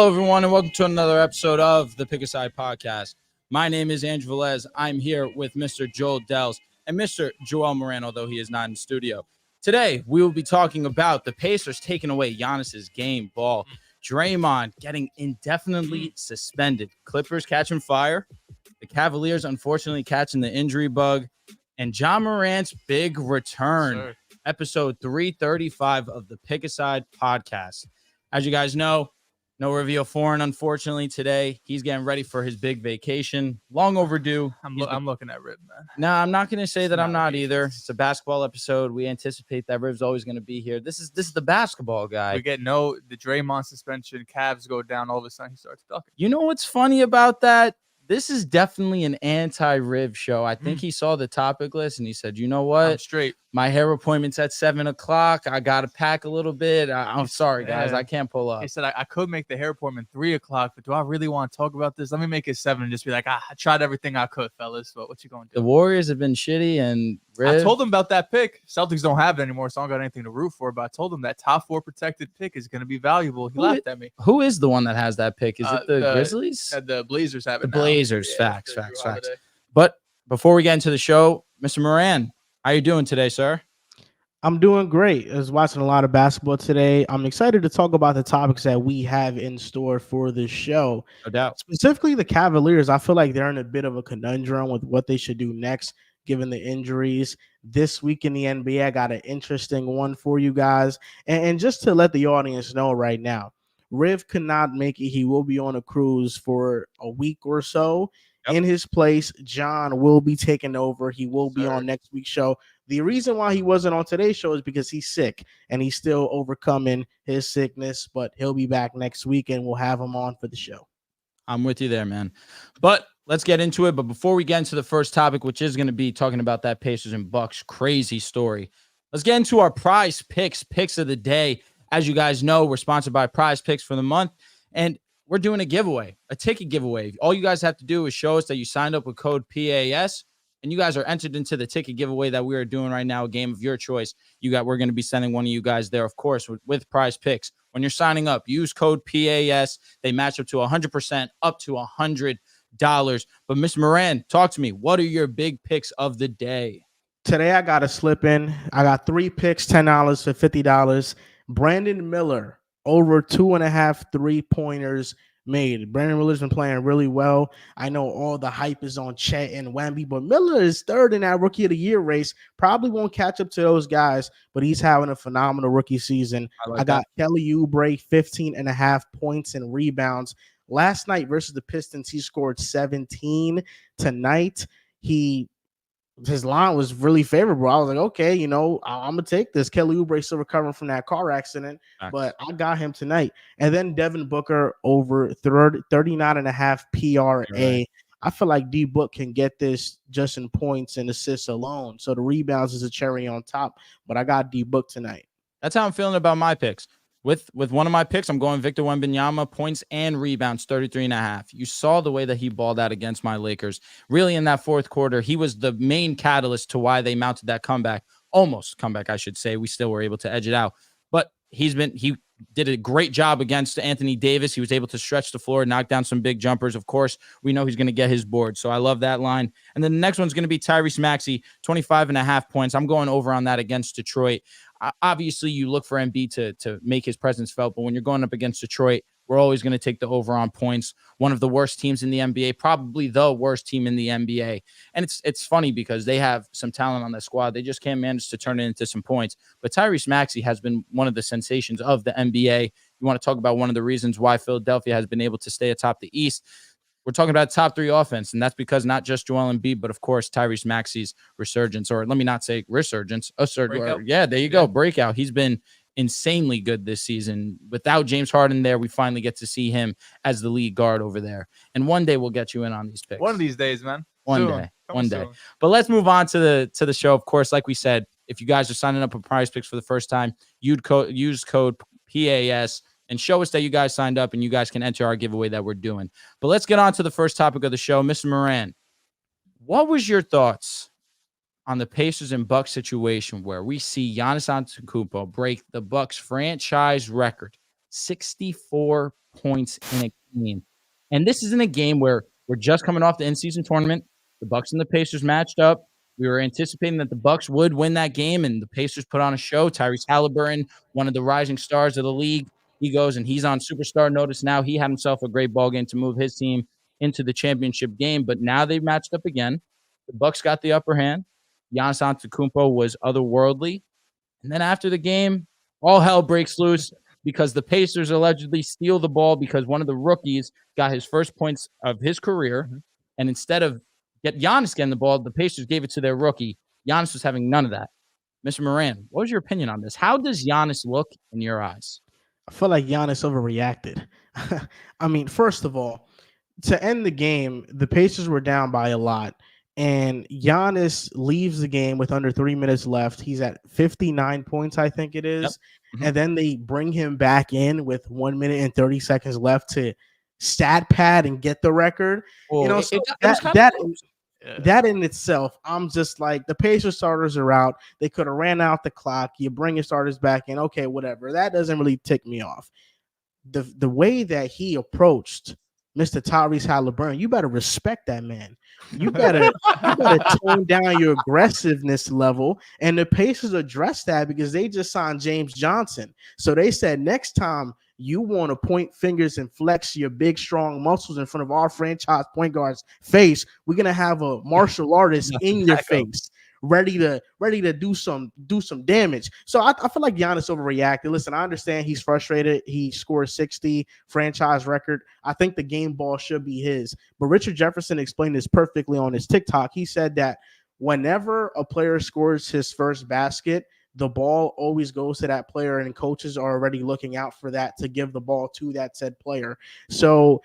Hello, everyone, and welcome to another episode of the Pick a Side podcast. My name is Andrew Velez. I'm here with Mr. Joel Dehls and Mr. Joel Moran, although he is not in the studio. Today, we will be talking about the Pacers taking away Giannis's game ball, Draymond getting indefinitely suspended, Clippers catching fire, the Cavaliers unfortunately catching the injury bug, and Ja Morant's big return, episode 335 of the Pick a Side podcast. As you guys know, no review of Foreign, unfortunately, today. He's getting ready for his big vacation. Long overdue. I'm looking at Rib, man. No, I'm not going to say that I'm not either. It's a basketball episode. We anticipate that Rib's always going to be here. This is the basketball guy. We get the Draymond suspension. Cavs go down. All of a sudden, he starts ducking. You know what's funny about that? This is definitely an anti-Rib show. I think he saw the topic list and he said, you know what? I'm straight. My hair appointment's at 7 o'clock. I got to pack a little bit. I'm sorry, guys. I can't pull up. He said, I could make the hair appointment 3 o'clock, but do I really want to talk about this? Let me make it 7 and just be like, I tried everything I could, fellas. But what you going to do? The Warriors have been shitty, and Rib, I told him about that pick. Celtics don't have it anymore, so I don't got anything to root for. But I told him that top 4 protected pick is going to be valuable. He laughed at me. Who is the one that has that pick? Is it the Grizzlies? The Blazers have it. The Blazers. Facts. But before we get into the show, Mr. Moran, how you doing today, sir? I'm doing great. I was watching a lot of basketball today. I'm excited to talk about the topics that we have in store for this show. No doubt. Specifically, the Cavaliers. I feel like they're in a bit of a conundrum with what they should do next, given the injuries. This week in the NBA, I got an interesting one for you guys. And just to let the audience know right now, Riv could not make it. He will be on a cruise for a week or so. Yep. In his place, John will be taking over. He will be on next week's show. The reason why he wasn't on today's show is because he's sick and he's still overcoming his sickness, but he'll be back next week and we'll have him on for the show. I'm with you there, man. But let's get into it. But before we get into the first topic, which is going to be talking about that Pacers and Bucks crazy story, let's get into our prize picks of the day. As you guys know, we're sponsored by Prize Picks for the month, and we're doing a giveaway, a ticket giveaway. All you guys have to do is show us that you signed up with code PAS, and you guys are entered into the ticket giveaway that we are doing right now, a game of your choice. We're going to be sending one of you guys there, of course, with Prize Picks. When you're signing up, use code PAS. They match up to 100%, up to $100. But Mr. Moran, talk to me. What are your big picks of the day? Today, I got to slip in. I got 3 picks, $10 for $50. Brandon Miller, over 2.5 3-pointers made. Brandon Miller's been playing really well. I know all the hype is on Chet and Wemby, but Miller is third in that Rookie of the Year race. Probably won't catch up to those guys, but he's having a phenomenal rookie season. I got Kelly Oubre, 15.5 points and rebounds. Last night versus the Pistons, he scored 17. Tonight, his line was really favorable. I was like, okay, I'm going to take this. Kelly Oubre still recovering from that car accident, but I got him tonight. And then Devin Booker over 39.5 PRA. Right. I feel like D-Book can get this just in points and assists alone. So the rebounds is a cherry on top, but I got D-Book tonight. That's how I'm feeling about my picks. With one of my picks, I'm going Victor Wembanyama, points and rebounds, 33.5. You saw the way that he balled out against my Lakers. Really, in that fourth quarter, he was the main catalyst to why they mounted that comeback. Almost comeback, I should say. We still were able to edge it out. But he did a great job against Anthony Davis. He was able to stretch the floor, knock down some big jumpers. Of course, we know he's going to get his board. So I love that line. And then the next one's going to be Tyrese Maxey, 25.5 points. I'm going over on that against Detroit. Obviously, you look for Embiid to make his presence felt, but when you're going up against Detroit, we're always going to take the over on points. One of the worst teams in the NBA, probably the worst team in the NBA. And it's funny because they have some talent on the squad. They just can't manage to turn it into some points. But Tyrese Maxey has been one of the sensations of the NBA. You want to talk about one of the reasons why Philadelphia has been able to stay atop the East. We're talking about top 3 offense, and that's because not just Joel Embiid, but of course Tyrese Maxey's resurgence, or let me not say resurgence, yeah, there you go, breakout. He's been insanely good this season. Without James Harden there, we finally get to see him as the lead guard over there. And one day we'll get you in on these picks. One of these days, man. One day. But let's move on to the show. Of course, like we said, if you guys are signing up for Prize Picks for the first time, use code PAS. And show us that you guys signed up and you guys can enter our giveaway that we're doing. But let's get on to the first topic of the show. Mr. Moran, what was your thoughts on the Pacers and Bucks situation where we see Giannis Antetokounmpo break the Bucks franchise record, 64 points in a game. And this isn't a game where we're just coming off the in-season tournament. The Bucks and the Pacers matched up. We were anticipating that the Bucks would win that game, and the Pacers put on a show. Tyrese Halliburton, one of the rising stars of the league, he goes and he's on superstar notice now. He had himself a great ball game to move his team into the championship game, but now they've matched up again. The Bucks got the upper hand. Giannis Antetokounmpo was otherworldly. And then after the game, all hell breaks loose because the Pacers allegedly steal the ball because one of the rookies got his first points of his career. Mm-hmm. And instead of Giannis getting the ball, the Pacers gave it to their rookie. Giannis was having none of that. Mr. Moran, what was your opinion on this? How does Giannis look in your eyes? I feel like Giannis overreacted. I mean, first of all, to end the game, the Pacers were down by a lot. And Giannis leaves the game with under 3 minutes left. He's at 59 points, I think it is. Yep. Mm-hmm. And then they bring him back in with 1 minute and 30 seconds left to stat pad and get the record. Well, that in itself, I'm just like, the Pacers starters are out. They could have ran out the clock. You bring your starters back in. Okay, whatever. That doesn't really tick me off. The way that he approached Mr. Tyrese Halliburton, you better respect that man. You better tone down your aggressiveness level. And the Pacers addressed that because they just signed James Johnson. So they said, next time you want to point fingers and flex your big, strong muscles in front of our franchise point guard's face, we're going to have a martial artist in your face, ready to do some damage. So I feel like Giannis overreacted. Listen, I understand he's frustrated. He scored 60, franchise record. I think the game ball should be his. But Richard Jefferson explained this perfectly on his TikTok. He said that whenever a player scores his first basket, the ball always goes to that player, and coaches are already looking out for that to give the ball to that said player. So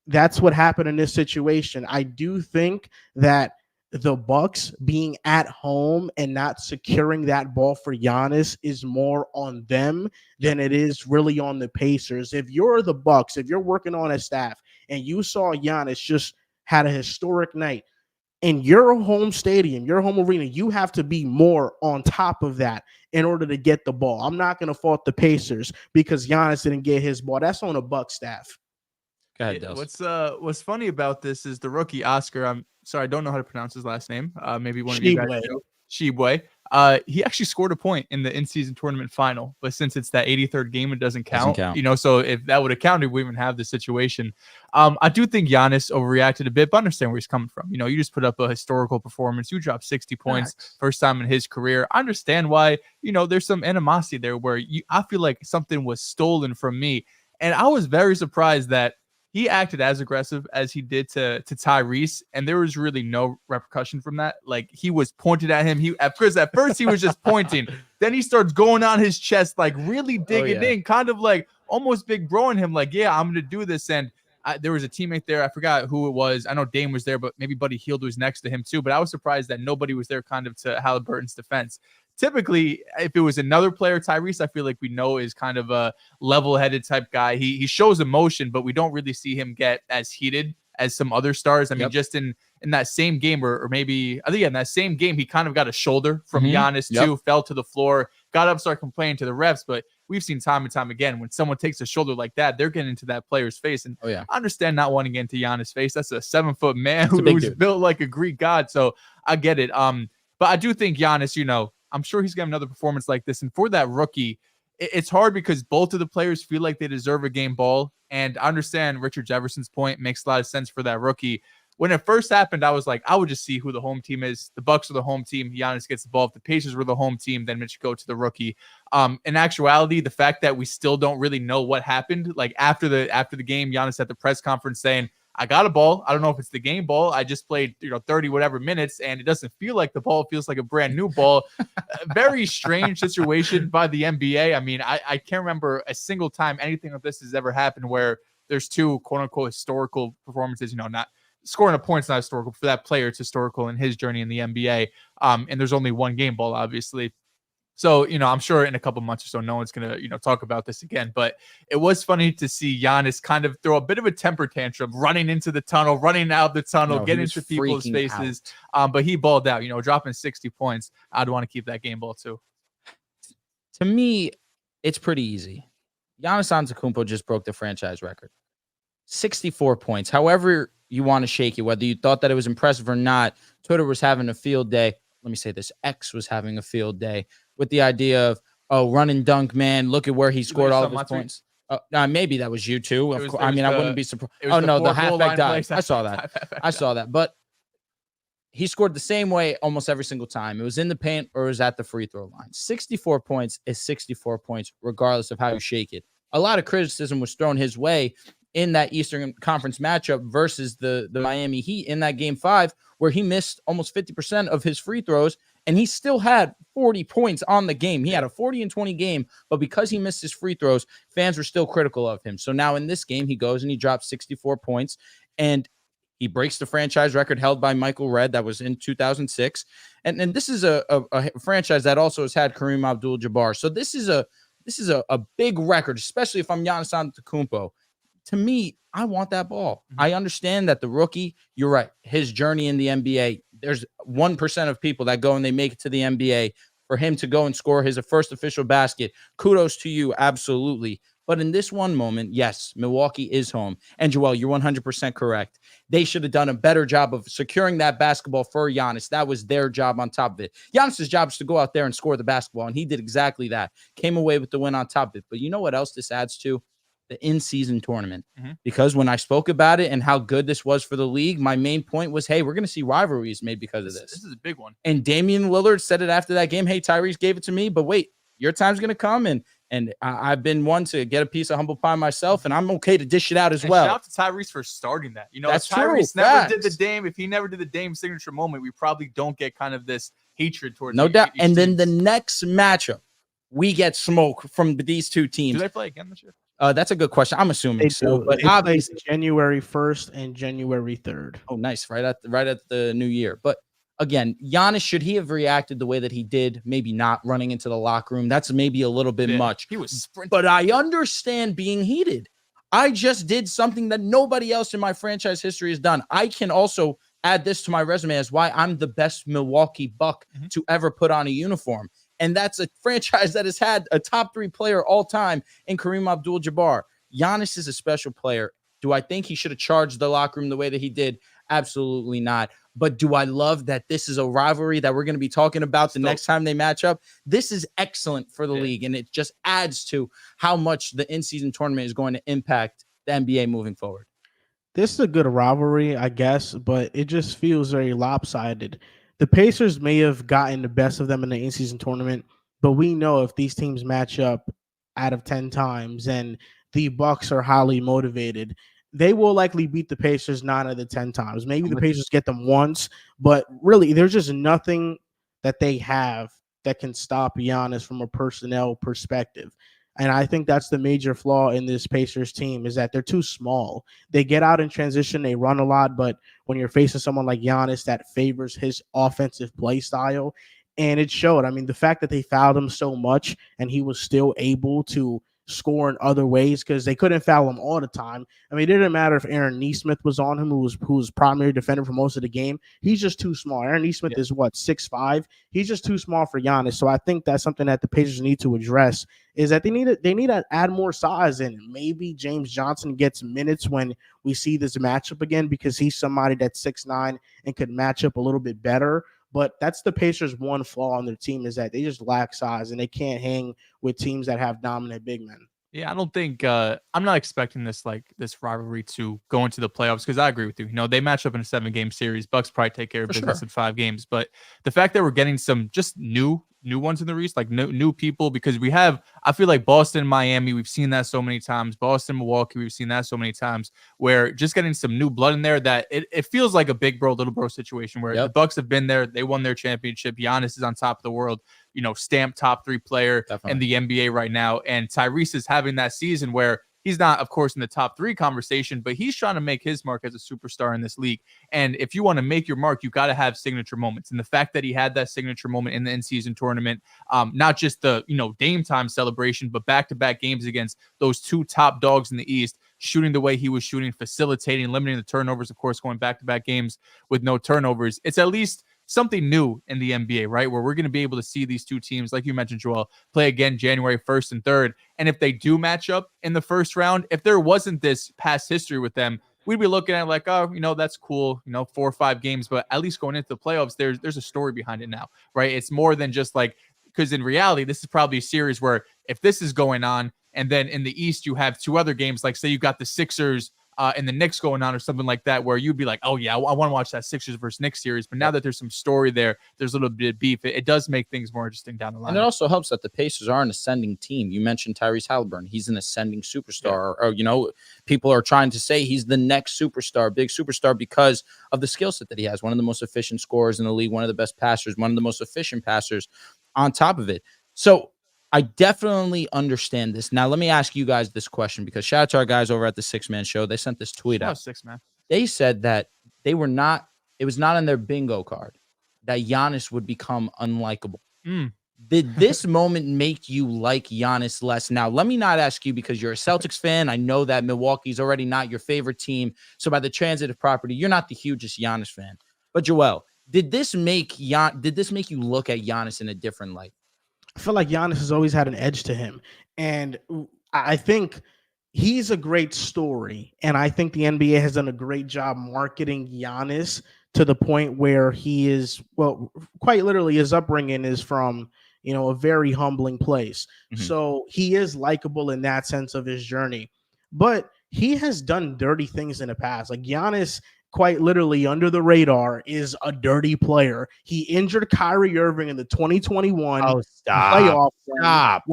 that's what happened in this situation. I do think that the Bucks being at home and not securing that ball for Giannis is more on them than it is really on the Pacers. If you're the Bucks, if you're working on a staff and you saw Giannis just had a historic night in your home stadium, your home arena, you have to be more on top of that in order to get the ball. I'm not going to fault the Pacers because Giannis didn't get his ball. That's on the Bucks staff. Go ahead, Dehls. What's funny about this is the rookie Oscar. I'm sorry, I don't know how to pronounce his last name. Maybe one of you guys know. Shibwe. He actually scored a point in the in-season tournament final, but since it's that 83rd game, it doesn't count. You know, so if that would have counted, we wouldn't have the situation. I do think Giannis overreacted a bit, but understand where he's coming from. You know, you just put up a historical performance. You dropped 60 points, first time in his career. I understand why, you know, there's some animosity there where I feel like something was stolen from me. And I was very surprised that he acted as aggressive as he did to Tyrese, and there was really no repercussion from that. Like, he was pointed at him. At first he was just pointing. Then he starts going on his chest, like really digging in, kind of like almost big broing him, like, yeah, I'm going to do this. And there was a teammate there. I forgot who it was. I know Dame was there, but maybe Buddy Hield was next to him too. But I was surprised that nobody was there kind of to Halliburton's defense. Typically, if it was another player, Tyrese, I feel like we know is kind of a level-headed type guy. He shows emotion, but we don't really see him get as heated as some other stars. I mean, just in that same game, or maybe, I think in that same game, he kind of got a shoulder from Giannis too, fell to the floor, got up, started complaining to the refs. But we've seen time and time again, when someone takes a shoulder like that, they're getting into that player's face. And I understand not wanting to get into Giannis' face. That's a 7-foot man who's built like a Greek god. So I get it. But I do think Giannis, you know, I'm sure he's got another performance like this. And for that rookie, it's hard because both of the players feel like they deserve a game ball. And I understand Richard Jefferson's point makes a lot of sense for that rookie. When it first happened, I was like, I would just see who the home team is. The Bucks are the home team. Giannis gets the ball. If the Pacers were the home team, then it should go to the rookie. In actuality, the fact that we still don't really know what happened, like after the game, Giannis at the press conference saying, I got a ball. I don't know if it's the game ball. I just played, 30 whatever minutes, and it doesn't feel like the ball. It feels like a brand new ball. Very strange situation by the NBA. I mean, I can't remember a single time anything like this has ever happened where there's two quote unquote historical performances. Not scoring a point's not historical for that player. It's historical in his journey in the NBA. And there's only one game ball, obviously. So, I'm sure in a couple months or so, no one's going to, talk about this again. But it was funny to see Giannis kind of throw a bit of a temper tantrum, running into the tunnel, running out the tunnel, getting into people's faces. But he balled out, dropping 60 points. I'd want to keep that game ball too. To me, it's pretty easy. Giannis Antetokounmpo just broke the franchise record. 64 points. However you want to shake it, whether you thought that it was impressive or not, Twitter was having a field day. Let me say this. X was having a field day with the idea of, oh, run and dunk, man. Look at where he scored all of his points. Maybe that was you too. Of course. I mean, I wouldn't be surprised. Oh, no, the halfback dive. I saw that. I saw that. But he scored the same way almost every single time. It was in the paint or it was at the free throw line. 64 points is 64 points, regardless of how you shake it. A lot of criticism was thrown his way in that Eastern Conference matchup versus the Miami Heat in that game 5, where he missed almost 50% of his free throws, and he still had 40 points on the game. He had a 40-20 game, but because he missed his free throws, fans were still critical of him. So now in this game, he goes and he drops 64 points, and he breaks the franchise record held by Michael Redd that was in 2006. And this is a franchise that also has had Kareem Abdul-Jabbar. So this is a big record, especially if I'm Giannis Antetokounmpo. To me, I want that ball. I understand that the rookie, you're right, his journey in the NBA, there's 1% of people that go and they make it to the NBA. For him to go and score his first official basket, kudos to you, absolutely. But in this one moment, yes, Milwaukee is home. And Joel, you're 100% correct. They should have done a better job of securing that basketball for Giannis. That was their job on top of it. Giannis's job is to go out there and score the basketball, and he did exactly that. Came away with the win on top of it. But you know what else this adds to? The in-season tournament. Because when I spoke about it and how good this was for the league, my main point was, hey, we're going to see rivalries made because of this. This is a big one. And Damian Lillard said it after that game, hey, Tyrese gave it to me, but wait, your time's going to come, and I've been one to get a piece of humble pie myself, and I'm okay to dish it out as well. Shout out to Tyrese for starting that. You know, that's if Tyrese true. never did the Dame, if he never did the Dame signature moment, we probably don't get kind of this hatred towards no doubt. And then the next matchup, we get smoke from these two teams. Do they play again this year? That's a good question. I'm assuming so, but obviously January 1st and January 3rd. Oh, nice. Right at the new year. But again, Giannis, should he have reacted the way that he did? Maybe not, running into the locker room. That's maybe a little bit much. He was sprinting. But I understand being heated. I just did something that nobody else in my franchise history has done. I can also add this to my resume as why I'm the best Milwaukee Buck to ever put on a uniform. And that's a franchise that has had a top 3 player all time in Kareem Abdul-Jabbar. Giannis is a special player. Do I think he should have charged the locker room the way that he did? Absolutely not. But do I love that this is a rivalry that we're going to be talking about the next time they match up? This is excellent for the league, and it just adds to how much the in-season tournament is going to impact the NBA moving forward. This is a good rivalry, I guess, but it just feels very lopsided. The Pacers may have gotten the best of them in the in-season tournament, but we know if these teams match up out of 10 times and the Bucks are highly motivated, they will likely beat the Pacers 9 out of the 10 times. Maybe the Pacers get them once, but really there's just nothing that they have that can stop Giannis from a personnel perspective. And I think that's the major flaw in this Pacers team is that they're too small. They get out in transition, they run a lot, but when you're facing someone like Giannis that favors his offensive play style, and it showed. I mean, the fact that they fouled him so much and he was still able to score in other ways because they couldn't foul him all the time. I mean, it didn't matter if Aaron Nesmith was on him, who was primary defender for most of the game. He's just too small. Aaron Nesmith is 6'5". He's just too small for Giannis. So I think that's something that the Pacers need to address is that they need to add more size in. Maybe James Johnson gets minutes when we see this matchup again because he's somebody that's 6'9" and could match up a little bit better. But that's the Pacers' one flaw on their team is that they just lack size and they can't hang with teams that have dominant big men. Yeah, I don't think I'm not expecting this rivalry to go into the playoffs because I agree with you. You know, they match up in a 7-game series. Bucks probably take care of business in 5 games. But the fact that we're getting some just new ones in the East, like new people, because I feel like Boston, Miami, we've seen that so many times. Boston, Milwaukee, we've seen that so many times. Where just getting some new blood in there that it feels like a big bro, little bro situation where the Bucks have been there, they won their championship. Giannis is on top of the world. You know, stamped top 3 player in the NBA right now. And Tyrese is having that season where he's not, of course, in the top 3 conversation, but he's trying to make his mark as a superstar in this league. And if you want to make your mark, you got to have signature moments. And the fact that he had that signature moment in the in-season tournament, not just the, Dame time celebration, but back-to-back games against those 2 top dogs in the East, shooting the way he was shooting, facilitating, limiting the turnovers, of course, going back-to-back games with no turnovers. It's at least something new in the NBA, right? Where we're going to be able to see these two teams, like you mentioned, Joel, play again January 1st and 3rd. And if they do match up in the first round, if there wasn't this past history with them, we'd be looking at like, oh, that's cool, 4 or 5 games, but at least going into the playoffs, there's a story behind it now, right? It's more than just like, because in reality, this is probably a series where if this is going on, and then in the East, you have 2 other games, like say you got the Sixers and the Knicks going on or something like that, where you'd be like, oh yeah, I want to watch that Sixers versus Knicks series. But now that there's some story there, there's a little bit of beef. It does make things more interesting down the line. And it also helps that the Pacers are an ascending team. You mentioned Tyrese Halliburton. He's an ascending superstar. Or, people are trying to say he's the next superstar, big superstar, because of the skill set that he has. One of the most efficient scorers in the league, one of the best passers, one of the most efficient passers on top of it. So I definitely understand this. Now, let me ask you guys this question, because shout out to our guys over at the 6-Man Show. They sent this tweet out. 6-Man. They said that it was not on their bingo card that Giannis would become unlikable. Did this moment make you like Giannis less? Now, let me not ask you because you're a Celtics fan. I know that Milwaukee's already not your favorite team. So by the transitive property, you're not the hugest Giannis fan. But Joel, did this make you look at Giannis in a different light? I feel like Giannis has always had an edge to him. And I think he's a great story. And I think the NBA has done a great job marketing Giannis to the point where he is, well, quite literally his upbringing is from, a very humbling place. Mm-hmm. So he is likable in that sense of his journey. But he has done dirty things in the past. Like Giannis, quite literally under the radar, is a dirty player. He injured Kyrie Irving in the 2021 playoff. Stop.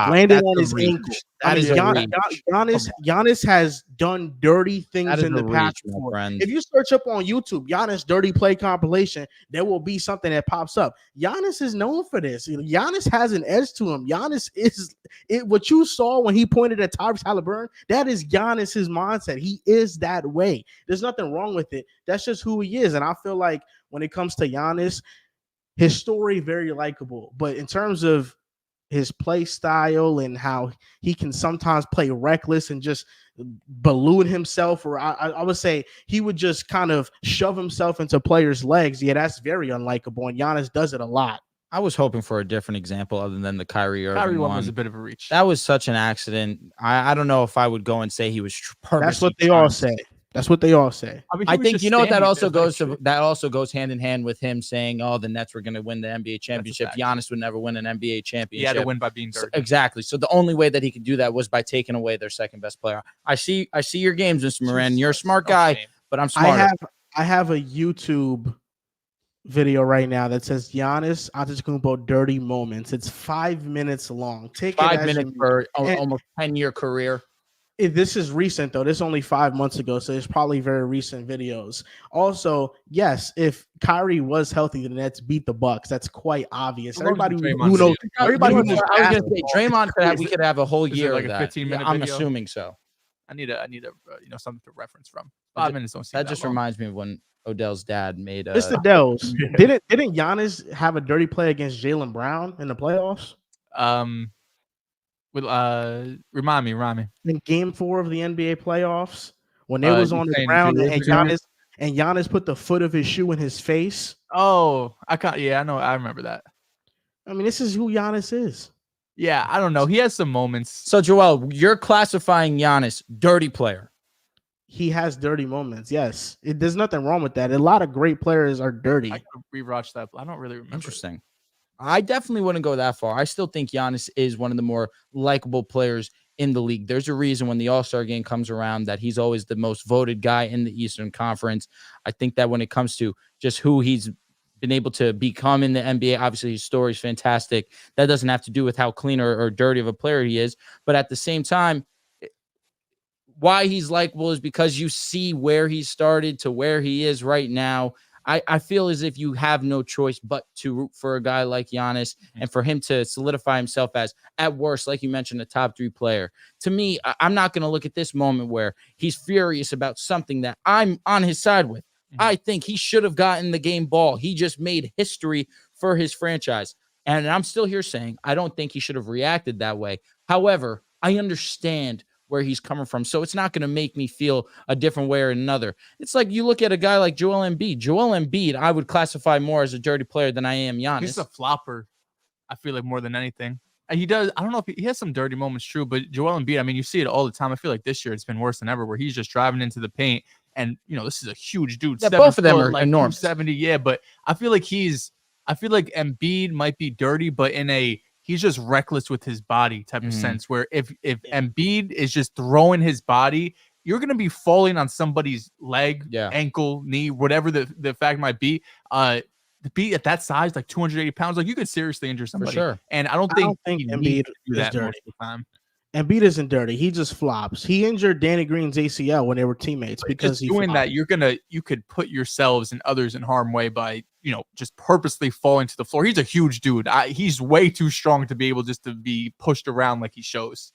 Landed on his ankle. Giannis has done dirty things in the past. If you search up on YouTube, Giannis dirty play compilation, there will be something that pops up. Giannis is known for this. Giannis has an edge to him. Giannis is what you saw when he pointed at Tyrese Halliburton. That is Giannis's mindset. He is that way. There's nothing wrong with it. That's just who he is. And I feel like when it comes to Giannis, his story very likable. But in terms of his play style and how he can sometimes play reckless and just balloon himself, or I would say he would just kind of shove himself into players' legs. Yeah, that's very unlikable. And Giannis does it a lot. I was hoping for a different example other than the Kyrie Irving one. Was a bit of a reach. That was such an accident. I don't know if I would go and say he was purposely. That's what they all say. That's what they all say. I think what that also goes to. That also goes hand in hand with him saying, "Oh, the Nets were going to win the NBA championship. Giannis would never win an NBA championship. He had to win by being dirty." Exactly. So the only way that he could do that was by taking away their second best player. I see your games, Mr. Moran. You're a smart guy, but I'm smarter. I have a YouTube video right now that says Giannis Antetokounmpo dirty moments. It's 5 minutes long. Take 5 minutes for almost 10-year career. This is recent, though. This is only 5 months ago, so it's probably very recent videos. Also, yes, if Kyrie was healthy, the Nets beat the Bucks. That's quite obvious. Everybody who knows. Everybody who knows. I was going to say Draymond. We could have a whole year like of a 15-minute I'm video? Assuming so. I need a something to reference from. 5 minutes don't seem that just long. Reminds me of when Odell's dad made Mr. Dehls. Didn't Giannis have a dirty play against Jaylen Brown in the playoffs? Remind me. In Game 4 of the NBA playoffs, when they was on the ground and Giannis put the foot of his shoe in his face. Oh, I know. I remember that. I mean, this is who Giannis is. Yeah, I don't know. He has some moments. So, Joel, you're classifying Giannis dirty player. He has dirty moments. Yes, there's nothing wrong with that. A lot of great players are dirty. I could rewatch that. I don't really remember. Interesting. I definitely wouldn't go that far. I still think Giannis is one of the more likable players in the league. There's a reason when the All-Star game comes around that he's always the most voted guy in the Eastern Conference. I think that when it comes to just who he's been able to become in the NBA, obviously his story is fantastic. That doesn't have to do with how clean or dirty of a player he is. But at the same time, why he's likable is because you see where he started to where he is right now. I feel as if you have no choice but to root for a guy like Giannis and for him to solidify himself as, at worst, like you mentioned, a top 3 player. To me, I'm not going to look at this moment where he's furious about something that I'm on his side with. I think he should have gotten the game ball. He just made history for his franchise. And I'm still here saying I don't think he should have reacted that way. However, I understand where he's coming from. So it's not going to make me feel a different way or another. It's like you look at a guy like Joel Embiid. Joel Embiid, I would classify more as a dirty player than I am Giannis. He's a flopper, I feel like, more than anything. He does. I don't know if he has some dirty moments, true, but Joel Embiid, I mean, you see it all the time. I feel like this year it's been worse than ever, where he's just driving into the paint. And, this is a huge dude. Yeah, both of them are like enormous. 270, yeah, but I feel like Embiid might be dirty, but he's just reckless with his body type of sense, where if Embiid is just throwing his body, you're going to be falling on somebody's leg, ankle, knee, whatever the fact might be. To be at that size, like 280 pounds, like you could seriously injure somebody. For sure. And I don't think Embiid do that is dirty. most of the time. Embiid isn't dirty. He just flops. He injured Danny Green's ACL when they were teammates because just doing that, you could put yourselves and others in harm's way by, just purposely falling to the floor. He's a huge dude. He's way too strong to be able just to be pushed around like he shows.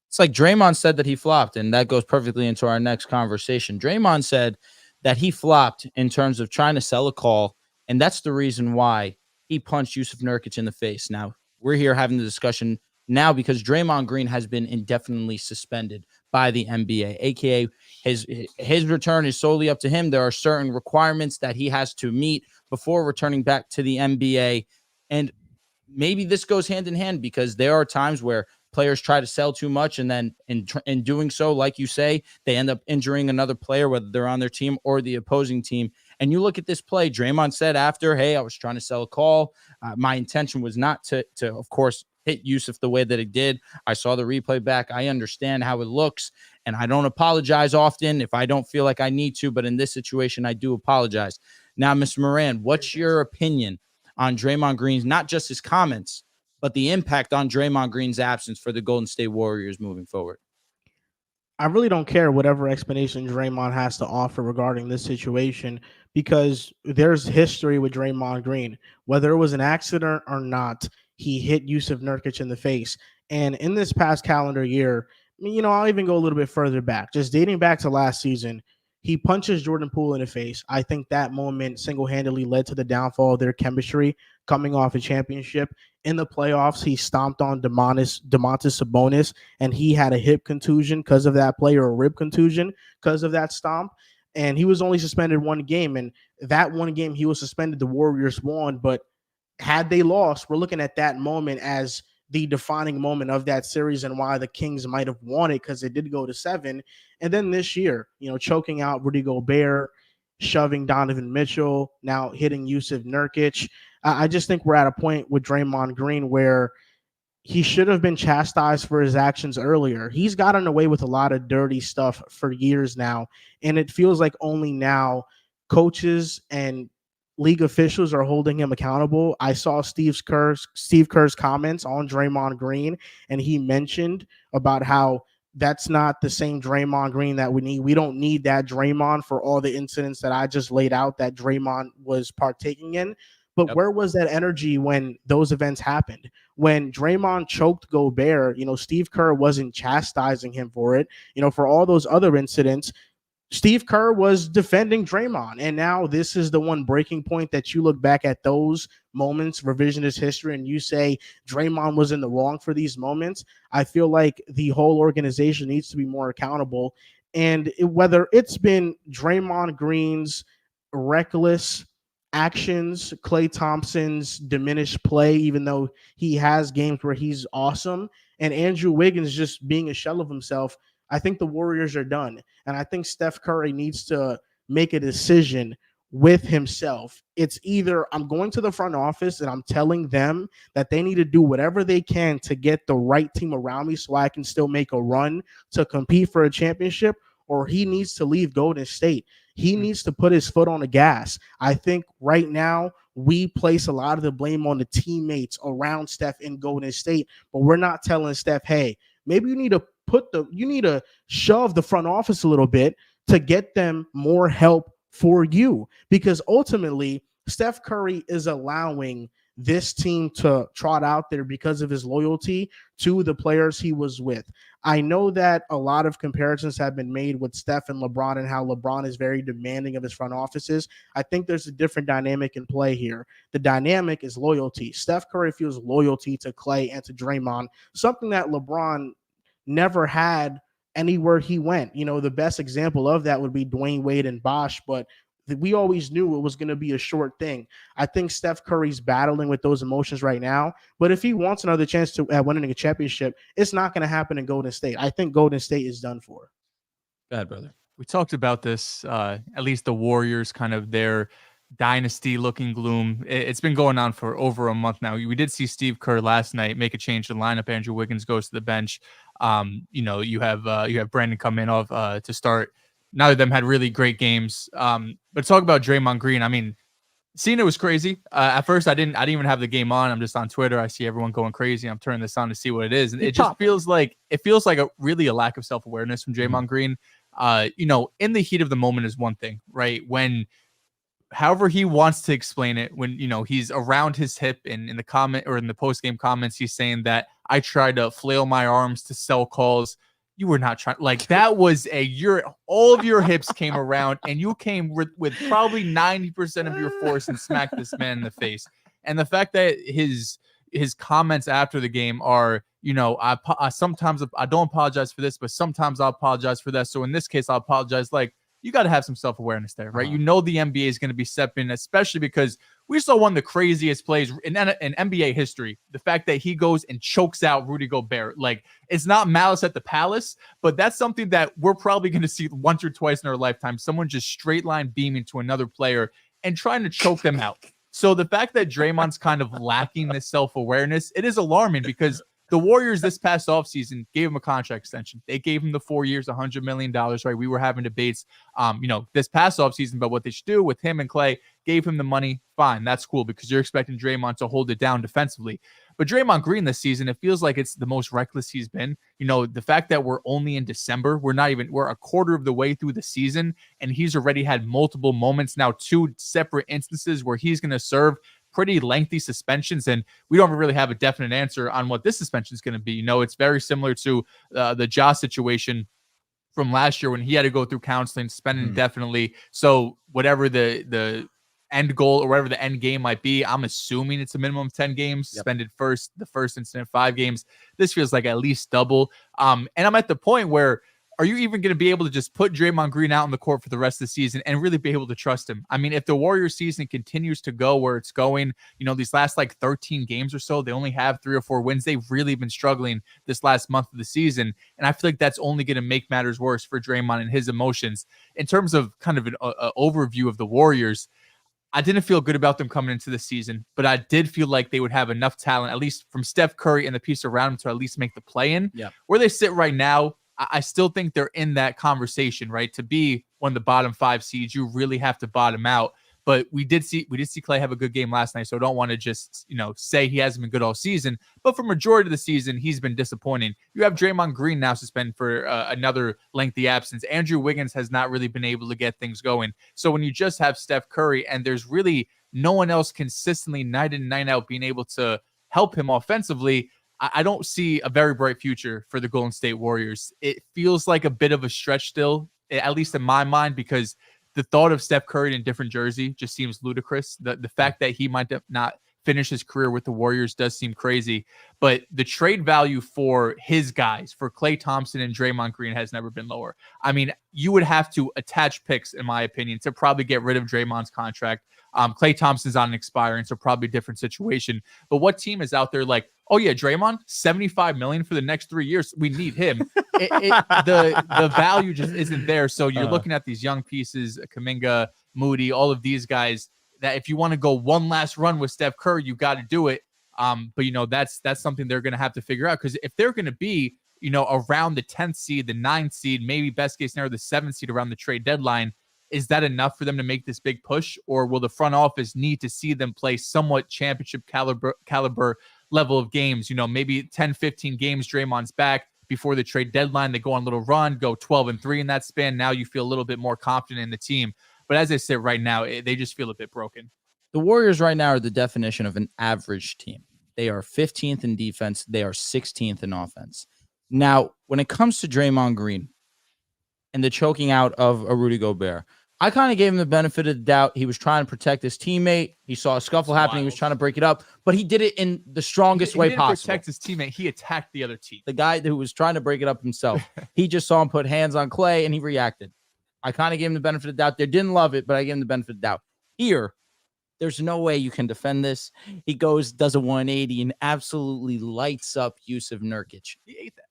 It's like Draymond said that he flopped, and that goes perfectly into our next conversation. Draymond said that he flopped in terms of trying to sell a call, and that's the reason why he punched Yusuf Nurkic in the face. Now, we're here having the discussion now because Draymond Green has been indefinitely suspended by the NBA, aka his return is solely up to him. There are certain requirements that he has to meet before returning back to the NBA, and maybe this goes hand in hand because there are times where players try to sell too much, and then in doing so, like you say, they end up injuring another player, whether they're on their team or the opposing team. And you look at this play, Draymond said after, hey, I was trying to sell a call. My intention was not to of course, hit Yusuf the way that it did. I saw the replay back. I understand how it looks, and I don't apologize often if I don't feel like I need to, but in this situation, I do apologize. Now, Mr. Moran, what's your opinion on Draymond Green's, not just his comments, but the impact on Draymond Green's absence for the Golden State Warriors moving forward? I really don't care whatever explanation Draymond has to offer regarding this situation because there's history with Draymond Green. Whether it was an accident or not, he hit Yusuf Nurkic in the face. And in this past calendar year, I'll even go a little bit further back. Just dating back to last season, he punches Jordan Poole in the face. I think that moment single-handedly led to the downfall of their chemistry coming off a championship. In the playoffs, he stomped on Domantas Sabonis, and he had a hip contusion because of that play, or a rib contusion because of that stomp. And he was only suspended one game. And that one game he was suspended, the Warriors won. But had they lost, we're looking at that moment as the defining moment of that series and why the Kings might have won it, because it did go to 7. And then this year, choking out Rudy Gobert, shoving Donovan Mitchell, now hitting Yusuf Nurkic. I just think we're at a point with Draymond Green where he should have been chastised for his actions earlier. He's gotten away with a lot of dirty stuff for years now, and it feels like only now coaches and league officials are holding him accountable. I saw Steve Kerr's comments on Draymond Green, and he mentioned about how that's not the same Draymond Green that we need. We don't need that Draymond for all the incidents that I just laid out that Draymond was partaking in. But where was that energy when those events happened? When Draymond choked Gobert, Steve Kerr wasn't chastising him for it. For all those other incidents, Steve Kerr was defending Draymond. And now this is the one breaking point that you look back at those moments, revisionist history, and you say Draymond was in the wrong for these moments. I feel like the whole organization needs to be more accountable. And whether it's been Draymond Green's reckless actions, Klay Thompson's diminished play, even though he has games where he's awesome, and Andrew Wiggins just being a shell of himself, I think the Warriors are done. And I think Steph Curry needs to make a decision with himself. It's either I'm going to the front office and I'm telling them that they need to do whatever they can to get the right team around me so I can still make a run to compete for a championship, or he needs to leave Golden State. He needs to put his foot on the gas. I think right now we place a lot of the blame on the teammates around Steph in Golden State, but we're not telling Steph, hey, maybe you need to shove the front office a little bit to get them more help for you, because ultimately Steph Curry is allowing this team to trot out there because of his loyalty to the players he was with. I know that a lot of comparisons have been made with Steph and LeBron and how LeBron is very demanding of his front offices. I think there's a different dynamic in play here. The dynamic is loyalty. Steph Curry feels loyalty to Klay and to Draymond, something that LeBron never had anywhere he went. The best example of that would be Dwayne Wade and Bosh, but we always knew it was going to be a short thing. I think Steph Curry's battling with those emotions right now, but if he wants another chance to winning a championship, it's not going to happen in Golden State. I think Golden State is done for. Go ahead, brother. We talked about this, at least the Warriors, kind of their dynasty looking gloom. It's been going on for over a month now. We did see Steve Kerr last night make a change to the lineup. Andrew Wiggins goes to the bench. You have Brandon come in off to start. Neither of them had really great games. But talk about Draymond Green. I mean, seeing it was crazy. At first, I didn't even have the game on. I'm just on Twitter. I see everyone going crazy. I'm turning this on to see what it is, and it just feels like a lack of self-awareness from Draymond Green. In the heat of the moment is one thing, right? When however he wants to explain it, when he's around his hip and in the comment or in the post-game comments, he's saying that I tried to flail my arms to sell calls. You were not trying, like, that was all of your hips came around and you came with probably 90% of your force and smacked this man in the face. And the fact that his comments after the game are, I sometimes I don't apologize for this, but sometimes I'll apologize for that. So in this case, I'll apologize. Like, you got to have some self-awareness there, right? The NBA is going to be stepping, especially because we saw one of the craziest plays in NBA history. The fact that he goes and chokes out Rudy Gobert. Like, it's not malice at the palace, but that's something that we're probably going to see once or twice in our lifetime. Someone just straight line beaming to another player and trying to choke them out. So the fact that Draymond's kind of lacking this self-awareness, it is alarming because the Warriors this past offseason gave him a contract extension. They gave him the 4 years, $100 million, right? We were having debates, this past offseason about what they should do with him and Clay. Gave him the money. Fine, that's cool because you're expecting Draymond to hold it down defensively. But Draymond Green this season, it feels like it's the most reckless he's been. The fact that we're only in December, we're a quarter of the way through the season, and he's already had multiple moments now, 2 separate instances where he's going to serve pretty lengthy suspensions, and we don't really have a definite answer on what this suspension is going to be. It's very similar to the Ja situation from last year when he had to go through counseling, suspended indefinitely. So whatever the end goal or whatever the end game might be, I'm assuming it's a minimum of 10 games. Suspended the first incident 5 games. This feels like at least double. And I'm at the point where, are you even going to be able to just put Draymond Green out on the court for the rest of the season and really be able to trust him? I mean, if the Warriors season continues to go where it's going, these last 13 games or so, they only have 3 or 4 wins. They've really been struggling this last month of the season. And I feel like that's only going to make matters worse for Draymond and his emotions. In terms of kind of an overview of the Warriors, I didn't feel good about them coming into the season, but I did feel like they would have enough talent, at least from Steph Curry and the piece around him, to at least make the play-in. Yeah. Where they sit right now, I still think they're in that conversation, right? To be one of the bottom 5 seeds, you really have to bottom out. But we did see Clay have a good game last night, so I don't want to just say he hasn't been good all season. But for majority of the season, he's been disappointing. You have Draymond Green now suspended for another lengthy absence. Andrew Wiggins has not really been able to get things going. So when you just have Steph Curry and there's really no one else consistently night in, night out being able to help him offensively, I don't see a very bright future for the Golden State Warriors. It feels like a bit of a stretch still, at least in my mind, because the thought of Steph Curry in a different jersey just seems ludicrous. The fact that he might not finish his career with the Warriors does seem crazy. But the trade value for his guys, for Klay Thompson and Draymond Green, has never been lower. I mean, you would have to attach picks, in my opinion, to probably get rid of Draymond's contract. Klay Thompson's on an expiring, so probably a different situation. But what team is out there like, oh yeah, Draymond, $75 million for the next 3 years. We need him. The value just isn't there. So you're looking at these young pieces, Kuminga, Moody, all of these guys, that if you want to go one last run with Steph Curry, you got to do it. But that's something they're going to have to figure out, because if they're going to be, around the 10th seed, the 9th seed, maybe best case scenario, the 7th seed around the trade deadline, is that enough for them to make this big push? Or will the front office need to see them play somewhat championship caliber level of games? Maybe 10, 15 games, Draymond's back before the trade deadline. They go on a little run, go 12-3 in that span. Now you feel a little bit more confident in the team. But as I said, right now, they just feel a bit broken. The Warriors right now are the definition of an average team. They are 15th in defense. They are 16th in offense. Now, when it comes to Draymond Green and the choking out of a Rudy Gobert, I kind of gave him the benefit of the doubt. He was trying to protect his teammate. He saw a scuffle happening. He was trying to break it up, but he did it in the strongest way possible. He didn't protect his teammate. He attacked the other team. The guy who was trying to break it up himself. He just saw him put hands on Clay, and he reacted. I kind of gave him the benefit of the doubt. They didn't love it, but I gave him the benefit of the doubt. Here, there's no way you can defend this. He does a 180, and absolutely lights up Yusuf Nurkic. He ate that.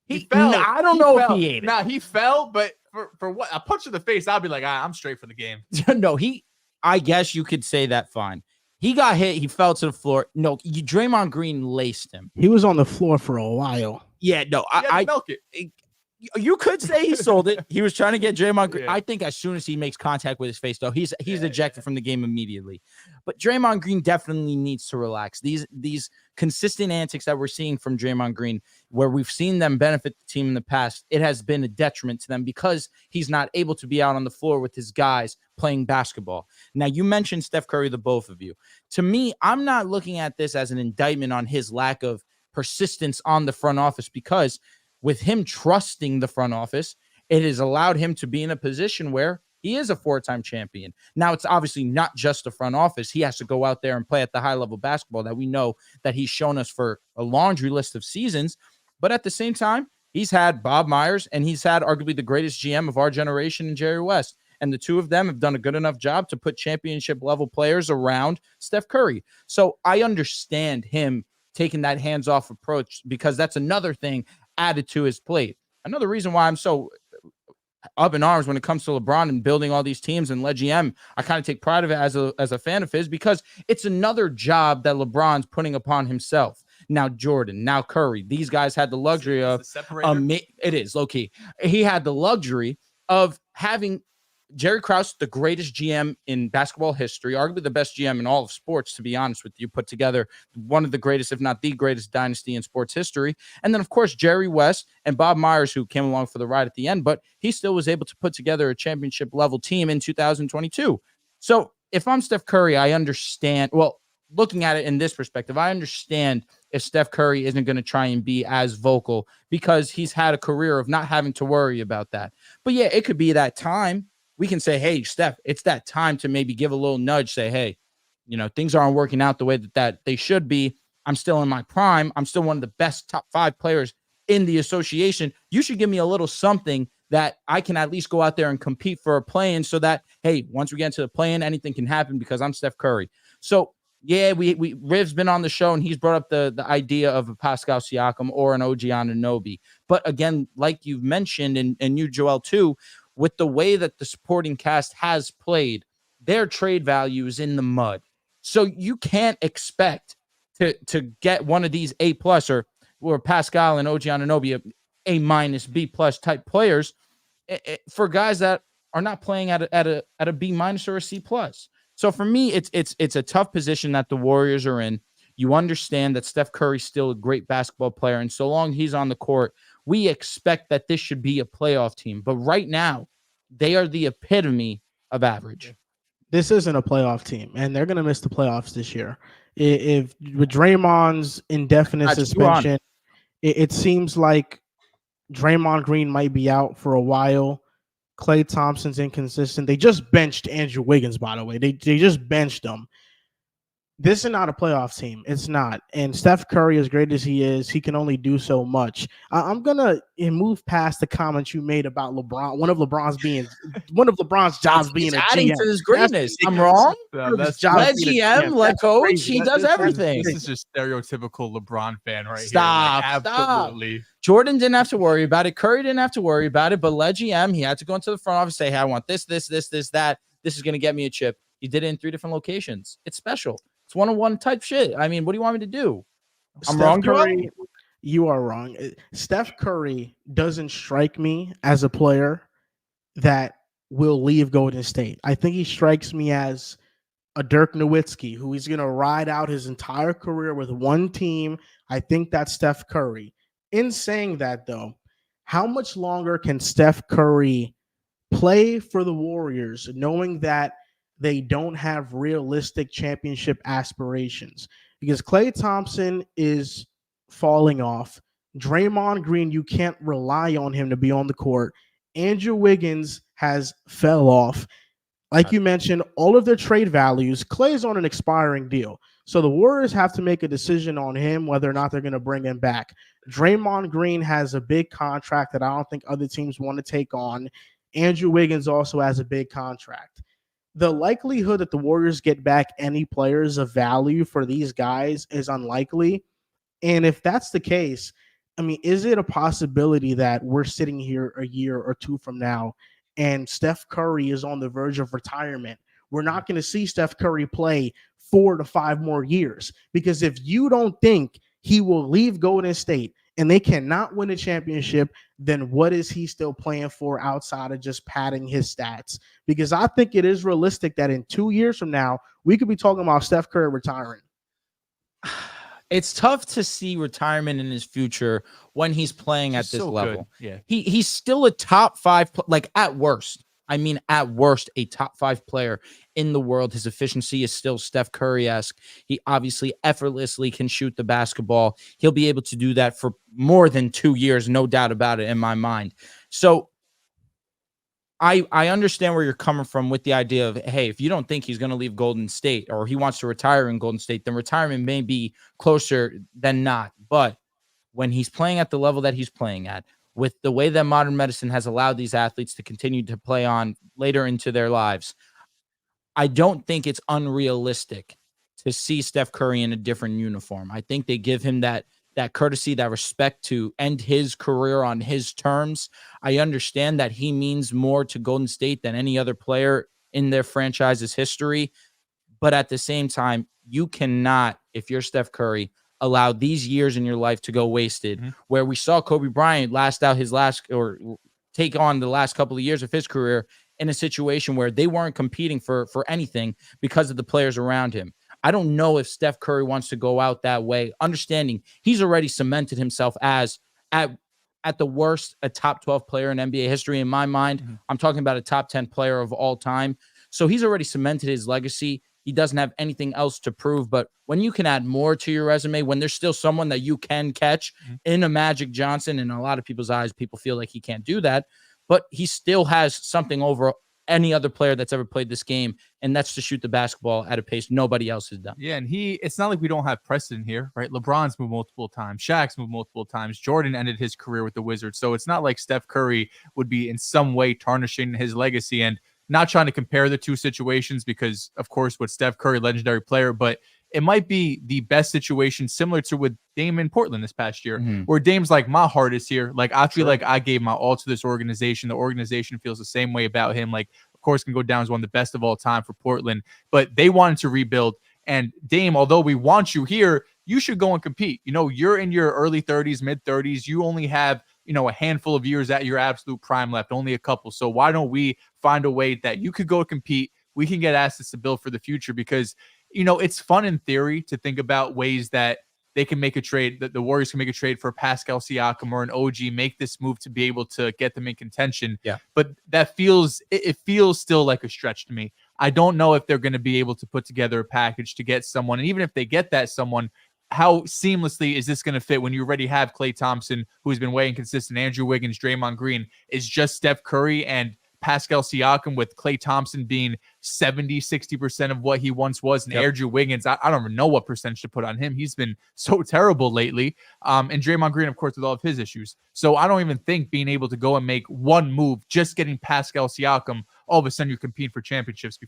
He fell. I don't know if he ate it. Nah, he fell, but for what? A punch to the face, I'll be like, I'm straight for the game. No, I guess you could say that fine. He got hit. He fell to the floor. No, Draymond Green laced him. He was on the floor for a while. Yeah, no, I milk it. You could say he sold it. He was trying to get Draymond Green. Yeah. I think as soon as he makes contact with his face, though, he's ejected from the game immediately. But Draymond Green definitely needs to relax. These consistent antics that we're seeing from Draymond Green, where we've seen them benefit the team in the past, it has been a detriment to them because he's not able to be out on the floor with his guys playing basketball. Now, you mentioned Steph Curry, the both of you. To me, I'm not looking at this as an indictment on his lack of persistence on the front office, because with him trusting the front office, it has allowed him to be in a position where he is a 4-time champion. Now, it's obviously not just the front office. He has to go out there and play at the high level basketball that we know that he's shown us for a laundry list of seasons. But at the same time, he's had Bob Myers, and he's had arguably the greatest GM of our generation in Jerry West. And the two of them have done a good enough job to put championship level players around Steph Curry. So I understand him taking that hands-off approach, because that's another thing added to his plate. Another reason why I'm so up in arms when it comes to LeBron and building all these teams and Le GM, I kind of take pride of it as a fan of his, because it's another job that LeBron's putting upon himself. Now Jordan, now Curry, these guys had the luxury of it is low key. He had the luxury of having Jerry Krause, the greatest GM in basketball history, arguably the best GM in all of sports, to be honest with you, put together one of the greatest, if not the greatest dynasty in sports history. And then, of course, Jerry West and Bob Myers, who came along for the ride at the end, but he still was able to put together a championship level team in 2022. So if I'm Steph Curry, I understand. Well, looking at it in this perspective, I understand if Steph Curry isn't going to try and be as vocal, because he's had a career of not having to worry about that. But yeah, it could be that time. We can say, hey, Steph, it's that time to maybe give a little nudge, say, hey, things aren't working out the way that they should be. I'm still in my prime. I'm still one of the best top 5 players in the association. You should give me a little something that I can at least go out there and compete for a play-in, so that, hey, once we get into the play-in, anything can happen because I'm Steph Curry. So, yeah, Riv's been on the show, and he's brought up the idea of a Pascal Siakam or an OG Anunoby. But again, like you've mentioned, and you, Joel, too, with the way that the supporting cast has played, their trade value is in the mud. So you can't expect to get one of these A+ or Pascal and OG Anunoby A- B+ type players for guys that are not playing at a B- or a C+. So for me, it's a tough position that the Warriors are in. You understand that Steph Curry's still a great basketball player, and so long he's on the court, we expect that this should be a playoff team. But right now, they are the epitome of average. This isn't a playoff team, and they're going to miss the playoffs this year. If with Draymond's indefinite suspension, it seems like Draymond Green might be out for a while. Klay Thompson's inconsistent. They just benched Andrew Wiggins, by the way. They just benched him. This is not a playoff team. It's not. And Steph Curry, as great as he is, he can only do so much. I'm going to move past the comments you made about LeBron. One of LeBron's jobs being a adding GM. to his greatness. I'm wrong. That's Let GM, let coach. He does everything. This is just stereotypical LeBron fan right here. Stop. Absolutely. Jordan didn't have to worry about it. Curry didn't have to worry about it. But let GM, he had to go into the front office and say, hey, I want this, that. This is going to get me a chip. He did it in 3 different locations. It's special. It's one-on-one type shit. I mean, what do you want me to do? I'm wrong, Curry. You are wrong. Steph Curry doesn't strike me as a player that will leave Golden State. I think he strikes me as a Dirk Nowitzki, who he's going to ride out his entire career with one team. I think that's Steph Curry. In saying that, though, how much longer can Steph Curry play for the Warriors, knowing that they don't have realistic championship aspirations? Because Klay Thompson is falling off. Draymond Green, you can't rely on him to be on the court. Andrew Wiggins has fell off. Like you mentioned, all of their trade values, Clay's on an expiring deal. So the Warriors have to make a decision on him whether or not they're going to bring him back. Draymond Green has a big contract that I don't think other teams want to take on. Andrew Wiggins also has a big contract. The likelihood that the Warriors get back any players of value for these guys is unlikely. And if that's the case, I mean, is it a possibility that we're sitting here a year or two from now and Steph Curry is on the verge of retirement? We're not going to see Steph Curry play 4 to 5 more years, because if you don't think he will leave Golden State and they cannot win a championship, then what is he still playing for outside of just padding his stats? Because I think it is realistic that in 2 years from now, we could be talking about Steph Curry retiring. It's tough to see retirement in his future when he's playing at this level. Yeah, he's still a top 5, like at worst. I mean, at worst, a top 5 player in the world. His efficiency is still Steph Curry-esque. He obviously effortlessly can shoot the basketball. He'll be able to do that for more than 2 years, no doubt about it in my mind. So I understand where you're coming from with the idea of, hey, if you don't think he's going to leave Golden State or he wants to retire in Golden State, then retirement may be closer than not. But when he's playing at the level that he's playing at, with the way that modern medicine has allowed these athletes to continue to play on later into their lives, I don't think it's unrealistic to see Steph Curry in a different uniform. I think they give him that courtesy, that respect to end his career on his terms. I understand that he means more to Golden State than any other player in their franchise's history. But at the same time, you cannot, if you're Steph Curry, allow these years in your life to go wasted, where we saw Kobe Bryant take on the last couple of years of his career in a situation where they weren't competing for anything because of the players around him. I don't know if Steph Curry wants to go out that way, understanding he's already cemented himself as, at the worst, a top 12 player in NBA history. In my mind, I'm talking about a top 10 player of all time. So he's already cemented his legacy. He doesn't have anything else to prove. But when you can add more to your resume, when there's still someone that you can catch in a Magic Johnson, in a lot of people's eyes, people feel like he can't do that, but he still has something over any other player that's ever played this game, and that's to shoot the basketball at a pace nobody else has done. Yeah, and it's not like we don't have precedent here, right? LeBron's moved multiple times. Shaq's moved multiple times. Jordan ended his career with the Wizards. So it's not like Steph Curry would be in some way tarnishing his legacy. And not trying to compare the two situations because, of course, with Steph Curry, legendary player, but it might be the best situation similar to with Dame in Portland this past year, where Dame's like, my heart is here. Like, I feel like I gave my all to this organization. The organization feels the same way about him. Like, of course, can go down as one of the best of all time for Portland, but they wanted to rebuild. And Dame, although we want you here, you should go and compete. You know, you're in your early 30s, mid 30s. You only have, a handful of years at your absolute prime left, only a couple. So why don't we find a way that you could go compete? We can get assets to build for the future because, it's fun in theory to think about ways that they can make a trade, that the Warriors can make a trade for Pascal Siakam or an OG, make this move to be able to get them in contention. Yeah. But that feels still like a stretch to me. I don't know if they're going to be able to put together a package to get someone. And even if they get that someone, how seamlessly is this going to fit when you already have Klay Thompson, who's been way inconsistent, Andrew Wiggins, Draymond Green, is just Steph Curry and Pascal Siakam, with Klay Thompson being 60% of what he once was. And Andrew Wiggins, I don't even know what percentage to put on him. He's been so terrible lately. And Draymond Green, of course, with all of his issues. So I don't even think being able to go and make one move, just getting Pascal Siakam, all of a sudden you compete for championships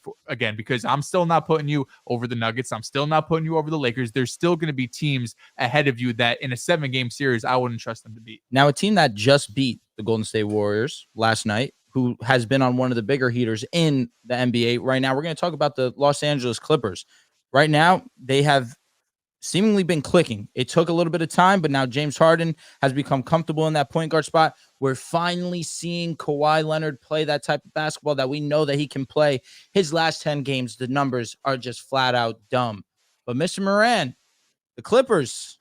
because I'm still not putting you over the Nuggets. I'm still not putting you over the Lakers. There's still going to be teams ahead of you that in a 7-game series, I wouldn't trust them to beat. Now, a team that just beat the Golden State Warriors last night, who has been on one of the bigger heaters in the NBA right now. We're going to talk about the Los Angeles Clippers. Right now, they have seemingly been clicking. It took a little bit of time, but now James Harden has become comfortable in that point guard spot. We're finally seeing Kawhi Leonard play that type of basketball that we know that he can play. His last 10 games, the numbers are just flat out dumb. But Mr. Moran, the Clippers,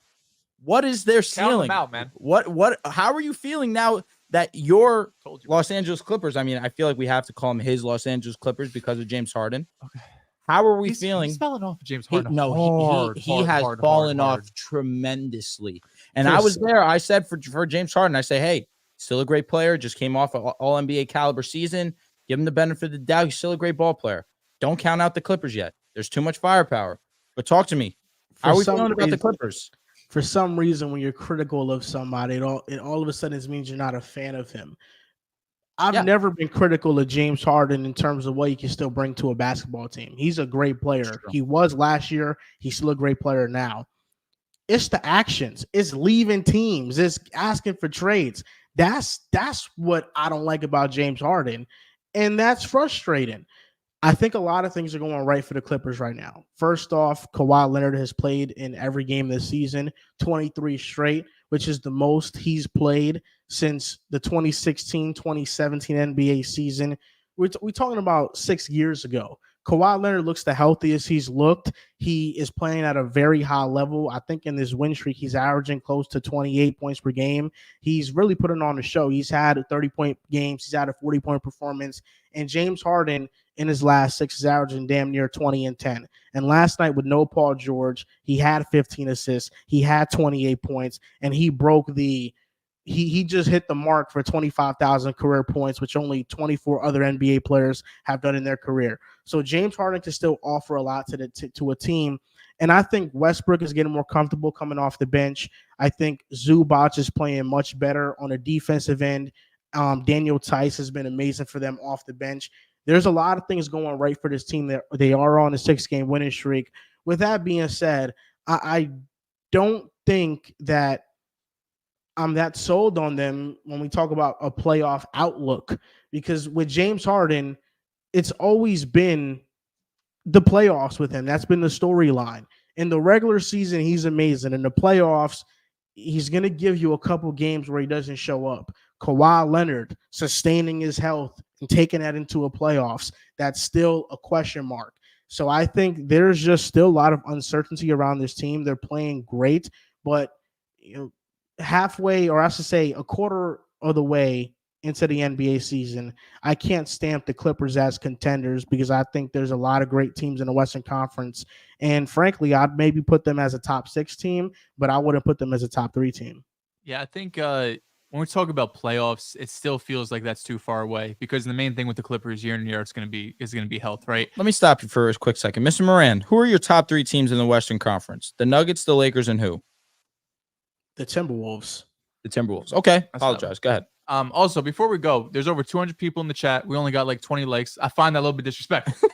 what is their ceiling? Count them out, man. How are you feeling now that your Los Angeles Clippers, I mean, I feel like we have to call him his Los Angeles Clippers because of James Harden. Okay. How are we feeling? He's fallen off James Harden. He has fallen off tremendously. And I was there. I said for James Harden, I say, hey, still a great player. Just came off an all NBA caliber season. Give him the benefit of the doubt. He's still a great ball player. Don't count out the Clippers yet. There's too much firepower. But talk to me. How are we feeling about the Clippers? For some reason, when you're critical of somebody, it all of a sudden means you're not a fan of him. I've never been critical of James Harden in terms of what he can still bring to a basketball team. He's a great player. He was last year. He's still a great player now. It's the actions. It's leaving teams. It's asking for trades. That's what I don't like about James Harden, and that's frustrating. I think a lot of things are going right for the Clippers right now. First off, Kawhi Leonard has played in every game this season, 23 straight, which is the most he's played since the 2016-2017 NBA season. We're talking about 6 years ago. Kawhi Leonard looks the healthiest he's looked. He is playing at a very high level. I think in this win streak, he's averaging close to 28 points per game. He's really putting on a show. He's had 30-point games. He's had a 40-point performance. And James Harden, in his last 6, is averaging damn near 20 and 10. And last night with no Paul George, he had 15 assists. He had 28 points. And he broke he just hit the mark for 25,000 career points, which only 24 other NBA players have done in their career. So James Harden can still offer a lot to a team. And I think Westbrook is getting more comfortable coming off the bench. I think Zubac is playing much better on a defensive end. Daniel Tice has been amazing for them off the bench. There's a lot of things going right for this team. They are on a 6-game winning streak. With that being said, I don't think that I'm that sold on them when we talk about a playoff outlook, because with James Harden, it's always been the playoffs with him. That's been the storyline. In the regular season, he's amazing. In the playoffs, he's going to give you a couple games where he doesn't show up. Kawhi Leonard sustaining his health and taking that into a playoffs, that's still a question mark. So I think there's just still a lot of uncertainty around this team. They're playing great, but halfway, or I should say a quarter of the way into the NBA season, I can't stamp the Clippers as contenders because I think there's a lot of great teams in the Western Conference. And frankly, I'd maybe put them as a top 6 team, but I wouldn't put them as a top 3 team. Yeah, I think when we talk about playoffs, it still feels like that's too far away because the main thing with the Clippers year in year is going to be health, right? Let me stop you for a quick second. Mr. Moran, who are your top 3 teams in the Western Conference? The Nuggets, the Lakers, and who? The Timberwolves. The Timberwolves. Okay. Apologize. Go ahead. Also, before we go, there's over 200 people in the chat. We only got like 20 likes. I find that a little bit disrespectful.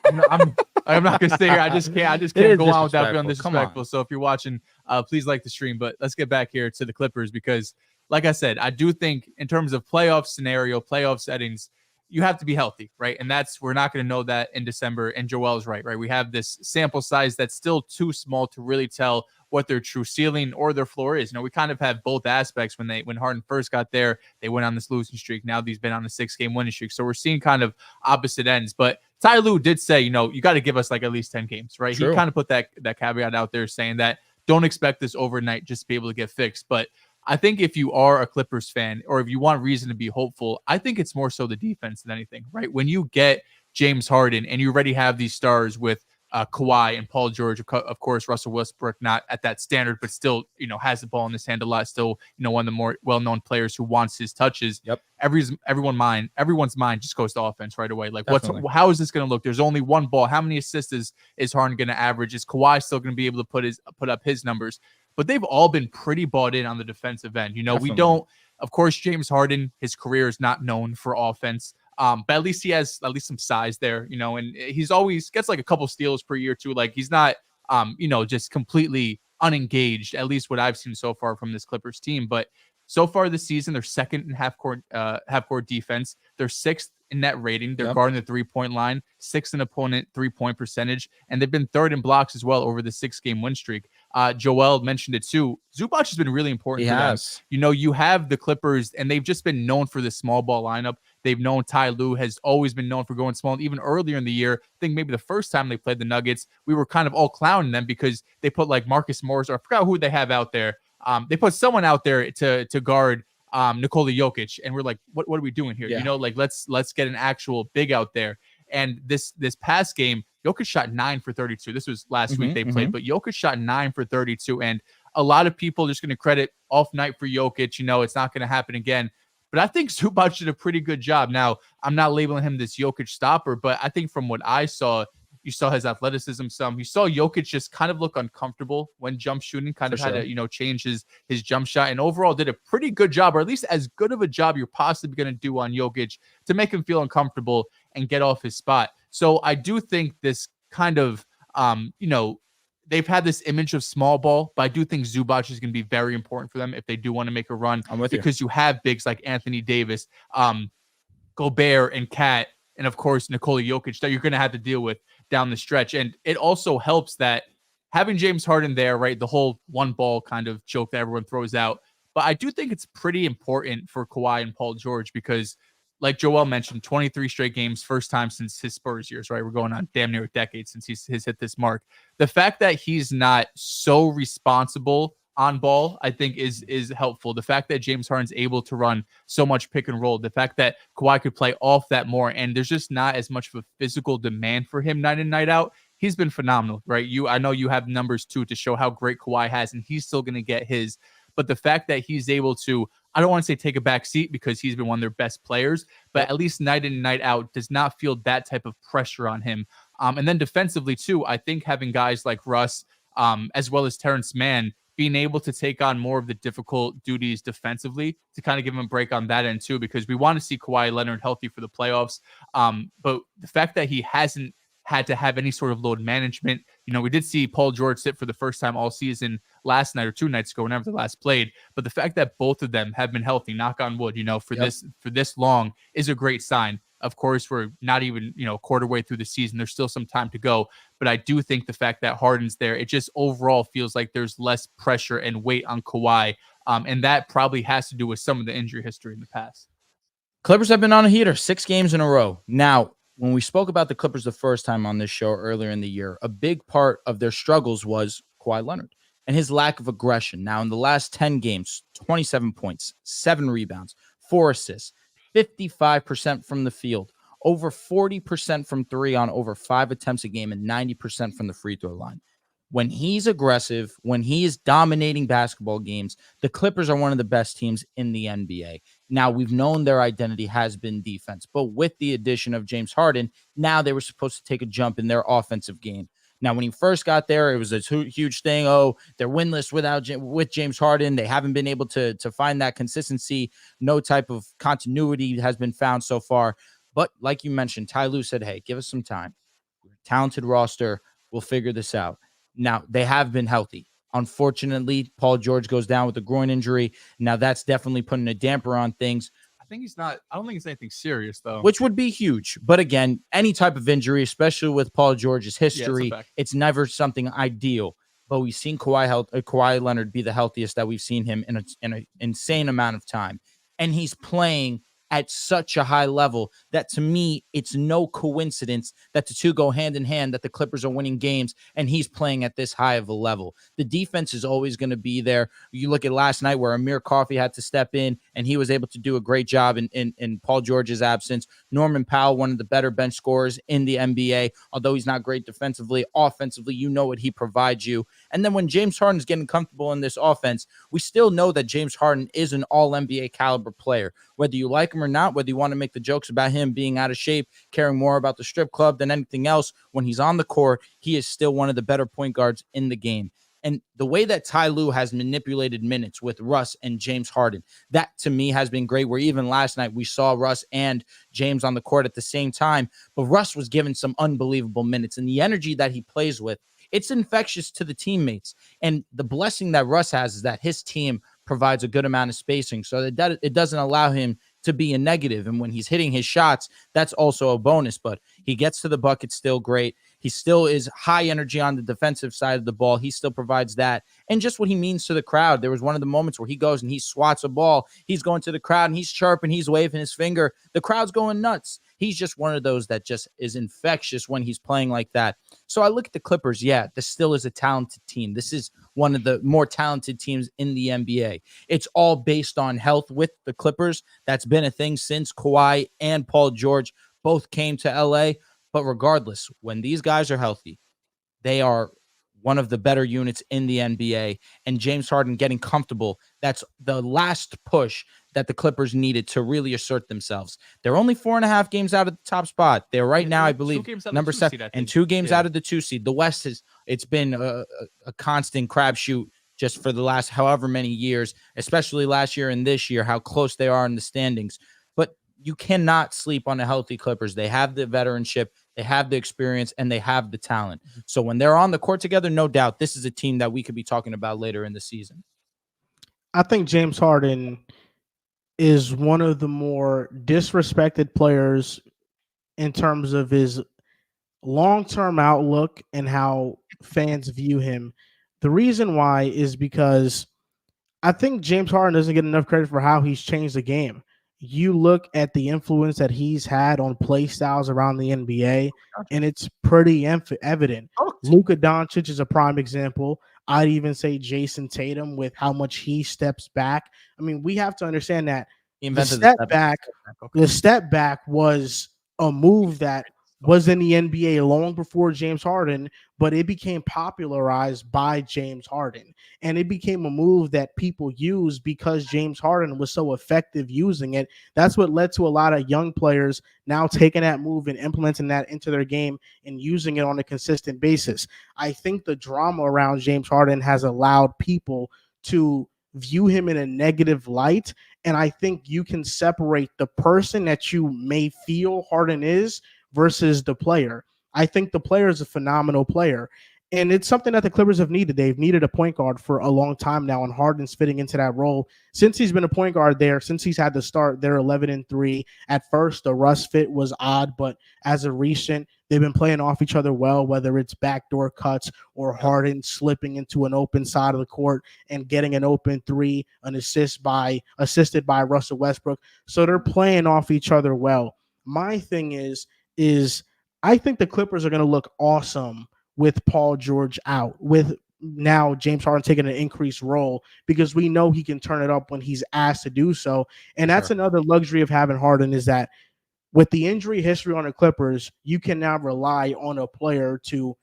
I'm not gonna stay here. I just can't go on without being disrespectful. So if you're watching, please like the stream. But let's get back here to the Clippers because, like I said, I do think in terms of playoff scenario, playoff settings, you have to be healthy, right? And we're not going to know that in December. And Joel's right? We have this sample size that's still too small to really tell what their true ceiling or their floor is. We kind of have both aspects. When Harden first got there, they went on this losing streak. Now he's been on a 6-game winning streak. So we're seeing kind of opposite ends. But Ty Lue did say, you got to give us like at least 10 games, right? True. He kind of put that caveat out there saying that don't expect this overnight just to be able to get fixed. But I think if you are a Clippers fan or if you want reason to be hopeful, I think it's more so the defense than anything, right? When you get James Harden and you already have these stars with Kawhi and Paul George, of course, Russell Westbrook, not at that standard, but still, has the ball in his hand a lot. Still, one of the more well-known players who wants his touches. Yep. Everyone's mind just goes to offense right away. Like, how is this going to look? There's only one ball. How many assists is Harden going to average? Is Kawhi still going to be able to put up his numbers? But they've all been pretty bought in on the defensive end. We don't, of course, James Harden, his career is not known for offense. But at least he has some size there, and he's always gets like a couple steals per year too. Like he's not, just completely unengaged, at least what I've seen so far from this Clippers team. But so far this season, they're second in half-court defense. They're 6th in net rating. They're guarding the 3-point line, 6th in opponent 3-point percentage, and they've been 3rd in blocks as well over the 6-game win streak. Joel mentioned it too. Zubac has been really important for them. You have the Clippers, and they've just been known for this small ball lineup. They've known Ty Lue has always been known for going small. Even earlier in the year, I think maybe the first time they played the Nuggets, we were kind of all clowning them because they put like Marcus Morris, or I forgot who they have out there. They put someone out there to guard Nikola Jokic, and we're like, what are we doing here? Yeah. Let's get an actual big out there. And this past game, Jokic shot 9 for 32. This was last week they played, but Jokic shot 9 for 32. And a lot of people are just going to credit off night for Jokic. It's not going to happen again. But I think Zubac did a pretty good job. Now, I'm not labeling him this Jokic stopper, but I think from what I saw, you saw his athleticism some. You saw Jokic just kind of look uncomfortable when jump shooting, kind of had to, change his jump shot, and overall did a pretty good job, or at least as good of a job you're possibly going to do on Jokic to make him feel uncomfortable and get off his spot. So I do think this kind of, they've had this image of small ball, but I do think Zubac is going to be very important for them if they do want to make a run. I'm with because you have bigs like Anthony Davis, Gobert, and Kat, and of course Nikola Jokic that you're going to have to deal with down the stretch. And it also helps that having James Harden there, right? The whole one ball kind of joke that everyone throws out. But I do think it's pretty important for Kawhi and Paul George because, like Joel mentioned, 23 straight games, first time since his Spurs years, right? We're going on damn near a decade since he's hit this mark. The fact that he's not so responsible on ball, I think is helpful. The fact that James Harden's able to run so much pick and roll, the fact that Kawhi could play off that more, and there's just not as much of a physical demand for him night in, night out. He's been phenomenal, right? I know you have numbers too to show how great Kawhi has, and he's still going to get his. But the fact that he's able to, I don't want to say take a back seat because he's been one of their best players, but at least night in, night out does not feel that type of pressure on him. And then defensively too, I think having guys like Russ, as well as Terrence Mann, being able to take on more of the difficult duties defensively to kind of give him a break on that end too, because we want to see Kawhi Leonard healthy for the playoffs. But the fact that he hasn't had to have any sort of load management, we did see Paul George sit for the first time all season last night or 2 nights ago, whenever they last played. But the fact that both of them have been healthy, knock on wood, for this long is a great sign. Of course, we're not even, a quarter way through the season. There's still some time to go. But I do think the fact that Harden's there, it just overall feels like there's less pressure and weight on Kawhi. And that probably has to do with some of the injury history in the past. Clippers have been on a heater 6 games in a row. Now, when we spoke about the Clippers the first time on this show earlier in the year, a big part of their struggles was Kawhi Leonard and his lack of aggression. Now, in the last 10 games, 27 points, 7 rebounds, 4 assists, 55% from the field, over 40% from 3 on over 5 attempts a game, and 90% from the free throw line. When he's aggressive, when he is dominating basketball games, the Clippers are one of the best teams in the NBA. Now, we've known their identity has been defense, but with the addition of James Harden, now they were supposed to take a jump in their offensive game. Now, when he first got there, it was a huge thing. Oh, they're winless with James Harden. They haven't been able to find that consistency. No type of continuity has been found so far. But like you mentioned, Ty Lue said, hey, give us some time. We're a talented roster. We'll figure this out. Now, they have been healthy. Unfortunately, Paul George goes down with a groin injury. Now, that's definitely putting a damper on things. I don't think it's anything serious, though. Which would be huge. But again, any type of injury, especially with Paul George's history, it's never something ideal. But we've seen Kawhi Leonard be the healthiest that we've seen him in an insane amount of time. And he's playing at such a high level that, to me, it's no coincidence that the two go hand in hand, that the Clippers are winning games and he's playing at this high of a level. The defense is always going to be there. You look at last night where Amir Coffey had to step in and he was able to do a great job in Paul George's absence. Norman Powell, one of the better bench scorers in the NBA, although he's not great defensively, offensively, you know what he provides you. And then when James Harden is getting comfortable in this offense, we still know that James Harden is an all-NBA caliber player. Whether you like him or not, whether you want to make the jokes about him being out of shape, caring more about the strip club than anything else, when he's on the court, he is still one of the better point guards in the game. And the way that Ty Lue has manipulated minutes with Russ and James Harden, that to me has been great, where even last night we saw Russ and James on the court at the same time, but Russ was given some unbelievable minutes, and the energy that he plays with, it's infectious to the teammates. And the blessing that Russ has is that his team provides a good amount of spacing so that it doesn't allow him to be a negative. And when he's hitting his shots, that's also a bonus. But he gets to the bucket still great. He still is high energy on the defensive side of the ball. He still provides that. And just what he means to the crowd. There was one of the moments where he goes and he swats a ball. He's going to the crowd and he's chirping, he's waving his finger. The crowd's going nuts. He's just one of those that just is infectious when he's playing like that. So I look at the Clippers. Yeah, this still is a talented team. This is one of the more talented teams in the NBA. It's all based on health with the Clippers. That's been a thing since Kawhi and Paul George both came to LA. But regardless, when these guys are healthy, they are one of the better units in the NBA. And James Harden getting comfortable, that's the last push that the Clippers needed to really assert themselves. They're only 4.5 games out of the top spot. They're right now, I believe, number 7 and 2 games out of the 2 seed. The West it's been a constant crapshoot just for the last however many years, especially last year and this year, how close they are in the standings. But you cannot sleep on the healthy Clippers. They have the veteranship, they have the experience, and they have the talent. So when they're on the court together, no doubt, this is a team that we could be talking about later in the season. I think James Harden is one of the more disrespected players in terms of his long-term outlook and how fans view him. The reason why is because I think James Harden doesn't get enough credit for how he's changed the game. You look at the influence that he's had on play styles around the NBA, and it's pretty evident. Luka Doncic is a prime example. I'd even say Jason Tatum with how much he steps back. I mean, we have to understand that the step back was a move that was in the NBA long before James Harden, but it became popularized by James Harden. And it became a move that people used because James Harden was so effective using it. That's what led to a lot of young players now taking that move and implementing that into their game and using it on a consistent basis. I think the drama around James Harden has allowed people to view him in a negative light. And I think you can separate the person that you may feel Harden is versus the player. I think the player is a phenomenal player. And it's something that the Clippers have needed. They've needed a point guard for a long time now, and Harden's fitting into that role. Since he's been a point guard there, since he's had to start, they're 11-3. At first, the Russ fit was odd, but as of recent, they've been playing off each other well, whether it's backdoor cuts or Harden slipping into an open side of the court and getting an open three, assisted by Russell Westbrook. So they're playing off each other well. My thing is I think the Clippers are going to look awesome with Paul George out, with now James Harden taking an increased role, because we know he can turn it up when he's asked to do so. And that's another luxury of having Harden, is that with the injury history on the Clippers, you can now rely on a player to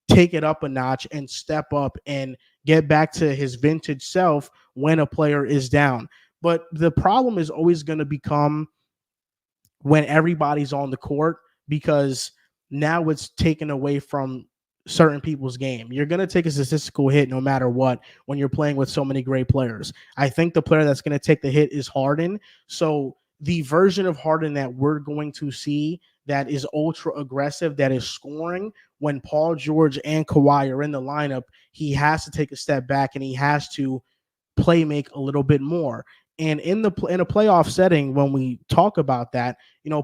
take it up a notch and step up and get back to his vintage self when a player is down. But the problem is always going to become when everybody's on the court, because now it's taken away from certain people's game. You're going to take a statistical hit no matter what when you're playing with so many great players. I think the player that's going to take the hit is Harden. So the version of Harden that we're going to see that is ultra aggressive, that is scoring, when Paul George and Kawhi are in the lineup, he has to take a step back and he has to play make a little bit more. And in a playoff setting, when we talk about that,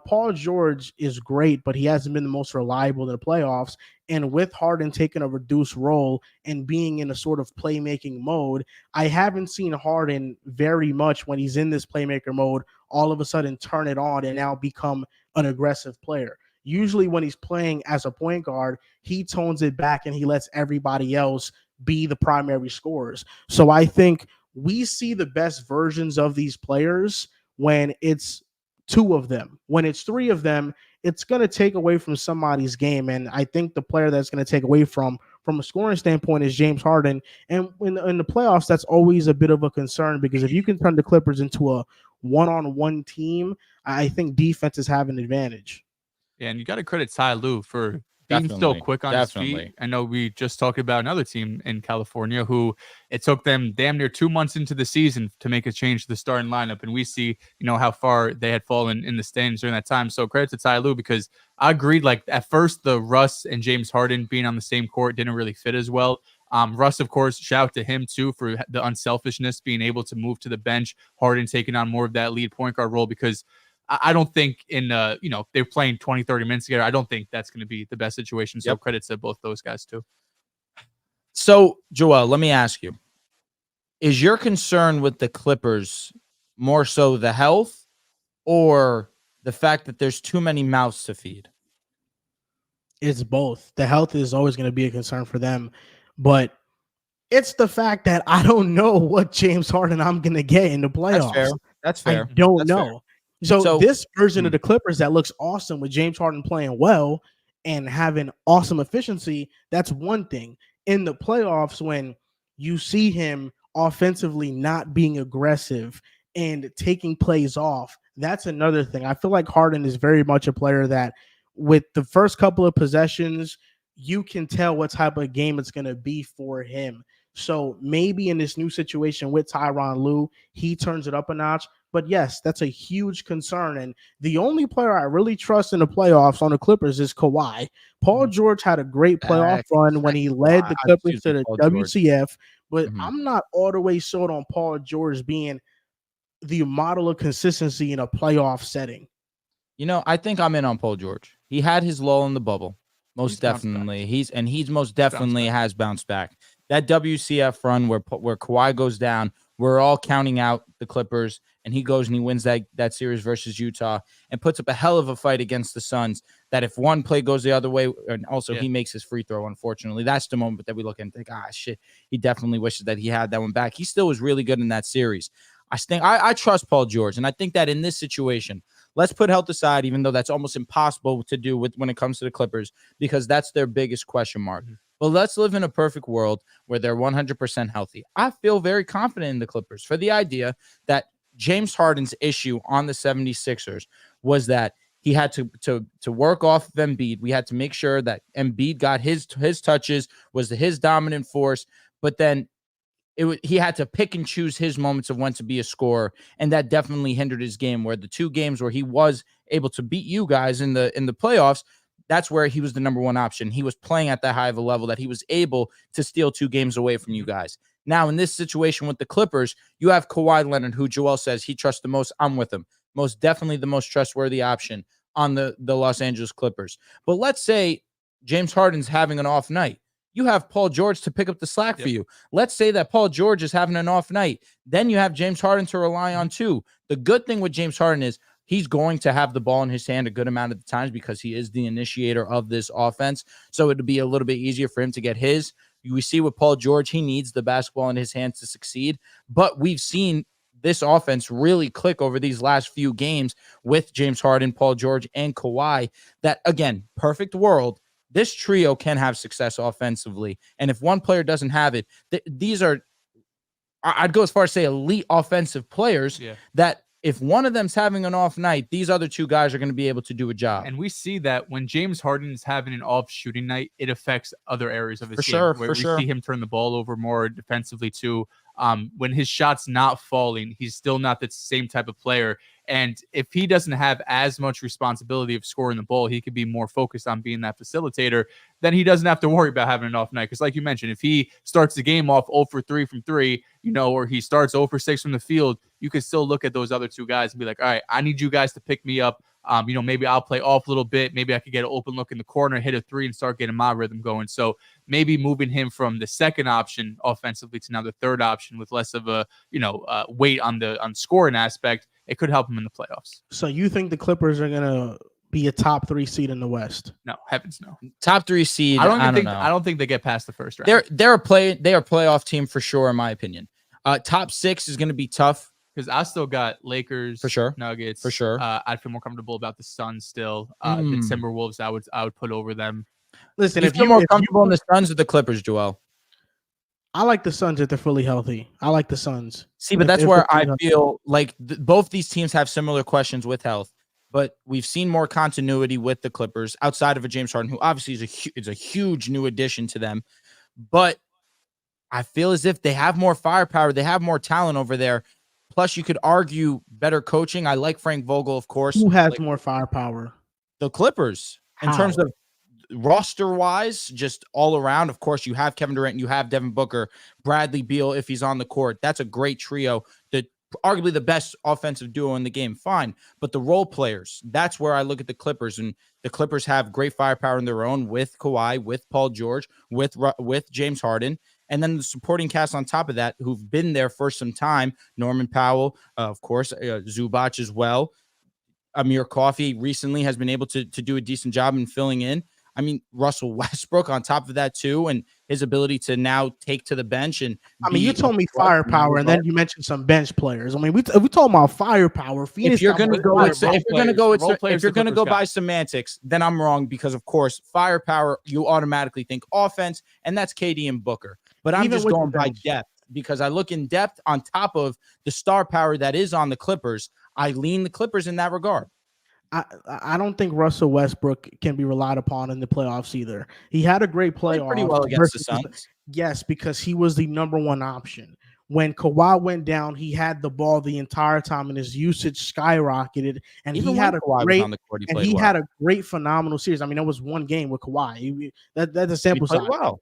Paul George is great, but he hasn't been the most reliable in the playoffs. And with Harden taking a reduced role and being in a sort of playmaking mode, I haven't seen Harden very much when he's in this playmaker mode all of a sudden turn it on and now become an aggressive player. Usually when he's playing as a point guard, he tones it back and he lets everybody else be the primary scorers. So I think we see the best versions of these players when it's two of them. When it's three of them, it's going to take away from somebody's game. And I think the player that's going to take away from a scoring standpoint is James Harden. And in the playoffs, that's always a bit of a concern, because if you can turn the Clippers into a one-on-one team, I think defenses have an advantage. Yeah, and you got to credit Ty Lue for being still quick on his feet. I know we just talked about another team in California who it took them damn near 2 months into the season to make a change to the starting lineup. And we see, how far they had fallen in the standings during that time. So credit to Ty Lue, because I agreed, like at first the Russ and James Harden being on the same court didn't really fit as well. Russ, of course, shout out to him too for the unselfishness, being able to move to the bench, Harden taking on more of that lead point guard role, because I don't think they're playing 20, 30 minutes together. I don't think that's going to be the best situation. So credit to both those guys too. So, Joel, let me ask you, is your concern with the Clippers more so the health or the fact that there's too many mouths to feed? It's both. The health is always going to be a concern for them, but it's the fact that I don't know what James Harden I'm going to get in the playoffs. That's fair. I don't know. Fair. So this version of the Clippers that looks awesome with James Harden playing well and having awesome efficiency, that's one thing. In the playoffs, when you see him offensively not being aggressive and taking plays off. That's another thing. I feel like Harden is very much a player that with the first couple of possessions, you can tell what type of game it's going to be for him. So maybe in this new situation with Tyronn Lue, he turns it up a notch. But yes, that's a huge concern. And the only player I really trust in the playoffs on the Clippers is Kawhi. Paul George had a great playoff run when he led the Clippers to the WCF, but I'm not all the way sold on Paul George being the model of consistency in a playoff setting. You know, I think I'm in on Paul George. He had his lull in the bubble. Most definitely. He's most definitely has bounced back. That WCF run where Kawhi goes down, we're all counting out the Clippers, and he goes and he wins that series versus Utah and puts up a hell of a fight against the Suns. That if one play goes the other way, and also he makes his free throw, unfortunately, that's the moment that we look and think, shit, he definitely wishes that he had that one back. He still was really good in that series. I trust Paul George, and I think that in this situation, let's put health aside, even though that's almost impossible to do when it comes to the Clippers, because that's their biggest question mark. But let's live in a perfect world where they're 100% healthy. I feel very confident in the Clippers for the idea that James Harden's issue on the 76ers was that he had to work off of Embiid. We had to make sure that Embiid got his touches, was his dominant force, but then he had to pick and choose his moments of when to be a scorer, and that definitely hindered his game. Where the 2 games where he was able to beat you guys in the playoffs, that's where he was the number one option. He was playing at that high of a level that he was able to steal 2 games away from you guys. Now, in this situation with the Clippers, you have Kawhi Leonard, who Joel says he trusts the most. I'm with him. Most definitely the most trustworthy option on the Los Angeles Clippers. But let's say James Harden's having an off night. You have Paul George to pick up the slack for you. Let's say that Paul George is having an off night. Then you have James Harden to rely on too. The good thing with James Harden is he's going to have the ball in his hand a good amount of the times because he is the initiator of this offense. So it'll be a little bit easier for him to get his. We see with Paul George, he needs the basketball in his hands to succeed. But we've seen this offense really click over these last few games with James Harden, Paul George, and Kawhi. That, again, perfect world. This trio can have success offensively. And if one player doesn't have it, these are, I'd go as far as say, elite offensive players that if one of them's having an off night, these other 2 guys are going to be able to do a job. And we see that when James Harden is having an off shooting night, it affects other areas of his game. For sure. We see him turn the ball over more defensively too. When his shot's not falling, he's still not the same type of player. And if he doesn't have as much responsibility of scoring the ball, he could be more focused on being that facilitator. Then he doesn't have to worry about having an off night. Because like you mentioned, if he starts the game off 0 for 3 from 3, or he starts 0 for 6 from the field, you can still look at those other 2 guys and be like, all right, I need you guys to pick me up. Maybe I'll play off a little bit. Maybe I could get an open look in the corner, hit a 3 and start getting my rhythm going. So maybe moving him from the second option offensively to now the third option with less of a, weight on scoring aspect, it could help him in the playoffs. So you think the Clippers are going to be a top 3 seed in the West? No, heavens no. Top 3 seed. I don't think they get past the first round. They're a playoff team for sure, in my opinion. Top 6 is going to be tough. Because I still got Lakers, for sure, Nuggets, for sure. I'd feel more comfortable about the Suns still. The Timberwolves, I would put over them. Listen, if you're more comfortable in the Suns or the Clippers, Joel? I like the Suns if they're fully healthy. I like the Suns. See, but that's where I feel like both these teams have similar questions with health. But we've seen more continuity with the Clippers outside of a James Harden, who obviously is a huge new addition to them. But I feel as if they have more firepower. They have more talent over there. Plus, you could argue better coaching. I like Frank Vogel, of course. Who has more firepower? The Clippers. In terms of roster-wise, just all around. Of course, you have Kevin Durant, you have Devin Booker, Bradley Beal if he's on the court. That's a great trio. Arguably the best offensive duo in the game. Fine. But the role players, that's where I look at the Clippers. And the Clippers have great firepower in their own with Kawhi, with Paul George, with James Harden. And then the supporting cast on top of that, who've been there for some time. Norman Powell, of course, Zubac as well. Amir Coffey recently has been able to do a decent job in filling in. I mean, Russell Westbrook on top of that too, and his ability to now take to the bench. And you told me firepower, and then you mentioned some bench players. I mean, we talking about firepower. If you're going to go by semantics, then I'm wrong because, of course, firepower, you automatically think offense, and that's KD and Booker. But I'm just going by depth. because I look in depth on top of the star power that is on the Clippers. I lean the Clippers in that regard. I don't think Russell Westbrook can be relied upon in the playoffs either. He had a great playoff. Pretty well against the Suns. Yes, because he was the number one option. When Kawhi went down, he had the ball the entire time, and his usage skyrocketed. And Even he had a great, on the court, had a great, phenomenal series. I mean, that was one game with Kawhi. That's a sample size. Well.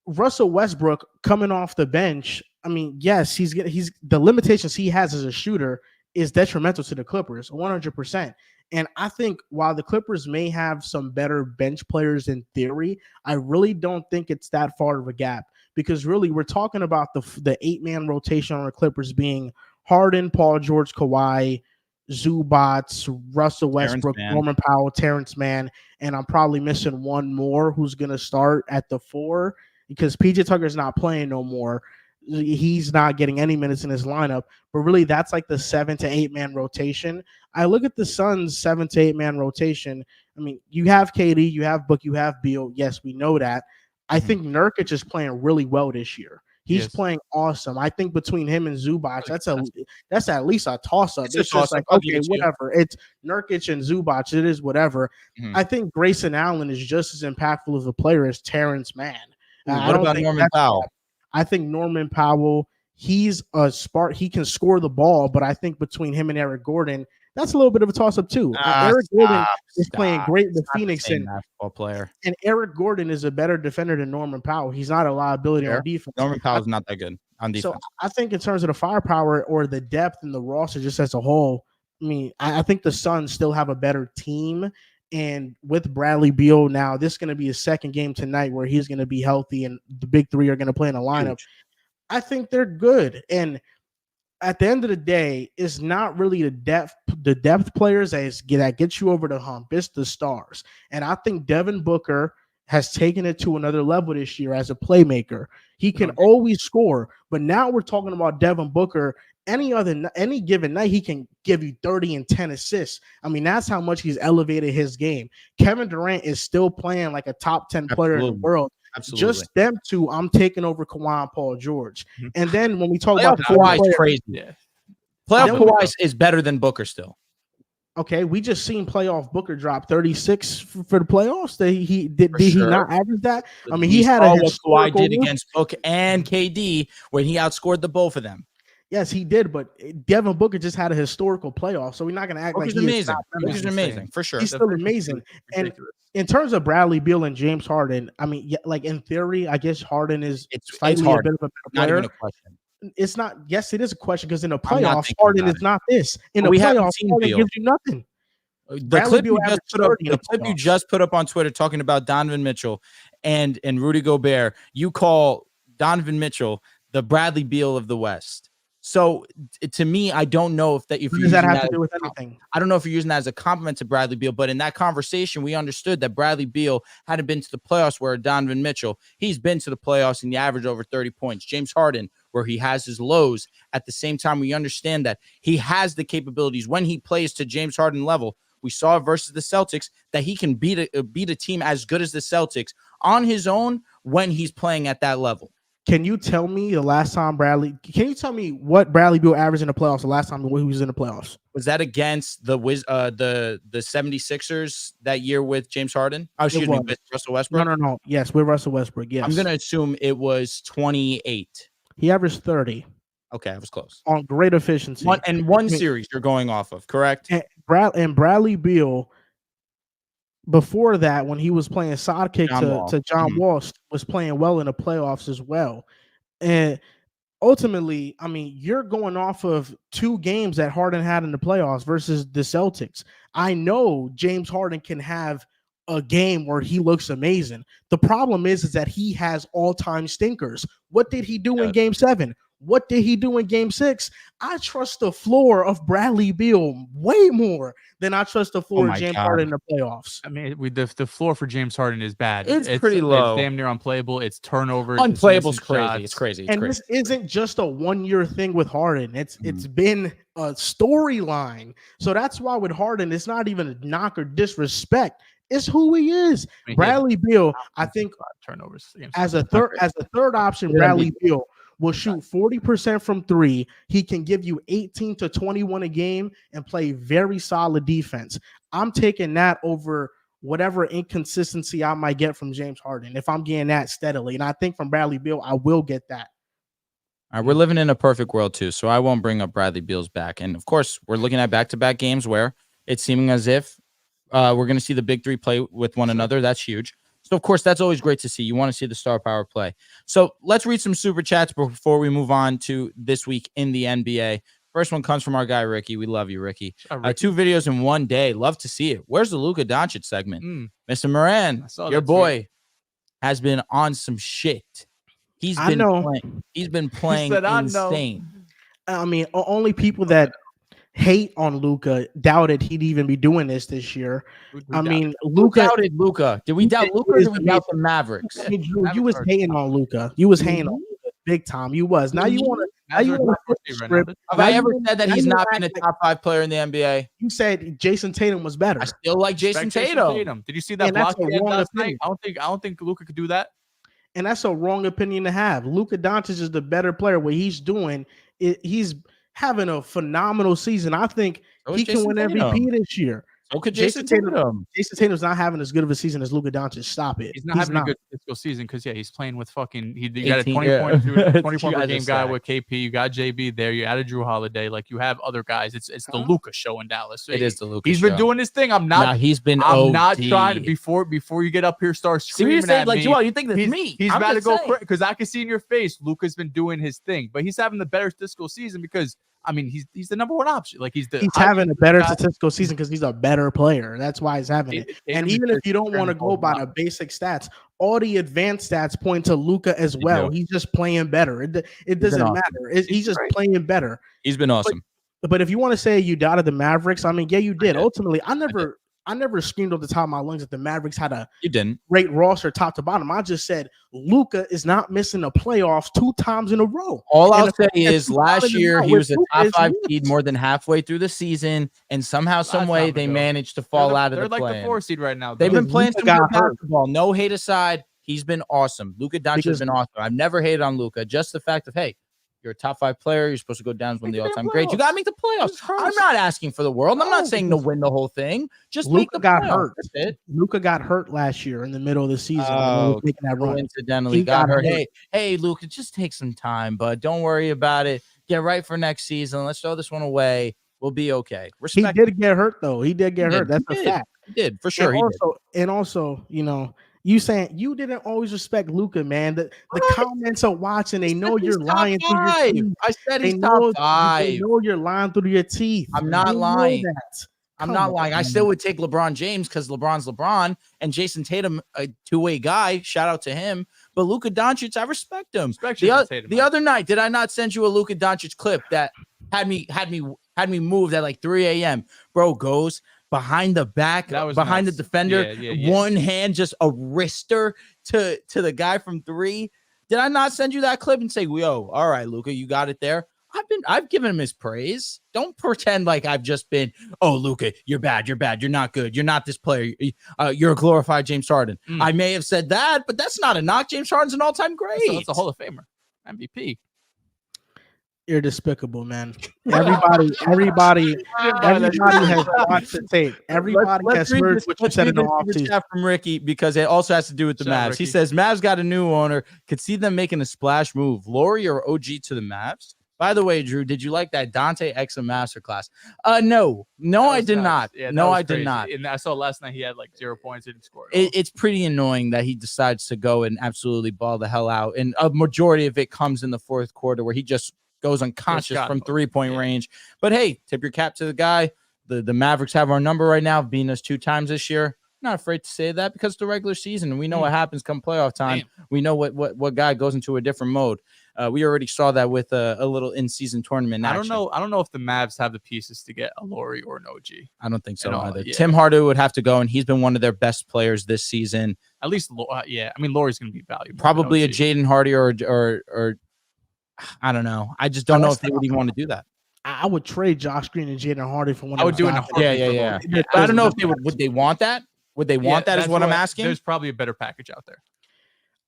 Russell Westbrook coming off the bench. I mean, yes, he's the limitations he has as a shooter is detrimental to the Clippers, 100%. And I think while the Clippers may have some better bench players in theory, I really don't think it's that far of a gap, because really we're talking about the 8-man rotation on the Clippers being Harden, Paul George, Kawhi, Zubats, Russell Westbrook, Norman Powell, Terrence Mann, and I'm probably missing one more who's going to start at the 4 because PJ Tucker's not playing no more. He's not getting any minutes in his lineup, but really that's like the 7 to 8-man rotation. I look at the Suns' 7 to 8-man rotation. I mean, you have KD, you have Book, you have Beal. Yes, we know that. I think Nurkic is playing really well this year. He's playing awesome. I think between him and Zubac, that's at least a toss-up. It's just like, okay, whatever. It's Nurkic and Zubac. It is whatever. I think Grayson Allen is just as impactful of a player as Terrence Mann. What about Norman Powell? I think Norman Powell, he's a spark. He can score the ball, but I think between him and Eric Gordon, that's a little bit of a toss-up too. Eric Gordon is playing great with Phoenix, and basketball player. And Eric Gordon is a better defender than Norman Powell. He's not a liability on defense. Norman Powell's not that good on defense. So I think in terms of the firepower or the depth in the roster just as a whole, I mean, I think the Suns still have a better team. And with Bradley Beal now, this is going to be his second game tonight where he's going to be healthy and the big three are going to play in a lineup. I think they're good. And at the end of the day, it's not really the depth players that get you over the hump. It's the stars. And I think Devin Booker has taken it to another level this year as a playmaker. He can always score, but now we're talking about Devin Booker. Any given night, he can give you 30 and 10 assists. I mean, that's how much he's elevated his game. Kevin Durant is still playing like a top 10 player in the world. Absolutely. Just them two, I'm taking over Kawhi and Paul George. And then when we talk about Kawhi is crazy. Playoff Kawhi is better than Booker still. Okay, we just seen playoff Booker drop 36 for the playoffs. Did he not average that? I mean, he had what Kawhi did against Book and KD when he outscored the both of them. Yes, he did, but Devin Booker just had a historical playoff, so we're not going to act Booker's like he's amazing. Booker's amazing for sure. He's still amazing. And in terms of Bradley Beal and James Harden, I mean, like in theory, I guess Harden is slightly a bit of a better player. Not even a question. It's not. Yes, it is a question because in the playoffs, Harden is not this. In the playoffs, Harden gives you nothing. The clip you just put up on Twitter talking about Donovan Mitchell and Rudy Gobert, you call Donovan Mitchell the Bradley Beal of the West. So to me, I don't know if that does that have to do with anything. I don't know if you're using that as a compliment to Bradley Beal, but in that conversation, we understood that Bradley Beal hadn't been to the playoffs where Donovan Mitchell, he's been to the playoffs and he averaged over 30 points. James Harden, where he has his lows. At the same time, we understand that he has the capabilities when he plays to James Harden level. We saw versus the Celtics that he can beat a team as good as the Celtics on his own when he's playing at that level. Can you tell me can you tell me what Bradley Beal averaged in the playoffs the last time he was in the playoffs? Was that against the 76ers that year with James Harden? Oh, excuse me, with Russell Westbrook? No. Yes, with Russell Westbrook, yes. I'm going to assume it was 28. He averaged 30. Okay, I was close. On great efficiency. One series you're going off of, correct? And Bradley Beal, before that, when he was playing sidekick to John Wall, was playing well in the playoffs as well. And ultimately, I mean, you're going off of 2 games that Harden had in the playoffs versus the Celtics. I know James Harden can have a game where he looks amazing. The problem is that he has all-time stinkers. What did he do in Game 7? What did he do in Game 6? I trust the floor of Bradley Beal way more than I trust the floor of James Harden in the playoffs. I mean, the floor for James Harden is bad. It's pretty low. It's damn near unplayable. It's turnovers. Unplayable's crazy. It's crazy. This isn't just a one-year thing with Harden. It's been a storyline. So that's why with Harden, it's not even a knock or disrespect. It's who he is. Bradley Beal, I think, turnovers as a third option, Bradley Beal will shoot 40% from three. He can give you 18 to 21 a game and play very solid defense. I'm taking that over whatever inconsistency I might get from James Harden if I'm getting that steadily. And I think from Bradley Beal, I will get that. All right, we're living in a perfect world too, so I won't bring up Bradley Beal's back. And of course, we're looking at back-to-back games where it's seeming as if we're going to see the big three play with one another. That's huge. So of course, that's always great to see. You want to see the star power play. So let's read some super chats before we move on to this week in the NBA. First one comes from our guy Ricky. We love you, Ricky. 2 videos in one day. Love to see it. Where's the Luka Doncic segment? Mr. Moran, your boy, has been on some shit. He's been playing insane. I mean, only people that hate on Luka doubted he'd even be doing this year. I mean, Luka doubted Luka. Did we doubt Luka or did we doubt the Mavericks? I mean, Drew, you was hating on Luka. You was hating on Luka big time. You was. Now you want to. Have I ever said that he's not been a top 5 player in the NBA? You said Jason Tatum was better. I still like Jason Tatum. Did you see that block last night? I don't think Luka could do that. And that's a wrong opinion to have. Luka Doncic is the better player. What he's doing, he's having a phenomenal season. I think he can win MVP this year. So could Jason Tatum. Jason Tatum's not having as good of a season as Luka Doncic. Stop it. He's not having a good fiscal season because he's playing with fucking. He got a 20 point per game guy with KP. You got JB there. You added Drew Holiday. Like you have other guys. It's the Luka show in Dallas. It is the Luka. He's been doing his thing. I'm not trying to before you get up here start screaming at me. Joel, you think that's me? He's about to go because I can see in your face Luka's been doing his thing, but he's having the better fiscal season because. I mean, he's the number one option. Like he's having a better statistical season because he's a better player. That's why he's having it. And even if you don't want to go by the basic stats, all the advanced stats point to Luka as well. He's just playing better. It doesn't matter. He's just playing better. He's been awesome. But if you want to say you doubted the Mavericks, I mean, yeah, you did. Ultimately, I never screamed off the top of my lungs that the Mavericks had a great roster top to bottom. I just said Luka is not missing the playoffs 2 times in a row. All I'll say is last year he was a top 5 seed more than halfway through the season, and somehow, some way they managed to fall out of the play. They're like the 4 seed right now. They've been playing some good basketball. No hate aside, he's been awesome. Luka Doncic has been awesome. I've never hated on Luka. Just the fact of, hey, you're a top 5 player. You're supposed to go down as one of the all-time greats. You got to make the playoffs. I'm not asking for the world. I'm not saying to win the whole thing. Just Luka got hurt. Luka got hurt last year in the middle of the season. Making that run. Coincidentally got hurt. Hey, Luka, just take some time, bud. Don't worry about it. Get right for next season. Let's throw this one away. We'll be okay. Respect. He did get hurt, though. He did get hurt. That's a fact. He did, for sure. And also, you know, you saying you didn't always respect Luka, man. The comments are watching. They know you're lying through your teeth. I said he's top 5. They know you're lying through your teeth. I'm not lying. I'm not lying. I still would take LeBron James because LeBron's LeBron and Jason Tatum, a 2-way guy. Shout out to him. But Luka Doncic, I respect him. The other night, did I not send you a Luka Doncic clip that had me moved at like 3 a.m.? Bro goes behind the back, behind the defender, one hand, just a wrister to the guy from 3. Did I not send you that clip and say, yo, all right, Luka, you got it there? I've given him his praise. Don't pretend like I've just been, oh, Luka, you're bad. You're not good. You're not this player. You're a glorified James Harden. I may have said that, but that's not a knock. James Harden's an all-time great. It's a Hall of Famer, MVP. You're despicable, man. Everybody has watched the tape. Everybody has heard what you said in the offseason. From Ricky, because it also has to do with the Mavs. He says Mavs got a new owner. Could see them making a splash move. Laurie or OG to the Mavs. By the way, Drew, did you like that Dante Exum masterclass? No, I did not. Yeah, no, I did not. And I saw last night he had like 0 points. He didn't score. It's pretty annoying that he decides to go and absolutely ball the hell out. And a majority of it comes in the 4th quarter where he just goes unconscious from 3-point range. But hey, tip your cap to the guy. The Mavericks have our number right now, beating us 2 times this year. Not afraid to say that because it's the regular season and we know what happens come playoff time. We know what guy goes into a different mode. We already saw that with a little in-season tournament action. I don't know if the Mavs have the pieces to get a Laurie or an OG. I don't think so either. Yeah. Tim Hardaway would have to go, and he's been one of their best players this season. At least, I mean, Laurie's going to be valuable. Probably a Jaden Hardy or I don't know. I just don't know if they would even want to do that. I would trade Josh Green and Jaden Hardy for one. I would do it. Yeah. I don't know if they would they want that? Would they want that? Is what I'm asking. There's probably a better package out there.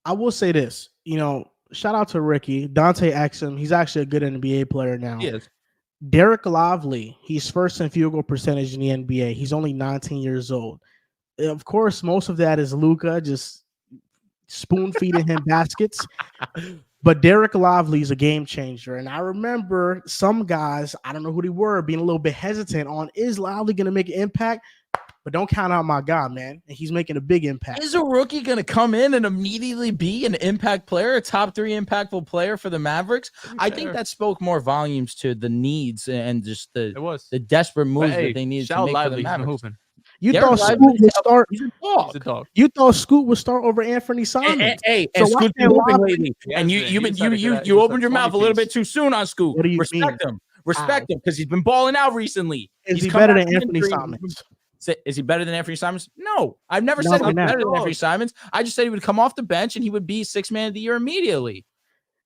I will say this. You know, shout out to Ricky. Dante Exum. He's actually a good NBA player now. He is. Derek Lively. He's first in field goal percentage in the NBA. He's only 19 years old. Of course, most of that is Luka just spoon feeding him baskets. But Derek Lively is a game changer. And I remember some guys, I don't know who they were, being a little bit hesitant on, is Lively going to make an impact? But don't count out my guy, man. And he's making a big impact. Is a rookie going to come in and immediately be an impact player, a top 3 impactful player for the Mavericks? I think that spoke more volumes to the needs and just the desperate moves that they needed to make for the Mavericks. You thought Scoot would start. He's a dog. You thought Scoot would start over Anthony Simons. Hey, so Scoot's been hooping lately, and you opened your mouth a little bit too soon on Scoot. What do you respect him? Respect him because he's been balling out recently. Is he better than Anthony Simons? Is he better than Anthony Simons? No, I've never said he was better than Anthony Simons. I just said he would come off the bench and he would be 6th man of the year immediately.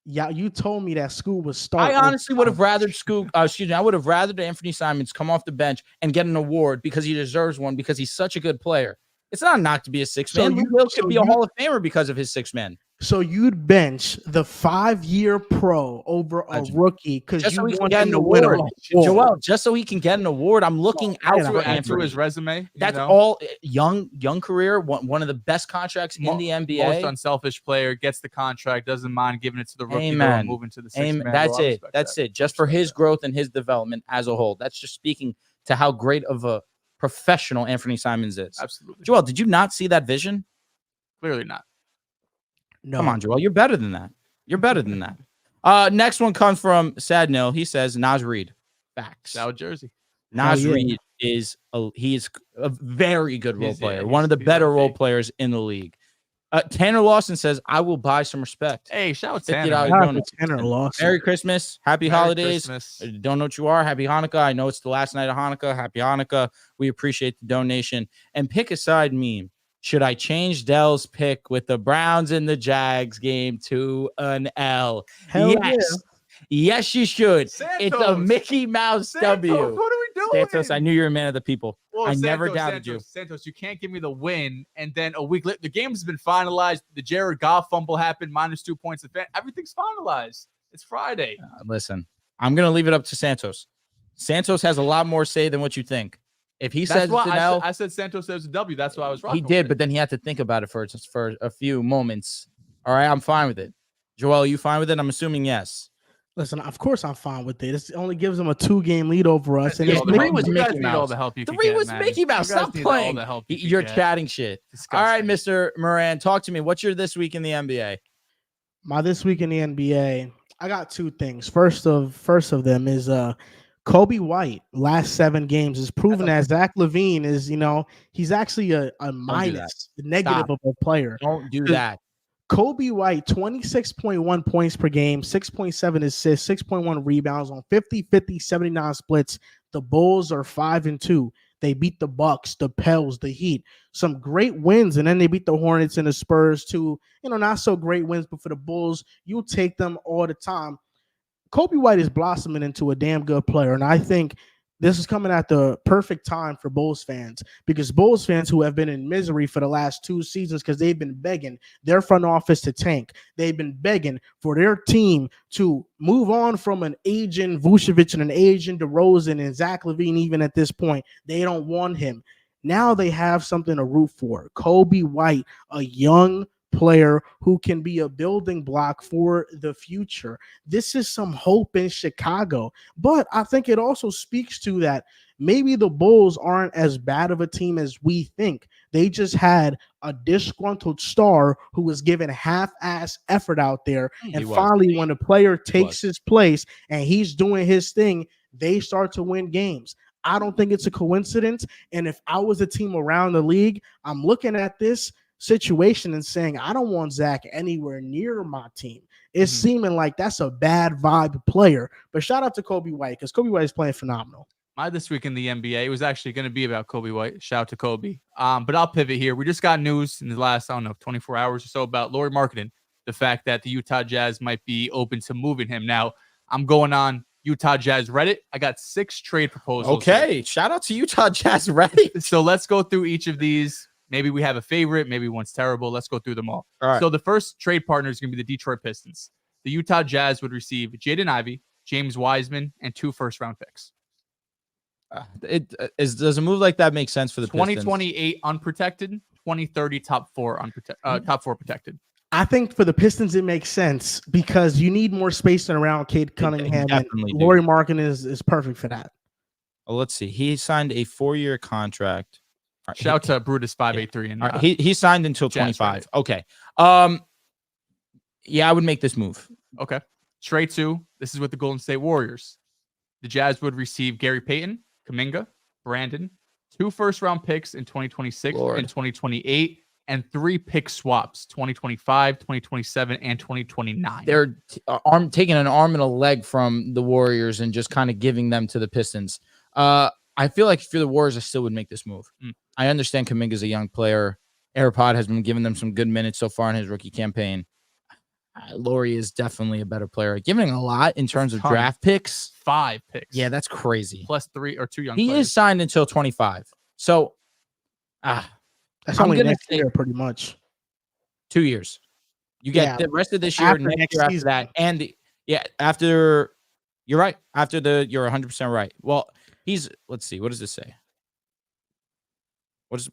Yeah, you told me that Scoot was starting. I honestly would have rathered Scoot. I would have rathered Anthony Simons come off the bench and get an award because he deserves one because he's such a good player. It's not a knock to be a 6th man. Lou Will could be a Hall of Famer because of his 6th man. So you'd bench the 5-year pro over a rookie because you want him to win an award. Joel, just so he can get an award. I'm looking out for Anthony. His resume. That's all. Young career. One of the best contracts in the NBA. Most unselfish player, gets the contract, doesn't mind giving it to the rookie. Amen. Moving to the 6th man. That's it. That's it. Just for his growth and his development as a whole. That's just speaking to how great of a professional Anthony Simons is. Absolutely. Joel, did you not see that vision? Clearly not. No. Come on, Joel. You're better than that. You're better than that. Next one comes from Sad Nil. He says Naz Reid. Facts. South Jersey. Naz Reid is a very good role player. One of the better role players in the league. Tanner Lawson says, I will buy some respect. Hey, shout out to Tanner Lawson. Merry Christmas. Happy holidays. Christmas. Don't know what you are. Happy Hanukkah. I know it's the last night of Hanukkah. Happy Hanukkah. We appreciate the donation. And pick a side meme. Should I change Dehls' pick with the Browns and the Jags game to an L? Hell yes. Yeah. Yes, you should. Santos. It's a Mickey Mouse W. What are we doing? Santos, I knew you were a man of the people. Well, I never doubted you. Santos, you can't give me the win. And then a week later, the game's been finalized. The Jared Goff fumble happened, -2 points. Everything's finalized. It's Friday. Listen, I'm going to leave it up to Santos. Santos has a lot more say than what you think. If he says it's an L, I said Santos says a W. That's why I was wrong. He did, but then he had to think about it for a few moments. All right, I'm fine with it. Joel, you fine with it? I'm assuming yes. Listen, of course I'm fine with it. It only gives them a 2-game lead over us. And 3 was Mickey Mouse. All the help you 3 was Mickey Mouse. Stop playing. You're chatting shit. Disgusting. All right, Mr. Moran, talk to me. What's your this week in the NBA? My this week in the NBA, I got 2 things. First of them is Kobe White, last 7 games, is proven that Zach LaVine is, he's actually a minus, negative of a player. Don't do that. Kobe White, 26.1 points per game, 6.7 assists, 6.1 rebounds on 50-50, 79 splits. The Bulls are 5-2. They beat the Bucks, the Pels, the Heat. Some great wins, and then they beat the Hornets and the Spurs too. Not so great wins, but for the Bulls, you'll take them all the time. Kobe White is blossoming into a damn good player, and I think this is coming at the perfect time for Bulls fans, because Bulls fans who have been in misery for the last 2 seasons because they've been begging their front office to tank. They've been begging for their team to move on from an aging Vucevic and an aging DeRozan and Zach LaVine. Even at this point, they don't want him. Now they have something to root for. Kobe White, a young player who can be a building block for the future. This is some hope in Chicago, but I think it also speaks to that maybe the Bulls aren't as bad of a team as we think. They just had a disgruntled star who was given half-ass effort out there, and finally when a player takes his place and he's doing his thing, they start to win games. I don't think it's a coincidence, and if I was a team around the league, I'm looking at this situation and saying, I don't want Zach anywhere near my team. It's seeming like that's a bad vibe player. But shout out to Kobe White, because Kobe White is playing phenomenal. My this week in the NBA was actually going to be about Kobe White. Shout out to Kobe. But I'll pivot here. We just got news in the last, 24 hours or so about Lauri Markkanen, the fact that the Utah Jazz might be open to moving him. Now, I'm going on Utah Jazz Reddit. I got 6 trade proposals. Okay. Here. Shout out to Utah Jazz Reddit. So let's go through each of these. Maybe we have a favorite. Maybe one's terrible. Let's go through them all. All right. So the first trade partner is going to be the Detroit Pistons. The Utah Jazz would receive Jaden Ivey, James Wiseman, and 2 first-round picks. Does a move like that make sense for the 2028 unprotected, 2030 top 4 protected. I think for the Pistons it makes sense because you need more spacing around Cade Cunningham, and Lauri Markkanen is perfect for that. Well, let's see. He signed a 4-year contract. Shout out to Brutus 583 and he signed until 25. Right. Okay. Yeah, I would make this move. Okay. Straight to this is with the Golden State Warriors. The Jazz would receive Gary Payton, Kuminga, Brandon, 2 first-round picks in 2026 and 2028, and 3 pick swaps, 2025, 2027, and 2029. They're taking an arm and a leg from the Warriors and just kind of giving them to the Pistons. I feel like if you're the Warriors, I still would make this move. I understand Kuminga's a young player. AirPod has been giving them some good minutes so far in his rookie campaign. Lauri is definitely a better player. Giving a lot in terms of draft picks. 5 picks. Yeah, that's crazy. Plus 3 or 2 young players. He is signed until 25. So, that's only next year, pretty much. 2 years. You get the rest of this year, next year after that. And after, you're right. You're 100% right. Well, let's see. What does this say? What is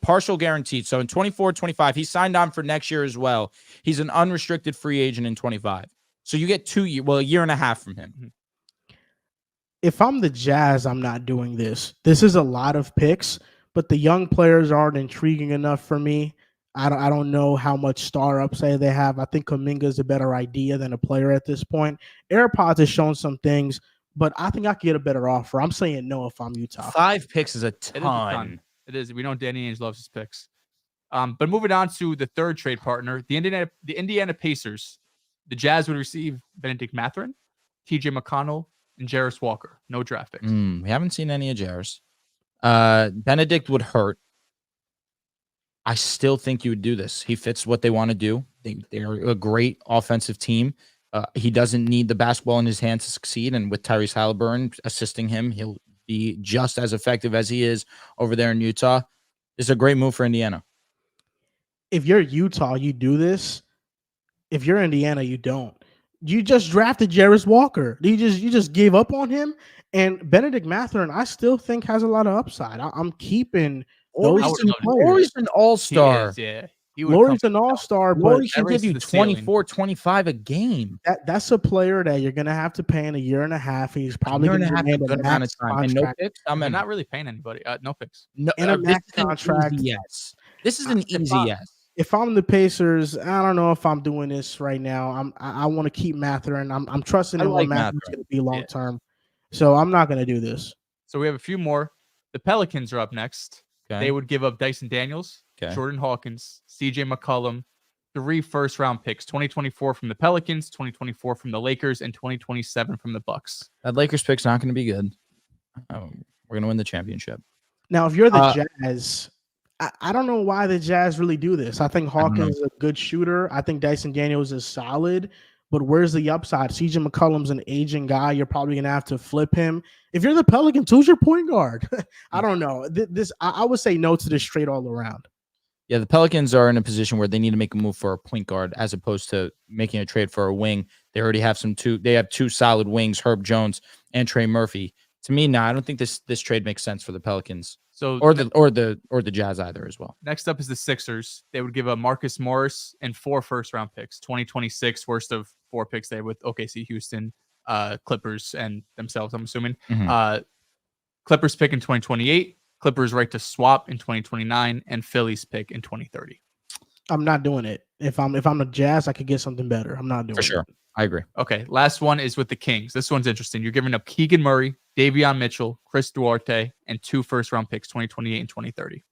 partial guaranteed. So in 24, 25, he signed on for next year as well. He's an unrestricted free agent in 25. So you get a year and a half from him. If I'm the Jazz, I'm not doing this. This is a lot of picks, but the young players aren't intriguing enough for me. I don't know how much star upside they have. I think Kuminga is a better idea than a player at this point. AirPods has shown some things, but I think I could get a better offer. I'm saying no if I'm Utah. 5 picks is a ton. It is. We know Danny Ainge loves his picks. But moving on to the third trade partner, the Indiana Pacers. The Jazz would receive Benedict Mathurin, TJ McConnell, and Jarris Walker. No draft picks. We haven't seen any of Jarris. Benedict would hurt. I still think you would do this. He fits what they want to do. They're a great offensive team. He doesn't need the basketball in his hands to succeed. And with Tyrese Halliburton assisting him, he'll be just as effective as he is over there in Utah. It's a great move for Indiana. If you're Utah, you do this. If you're Indiana, you don't. You just drafted Jarris Walker. You just gave up on him. And Benedict Mathurin, I still think has a lot of upside. I'm keeping those two players. Lauri's an all-star. Lauri's an all-star, but Lauri can give you 24, 25 a game. That's a player that you're going to have to pay in a year and a half. He's probably going to have a good amount of time. And no picks? I'm not really paying anybody. No picks. No, in a max contract. Yes. This is an easy yes. If I'm the Pacers, I don't know if I'm doing this right now. I want to keep Mathurin. I'm trusting in what Mathurin's going to be long-term. So I'm not going to do this. So we have a few more. The Pelicans are up next. Okay. They would give up Dyson Daniels, Jordan Hawkins, CJ McCollum, 3 first-round picks, 2024 from the Pelicans, 2024 from the Lakers, and 2027 from the Bucks. That Lakers pick's not going to be good. We're going to win the championship. Now, if you're the Jazz, I don't know why the Jazz really do this. I think Hawkins is a good shooter. I think Dyson Daniels is solid. But where's the upside? CJ McCollum's an aging guy. You're probably going to have to flip him. If you're the Pelicans, who's your point guard? I don't know. I would say no to this trade all around. Yeah, the Pelicans are in a position where they need to make a move for a point guard as opposed to making a trade for a wing. They already have they have 2 solid wings, Herb Jones and Trey Murphy. To me, I don't think this trade makes sense for the Pelicans. So or the Jazz either as well. Next up is the Sixers. They would give a Marcus Morris and 4 first-round picks, 2026, worst of 4 picks there with OKC, Houston, Clippers, and themselves, I'm assuming. Clippers pick in 2028, Clippers right to swap in 2029, and Phillies pick in 2030. I'm not doing it. If I'm the Jazz, I could get something better. I'm not doing it. For sure. I agree. Okay, last one is with the Kings. This one's interesting. You're giving up Keegan Murray, Davion Mitchell, Chris Duarte, and 2 first-round picks, 2028 and 2030.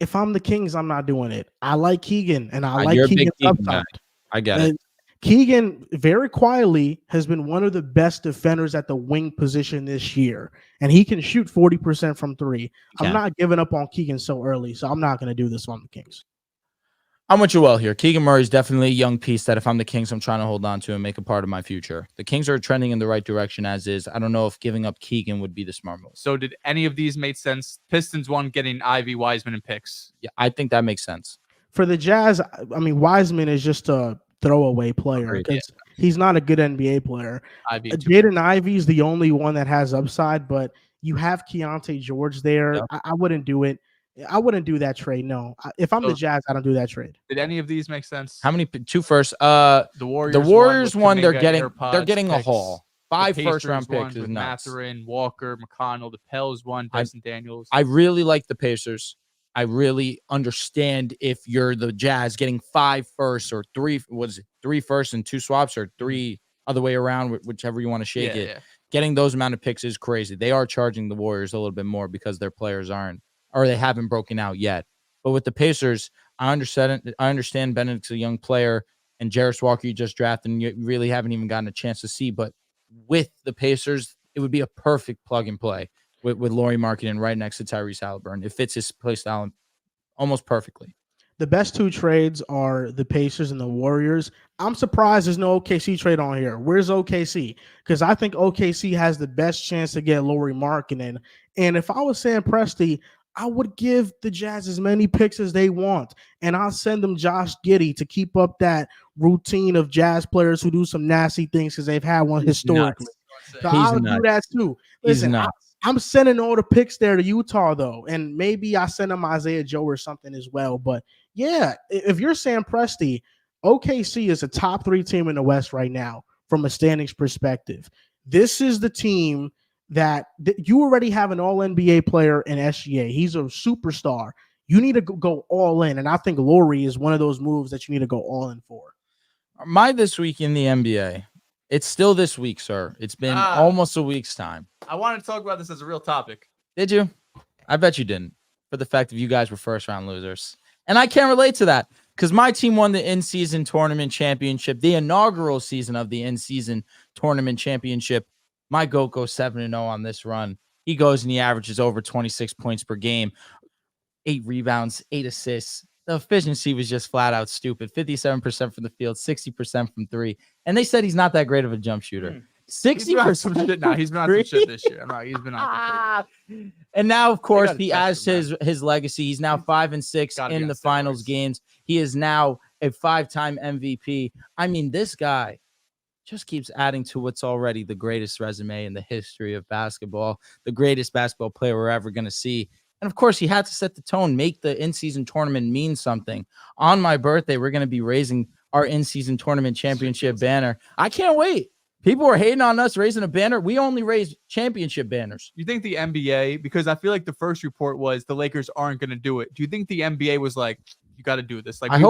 If I'm the Kings, I'm not doing it. I like Keegan, and I like Keegan's upside. I get it. Keegan, very quietly, has been one of the best defenders at the wing position this year, and he can shoot 40% from 3. I'm not giving up on Keegan so early, so I'm not going to do this on the Kings. I'm with you well here. Keegan Murray is definitely a young piece that if I'm the Kings, I'm trying to hold on to and make a part of my future. The Kings are trending in the right direction as is. I don't know if giving up Keegan would be the smart move. So did any of these make sense? Pistons one getting Ivy, Wiseman, and picks. Yeah, I think that makes sense. For the Jazz, I mean, Wiseman is just a throwaway player because he's not a good NBA player. Jaden Ivey is the only one that has upside, but you have Keontae George there. Yep. I wouldn't do it. I wouldn't do that trade. No, if I'm the Jazz, I don't do that trade. Did any of these make sense? How many? Two first. The Warriors one. They're AirPods, getting picks. a haul. 5 first-round One picks is with nuts. Mathurin, Walker, McConnell. The Pels one. Dyson Daniels. I really like the Pacers. I really understand if you're the Jazz getting 5 firsts or 3. Was it 3 firsts and 2 swaps or 3 other way around, whichever you want to shake it. Yeah. Getting those amount of picks is crazy. They are charging the Warriors a little bit more because their players aren't, or they haven't broken out yet. But with the Pacers, I understand Bennett's a young player, and Jarris Walker you just drafted, and you really haven't even gotten a chance to see. But with the Pacers, it would be a perfect plug and play with Lauri Markkanen right next to Tyrese Haliburton. It fits his play style almost perfectly. The best 2 trades are the Pacers and the Warriors. I'm surprised there's no OKC trade on here. Where's OKC? Because I think OKC has the best chance to get Lauri Markkanen. And if I was Sam Presti, I would give the Jazz as many picks as they want. And I'll send them Josh Giddey to keep up that routine of Jazz players who do some nasty things because they've had one historically. So I'll do that too. Listen, I'm sending all the picks there to Utah, though. And maybe I send them Isaiah Joe or something as well. But yeah, if you're Sam Presti, OKC is a top 3 team in the West right now from a standings perspective. This is the team that you already have an all-NBA player in SGA. He's a superstar. You need to go all in. And I think Lauri is one of those moves that you need to go all in for. My this week in the NBA. It's still this week, sir. It's been almost a week's time. I wanted to talk about this as a real topic. Did you? I bet you didn't. For the fact that you guys were first-round losers. And I can't relate to that because my team won the in-season tournament championship, the inaugural season of the in-season tournament championship. My GOAT goes 7-0 on this run. He goes and he averages over 26 points per game, 8 rebounds, 8 assists. The efficiency was just flat out stupid. 57% from the field, 60% from 3. And they said he's not that great of a jump shooter. 60%. He's been on some shit now. He's been on some shit this year. He's been on and now, of course, he adds his legacy. He's now 5-6 in the finals games. He is now a 5-time MVP. I mean, this guy just keeps adding to what's already the greatest resume in the history of basketball, the greatest basketball player we're ever going to see. And of course, he had to set the tone, make the in-season tournament mean something. On my birthday, we're going to be raising our in-season tournament championship banner. I can't wait. People were hating on us raising a banner. We only raise championship banners. You think the NBA, because I feel like the first report was the Lakers aren't going to do it. Do you think the NBA was like, you got to do this? Like, we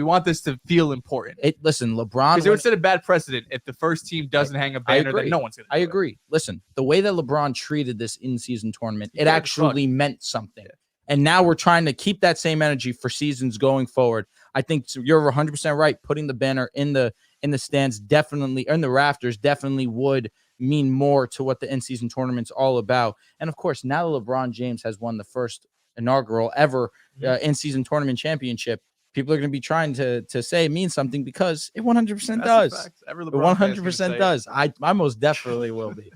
want this to feel important. Listen, LeBron. Because it would set a bad precedent if the first team doesn't hang a banner that no one's going to. I agree. Listen, the way that LeBron treated this in-season tournament, it actually meant something. Yeah. And now we're trying to keep that same energy for seasons going forward. I think you're 100% right. Putting the banner in the stands definitely, in the rafters definitely would mean more to what the in-season tournament's all about. And of course, now that LeBron James has won the first inaugural ever in-season tournament championship, people are going to be trying to say it means something because it 100% does. It 100% does. I most definitely will be.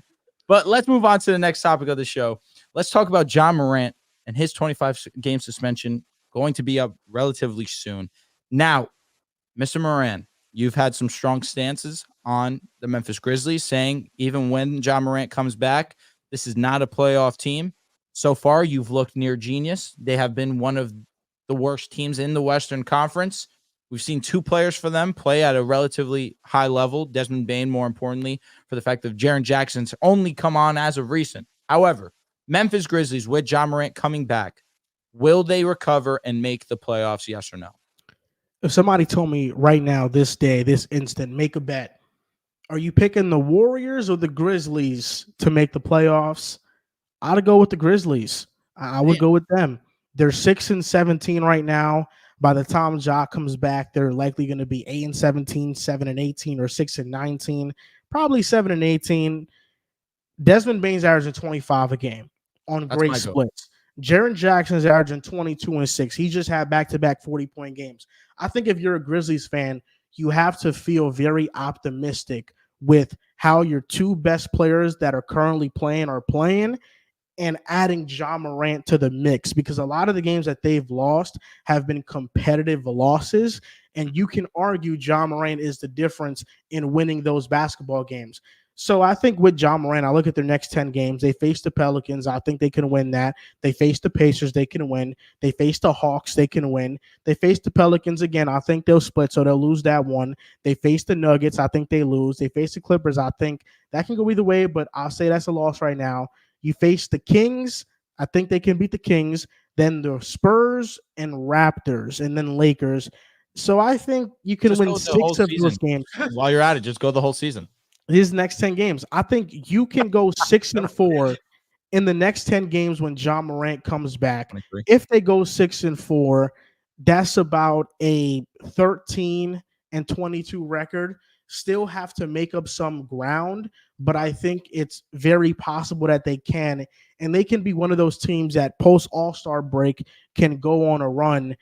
But let's move on to the next topic of the show. Let's talk about Ja Morant and his 25-game suspension going to be up relatively soon. Now, Mr. Moran, you've had some strong stances on the Memphis Grizzlies, saying even when Ja Morant comes back, this is not a playoff team. So far, you've looked near genius. They have been one of the worst teams in the Western Conference. We've seen 2 players for them play at a relatively high level. Desmond Bane, more importantly, for the fact that Jaren Jackson's only come on as of recent. However, Memphis Grizzlies with Ja Morant coming back, will they recover and make the playoffs, yes or no? If somebody told me right now, this day, this instant, make a bet, are you picking the Warriors or the Grizzlies to make the playoffs? I'd go with the Grizzlies. I would go with them. They're 6-17 right now. By the time Ja comes back, they're likely going to be 8-17, 7-18, or 6-19, probably 7-18. Desmond Bane's averaging 25 a game on great splits. Jaren Jackson's averaging 22-6. He just had back-to-back 40-point games. I think if you're a Grizzlies fan, you have to feel very optimistic with how your 2 best players that are currently playing are playing. and adding Ja Morant to the mix, because a lot of the games that they've lost have been competitive losses. And you can argue Ja Morant is the difference in winning those basketball games. So I think with Ja Morant, I look at their next 10 games. They face the Pelicans. I think they can win that. They face the Pacers. They can win. They face the Hawks. They can win. They face the Pelicans again. I think they'll split, so they'll lose that one. They face the Nuggets. I think they lose. They face the Clippers. I think that can go either way, but I'll say that's a loss right now. You face the Kings. I think they can beat the Kings. Then the Spurs and Raptors, and then Lakers. So I think you can Just win go the 6 whole of season. those games. While you're at it, just go the whole season. These next 10 games. I think you can go 6-4 in the next 10 games when Ja Morant comes back. 23. If they go 6-4, that's about a 13-22 record. Still have to make up some ground, but I think it's very possible that they can. And they can be one of those teams that post All-Star break can go on a run.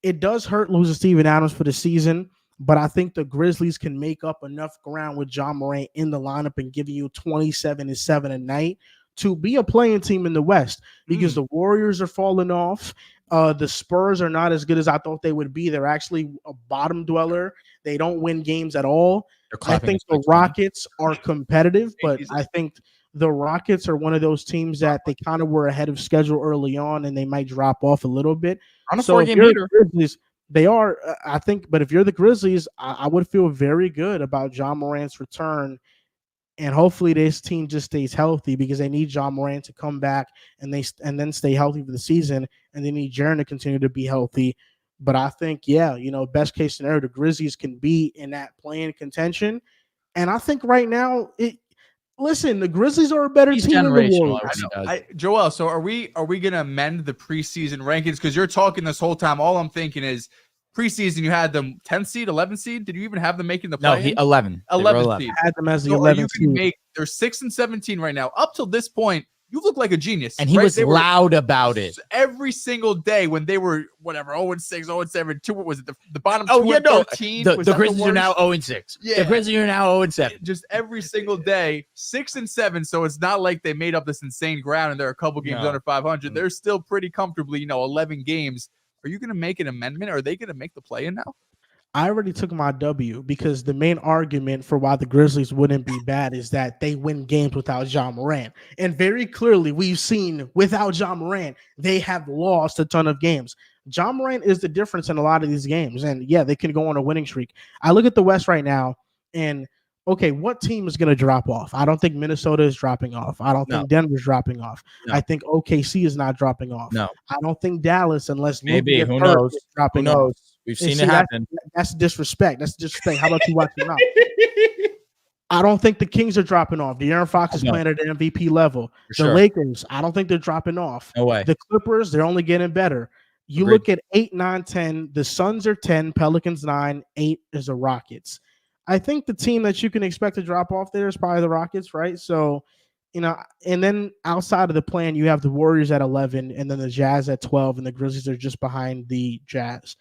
It does hurt losing Steven Adams for the season, but I think the Grizzlies can make up enough ground with Ja Morant in the lineup and giving you 27-7 a night to be a playing team in the West, because the Warriors are falling off. The Spurs are not as good as I thought they would be. They're actually a bottom dweller. They don't win games at all. I think the Rockets are competitive, but I think the Rockets are one of those teams that they kind of were ahead of schedule early on, and they might drop off a little bit. On a So if 4-game you're leader. the Grizzlies, they are, I think, but if you're the Grizzlies, I would feel very good about Ja Morant's return. And hopefully this team just stays healthy, because they need Ja Morant to come back and then stay healthy for the season. And they need Jaren to continue to be healthy. But I think, best case scenario, the Grizzlies can be in that play-in contention. And I think right now, the Grizzlies are a better He's team than the generational. Warriors. Joel, so are we gonna amend the preseason rankings? Because you're talking this whole time. All I'm thinking is preseason you had them 10th seed, 11th seed. Did you even have them making the play? No, 11. 11th seed. I had them as the So 11th seed. They're 6-17 right now. Up till this point, you look like a genius. And he was loud about it every single day when they were 0-6, 0-7, 2. What was it? The bottom 13. The Grizzlies are now 0-6. Yeah. The Grizzlies are now 0-7. Just every single day, 6-7. So it's not like they made up this insane ground and they're a couple games under 500. They're still pretty comfortably, 11 games. Are you going to make an amendment? Are they going to make the play-in now? I already took my W, because the main argument for why the Grizzlies wouldn't be bad is that they win games without Ja Morant. And very clearly, we've seen without Ja Morant, they have lost a ton of games. Ja Morant is the difference in a lot of these games. And yeah, they can go on a winning streak. I look at the West right now, and okay, what team is going to drop off? I don't think Minnesota is dropping off. I don't think Denver's dropping off. No. I think OKC is not dropping off. No. I don't think Dallas, unless maybe, who knows? Dropping off. We've seen it happen. That's disrespect. That's disrespect. How about you watch your mouth? I don't think the Kings are dropping off. De'Aaron Fox is playing at the MVP level. The Lakers, I don't think they're dropping off. No way. The Clippers, they're only getting better. You look at 8, 9, 10. The Suns are 10. Pelicans 9. 8 is the Rockets. I think the team that you can expect to drop off there is probably the Rockets, right? So, and then outside of the plan, you have the Warriors at 11, and then the Jazz at 12, and the Grizzlies are just behind the Jazz.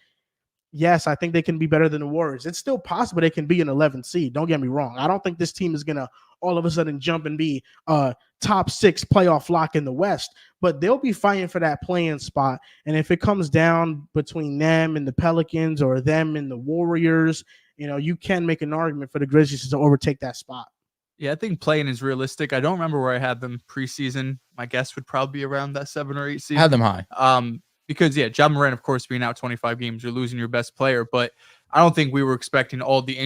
Yes, I think they can be better than the Warriors. It's still possible they can be an 11th seed. Don't get me wrong. I don't think this team is going to all of a sudden jump and be a top 6 playoff lock in the West, but they'll be fighting for that play-in spot. And if it comes down between them and the Pelicans or them and the Warriors, you can make an argument for the Grizzlies to overtake that spot. Yeah, I think play-in is realistic. I don't remember where I had them preseason. My guess would probably be around that 7 or 8 seed. I had them high. Because, Ja Morant, of course, being out 25 games, you're losing your best player. But I don't think we were expecting all the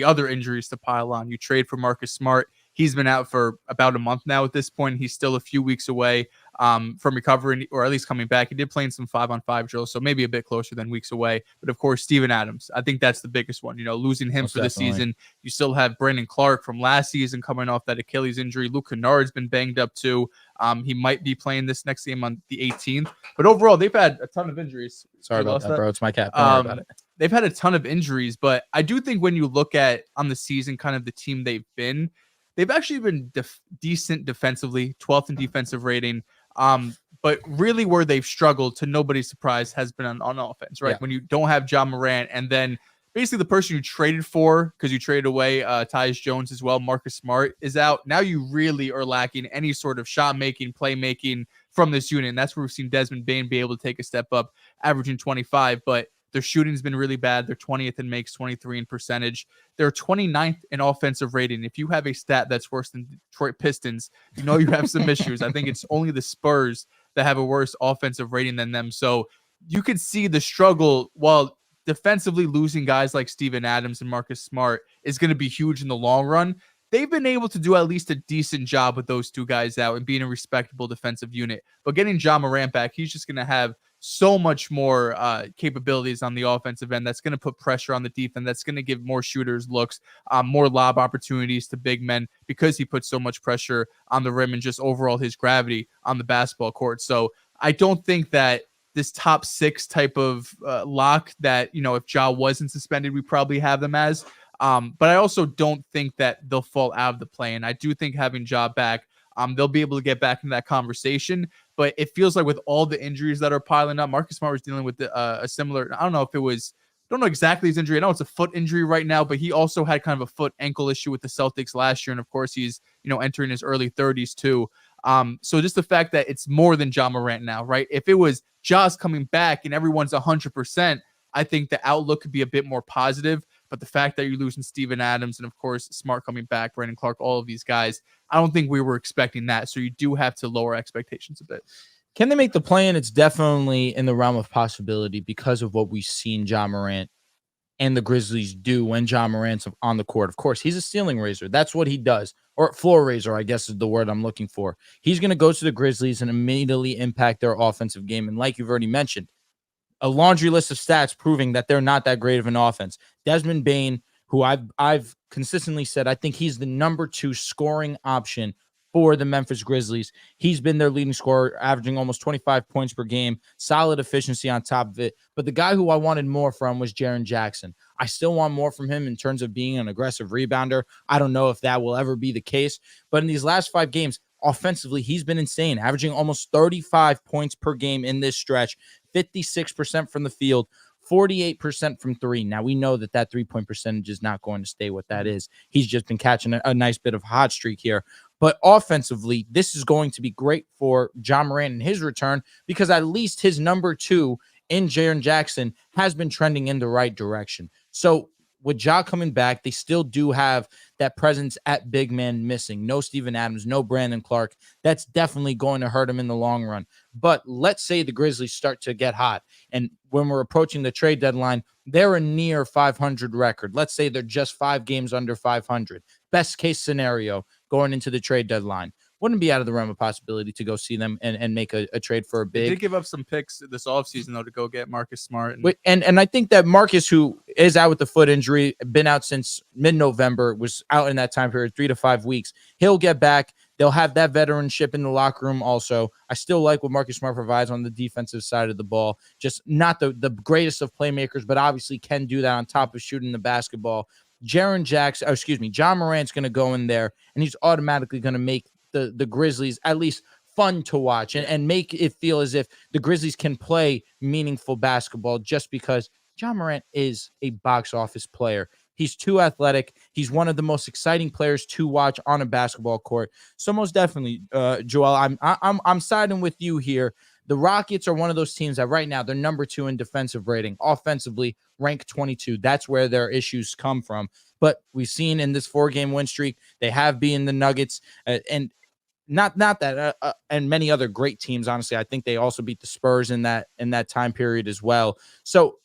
other injuries to pile on. You trade for Marcus Smart. He's been out for about a month now at this point. He's still a few weeks away from recovering, or at least coming back. He did play in some 5-on-5 drills, so maybe a bit closer than weeks away. But, of course, Steven Adams. I think that's the biggest one. Losing him for the season. You still have Brandon Clark from last season coming off that Achilles injury. Luke Kennard's been banged up too. He might be playing this next game on the 18th. But overall, they've had a ton of injuries. Sorry about that, bro. It's my cat. Don't worry about it. They've had a ton of injuries, but I do think when you look at on the season kind of the team they've been, they've actually been decent defensively, 12th in defensive rating. But really where they've struggled, to nobody's surprise, has been on offense, right? When you don't have Ja Morant, and then basically the person you traded for, because you traded away Tyus Jones as well, Marcus Smart is out. Now you really are lacking any sort of shot making, playmaking from this unit. And that's where we've seen Desmond Bane be able to take a step up, averaging 25. But their shooting's been really bad. They're 20th in makes, 23 in percentage. They're 29th in offensive rating. If you have a stat that's worse than Detroit Pistons, you know you have some issues. I think it's only the Spurs that have a worse offensive rating than them. So you could see the struggle. While defensively losing guys like Steven Adams and Marcus Smart is going to be huge in the long run, they've been able to do at least a decent job with those two guys out and being a respectable defensive unit. But getting Ja Morant back, he's just going to have so much more capabilities on the offensive end. That's going to put pressure on the defense. That's going to give more shooters looks, more lob opportunities to big men, because he puts so much pressure on the rim and just overall his gravity on the basketball court. So I don't think that this top 6 type of lock that, you know, if Ja wasn't suspended, we probably have them as. But I also don't think that they'll fall out of the play. And I do think having Ja back, they'll be able to get back into that conversation. But it feels like with all the injuries that are piling up, Marcus Smart was dealing with a similar, I don't know if it was, don't know exactly his injury. I know it's a foot injury right now, but he also had kind of a foot ankle issue with the Celtics last year. And of course, he's, you know, entering his early 30s too. So just the fact that it's more than Ja Morant now, right? If it was Ja's coming back and everyone's 100%, I think the outlook could be a bit more positive. But the fact that you're losing Steven Adams and, of course, Smart coming back, Brandon Clark, all of these guys, I don't think we were expecting that. So you do have to lower expectations a bit. Can they make the play-in? It's definitely in the realm of possibility because of what we've seen Ja Morant and the Grizzlies do when Ja Morant's on the court. Of course, he's a ceiling raiser. That's what he does. Or floor raiser, I guess is the word I'm looking for. He's going to go to the Grizzlies and immediately impact their offensive game. And like you've already mentioned, a laundry list of stats proving that they're not that great of an offense. Desmond Bane, who I've consistently said, I think he's the number 2 scoring option for the Memphis Grizzlies. He's been their leading scorer, averaging almost 25 points per game, solid efficiency on top of it. But the guy who I wanted more from was Jaren Jackson. I still want more from him in terms of being an aggressive rebounder. I don't know if that will ever be the case, but in these last 5 games, offensively, he's been insane, averaging almost 35 points per game in this stretch, 56% from the field, 48% from 3. Now, we know that 3-point percentage is not going to stay what that is. He's just been catching a nice bit of hot streak here. But offensively, this is going to be great for Ja Morant and his return, because at least his number 2 in Jaren Jackson has been trending in the right direction. So with Ja coming back, they still do have that presence at big man missing. No Steven Adams, no Brandon Clark. That's definitely going to hurt him in the long run. But let's say the Grizzlies start to get hot, and when we're approaching the trade deadline, they're a near 500 record. Let's say they're just 5 games under 500. Best case scenario going into the trade deadline. Wouldn't be out of the realm of possibility to go see them and make a trade for a big. They did give up some picks this offseason, though, to go get Marcus Smart. And I think that Marcus, who is out with the foot injury, been out since mid-November, was out in that time period, 3 to 5 weeks. He'll get back. They'll have that veteranship in the locker room also. I still like what Marcus Smart provides on the defensive side of the ball. Just not the greatest of playmakers, but obviously can do that on top of shooting the basketball. Ja Morant's going to go in there, and he's automatically going to make the Grizzlies at least fun to watch and make it feel as if the Grizzlies can play meaningful basketball, just because Ja Morant is a box office player. He's too athletic. He's one of the most exciting players to watch on a basketball court. So most definitely, Joel, I'm siding with you here. The Rockets are one of those teams that right now they're number 2 in defensive rating, offensively ranked 22. That's where their issues come from. But we've seen in this 4-game win streak, they have beaten the Nuggets and not that and many other great teams. Honestly, I think they also beat the Spurs in that time period as well. So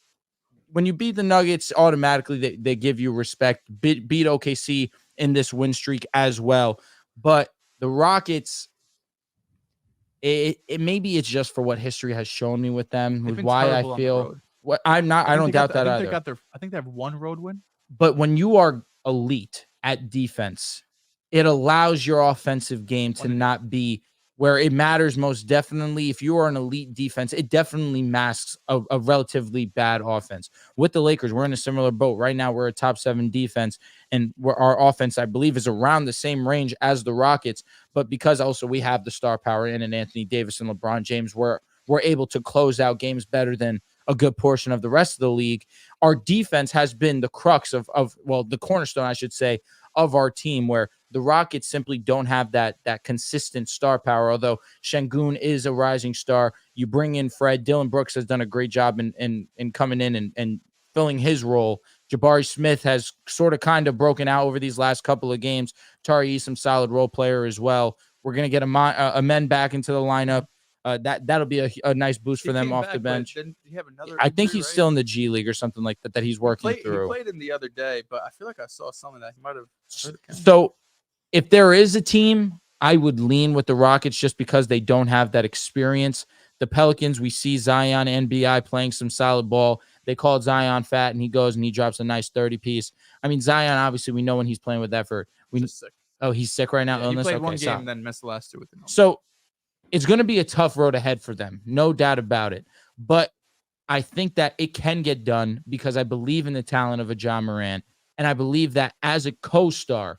when you beat the Nuggets, automatically they give you respect. Beat OKC in this win streak as well. But the Rockets, it maybe it's just for what history has shown me with them, with why I feel what I don't doubt that either. I think they have 1 road win. But when you are elite at defense, it allows your offensive game to not be where it matters most definitely. If you are an elite defense, it definitely masks a relatively bad offense. With the Lakers, we're in a similar boat. Right now, we're a top 7 defense, and our offense, I believe, is around the same range as the Rockets. But because also we have the star power in Anthony Davis and LeBron James, we're able to close out games better than a good portion of the rest of the league. Our defense has been the crux of the cornerstone, I should say, of our team, where the Rockets simply don't have that consistent star power. Although Şengün is a rising star, you bring in Fred. Dylan Brooks has done a great job in coming in and filling his role. Jabari Smith has sort of kind of broken out over these last couple of games. Tari, some solid role player as well. We're going to get a men back into the lineup. That'll be a nice boost for them off the bench. I think he's still in the G League or something like that he's working through. He played him the other day, but I feel like I saw some of that. He might have. So if there is a team, I would lean with the Rockets just because they don't have that experience. The Pelicans, we see Zion and BI playing some solid ball. They called Zion fat, and he goes and he drops a nice 30-piece. I mean, Zion, obviously, we know when he's playing with effort. Sick. Oh, he's sick right now? Yeah, he played one game and then missed the last two with the So it's going to be a tough road ahead for them, no doubt about it. But I think that it can get done because I believe in the talent of a Ja Morant, and I believe that as a co-star,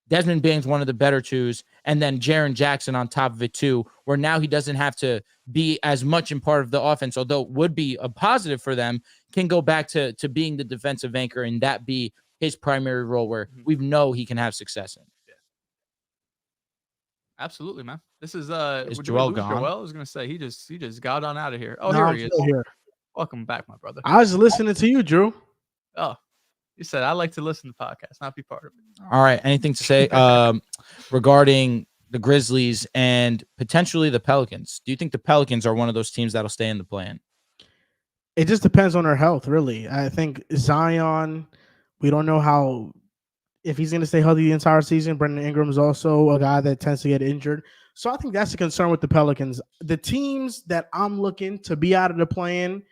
Desmond Bane's one of the better twos, and then Jaren Jackson on top of it too, where now he doesn't have to be as much in part of the offense, although it would be a positive for them, can go back to being the defensive anchor and that be his primary role where we know he can have success in. Yeah. Absolutely, man. This is Joel gone? Joel? I was gonna say he just got on out of here. Oh, here he is. Here. Welcome back, my brother. I was listening to you, Drew. Oh, you said I like to listen to podcasts, not be part of it. All right. Anything to say regarding the Grizzlies and potentially the Pelicans? Do you think the Pelicans are one of those teams that'll stay in the play-in? It just depends on their health, really. I think Zion, we don't know if he's going to stay healthy the entire season. Brandon Ingram is also a guy that tends to get injured. So I think that's a concern with the Pelicans. The teams that I'm looking to be out of the play-in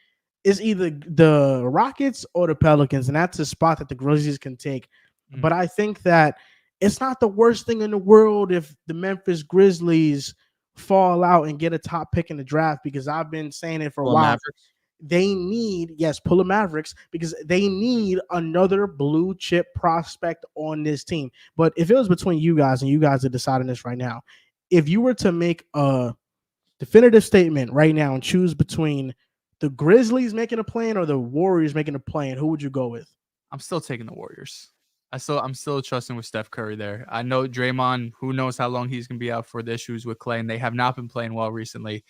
is either the Rockets or the Pelicans, and that's a spot that the Grizzlies can take. Mm-hmm. But I think that it's not the worst thing in the world if the Memphis Grizzlies fall out and get a top pick in the draft, because I've been saying it for a while. Mavericks. They need, pull the Mavericks, because they need another blue chip prospect on this team. But if it was between you guys, and you guys are deciding this right now, if you were to make a definitive statement right now and choose between the Grizzlies making a plan or the Warriors making a plan, who would you go with? I'm still taking the Warriors. I'm still trusting with Steph Curry there. I know Draymond, who knows how long he's going to be out for the issues with Clay, and they have not been playing well recently.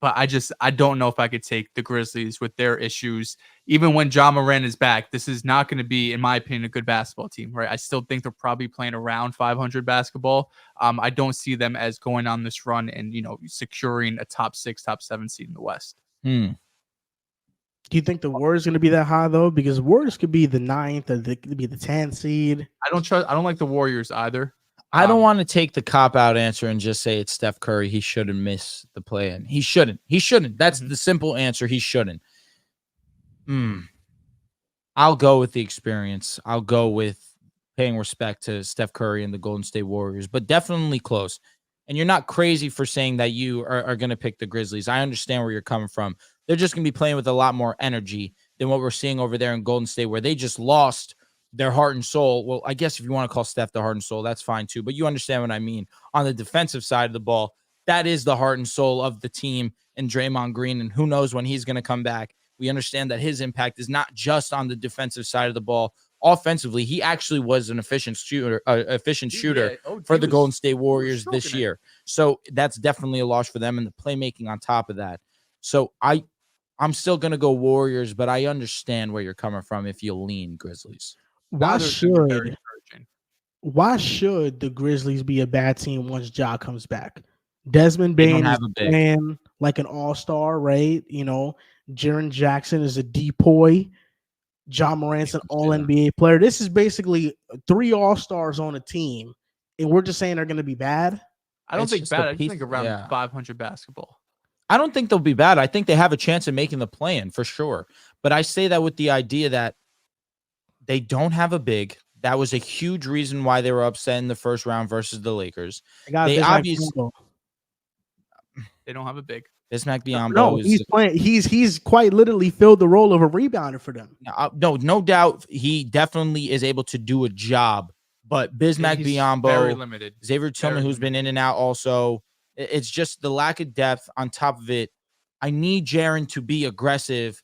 But I don't know if I could take the Grizzlies with their issues. Even when Ja Morant is back, this is not going to be, in my opinion, a good basketball team, right? I still think they're probably playing around 500 basketball. I don't see them as going on this run and, securing a top 6, top 7 seed in the West. Do you think the Warriors going to be that high, though? Because Warriors could be the 9th or they could be the 10th seed. I don't like the Warriors either. I don't want to take the cop-out answer and just say it's Steph Curry. He shouldn't miss the play-in. He shouldn't. That's the simple answer. He shouldn't. I'll go with the experience. I'll go with paying respect to Steph Curry and the Golden State Warriors, but definitely close. And you're not crazy for saying that you are going to pick the Grizzlies. I understand where you're coming from. They're just going to be playing with a lot more energy than what we're seeing over there in Golden State, where they just lost their heart and soul. Well, I guess if you want to call Steph the heart and soul, that's fine too. But you understand what I mean. On the defensive side of the ball, that is the heart and soul of the team and Draymond Green. And who knows when he's going to come back. We understand that his impact is not just on the defensive side of the ball. Offensively, he actually was an efficient shooter for the Golden State Warriors this year. So that's definitely a loss for them, and the playmaking on top of that. So I'm still going to go Warriors, but I understand where you're coming from if you lean Grizzlies. Why should the Grizzlies be a bad team once Ja comes back? Desmond Bane is playing like an all-star, right? Jaren Jackson is a depoy. Ja Morant's an all-NBA player. This is basically 3 all-stars on a team, and we're just saying they're going to be bad? I don't think bad. I just think around 500 basketball. I don't think they'll be bad. I think they have a chance of making the play-in for sure. But I say that with the idea that they don't have a big. That was a huge reason why they were upset in the first round versus the Lakers. They obviously they don't have a big. Bismack Biyombo. No, he's playing. He's quite literally filled the role of a rebounder for them. No doubt. He definitely is able to do a job. But Bismack Biyombo, very limited. Xavier Tillman, who's been in and out also. It's just the lack of depth on top of it. I need Jaren to be aggressive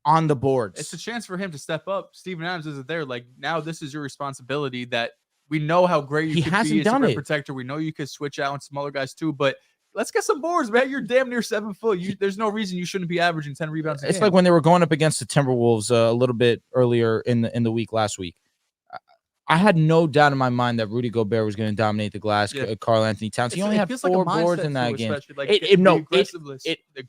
on the boards. It's a chance for him to step up. Steven Adams isn't there. Like, now this is your responsibility. That we know how great you could be as a rim protector. We know you could switch out on some other guys too, but let's get some boards, man. You're damn near 7 foot. There's no reason you shouldn't be averaging 10 rebounds a game. It's like when they were going up against the Timberwolves a little bit earlier in the week last week. I had no doubt in my mind that Rudy Gobert was going to dominate the glass. Yeah. Karl Anthony Towns. He only had 4 boards in that game.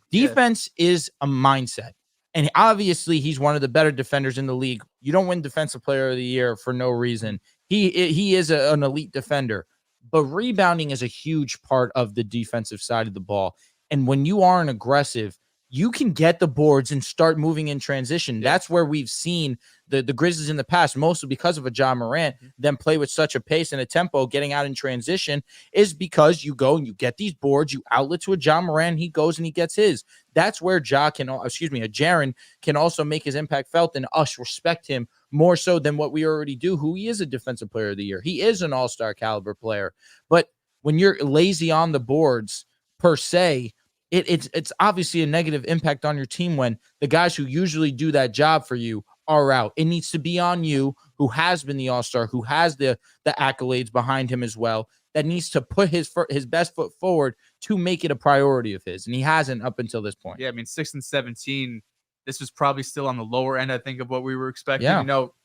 Defense is a mindset. And obviously, he's one of the better defenders in the league. You don't win Defensive Player of the Year for no reason. He is an elite defender. But rebounding is a huge part of the defensive side of the ball. And when you aren't aggressive, you can get the boards and start moving in transition. Yeah. That's where we've seen the Grizzlies in the past, mostly because of a Ja Morant, them play with such a pace and a tempo getting out in transition, is because you go and you get these boards, you outlet to a Ja Morant, he goes and he gets his. That's where Jaren can also make his impact felt, and us respect him more so than what we already do, who he is a Defensive Player of the Year. He is an all-star caliber player. But when you're lazy on the boards, per se, it's obviously a negative impact on your team when the guys who usually do that job for you are out. It needs to be on you, who has been the all-star, who has the accolades behind him as well, that needs to put his best foot forward to make it a priority of his. And he hasn't up until this point. Yeah, I mean, 6-17, this was probably still on the lower end, I think, of what we were expecting. Yeah. You know,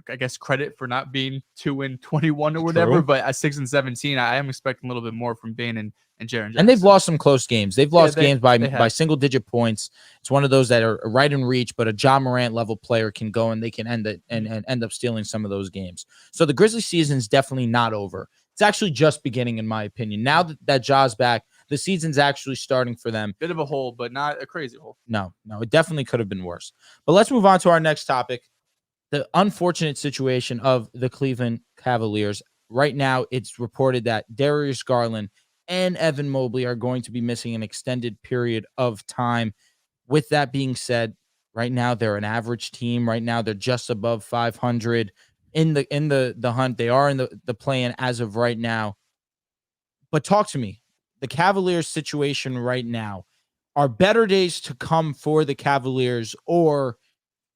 I guess credit for not being 2-21 or whatever. True. But at 6-17, I am expecting a little bit more from Bane and Jaren Jackson. And they've lost some close games. They've lost games by single-digit points. It's one of those that are right in reach, but a Ja Morant level player can go and they can end up stealing some of those games. So the Grizzlies season is definitely not over. It's actually just beginning, in my opinion. Now that Ja's back, the season's actually starting for them. Bit of a hole, but not a crazy hole. No, it definitely could have been worse. But let's move on to our next topic. The unfortunate situation of the Cleveland Cavaliers. Right now, it's reported that Darius Garland and Evan Mobley are going to be missing an extended period of time. With that being said, right now they're an average team. Right now they're just above 500 in the hunt. They are in the play-in as of right now. But talk to me. The Cavaliers situation right now, are better days to come for the Cavaliers, or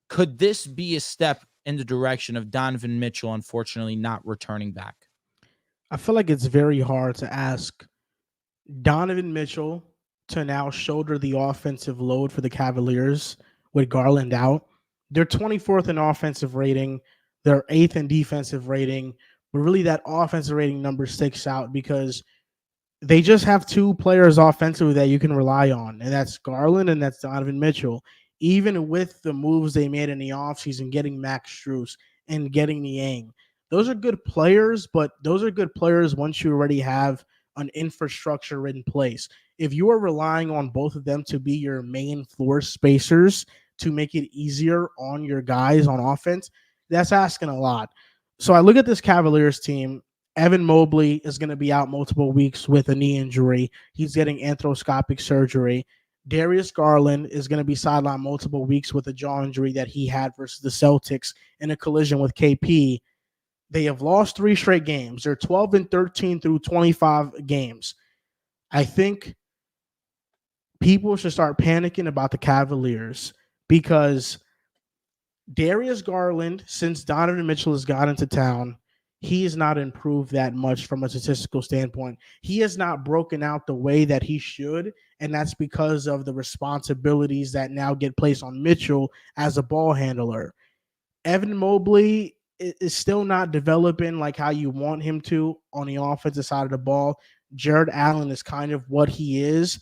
could this be a step in the direction of Donovan Mitchell, unfortunately, not returning back? I feel like it's very hard to ask Donovan Mitchell to now shoulder the offensive load for the Cavaliers with Garland out. They're 24th in offensive rating. They're 8th in defensive rating. But really that offensive rating number sticks out because they just have 2 players offensively that you can rely on, and that's Garland and that's Donovan Mitchell. Even with the moves they made in the offseason, getting Max Strus and getting Niang, those are good players, but those are good players once you already have an infrastructure in place. If you are relying on both of them to be your main floor spacers to make it easier on your guys on offense, that's asking a lot. So I look at this Cavaliers team. Evan Mobley is going to be out multiple weeks with a knee injury. He's getting arthroscopic surgery. Darius Garland is going to be sidelined multiple weeks with a jaw injury that he had versus the Celtics in a collision with KP. They have lost 3 straight games. They're 12-13 through 25 games. I think people should start panicking about the Cavaliers because Darius Garland, since Donovan Mitchell has got into town, he has not improved that much from a statistical standpoint. He has not broken out the way that he should, and that's because of the responsibilities that now get placed on Mitchell as a ball handler. Evan Mobley is still not developing like how you want him to on the offensive side of the ball. Jared Allen is kind of what he is.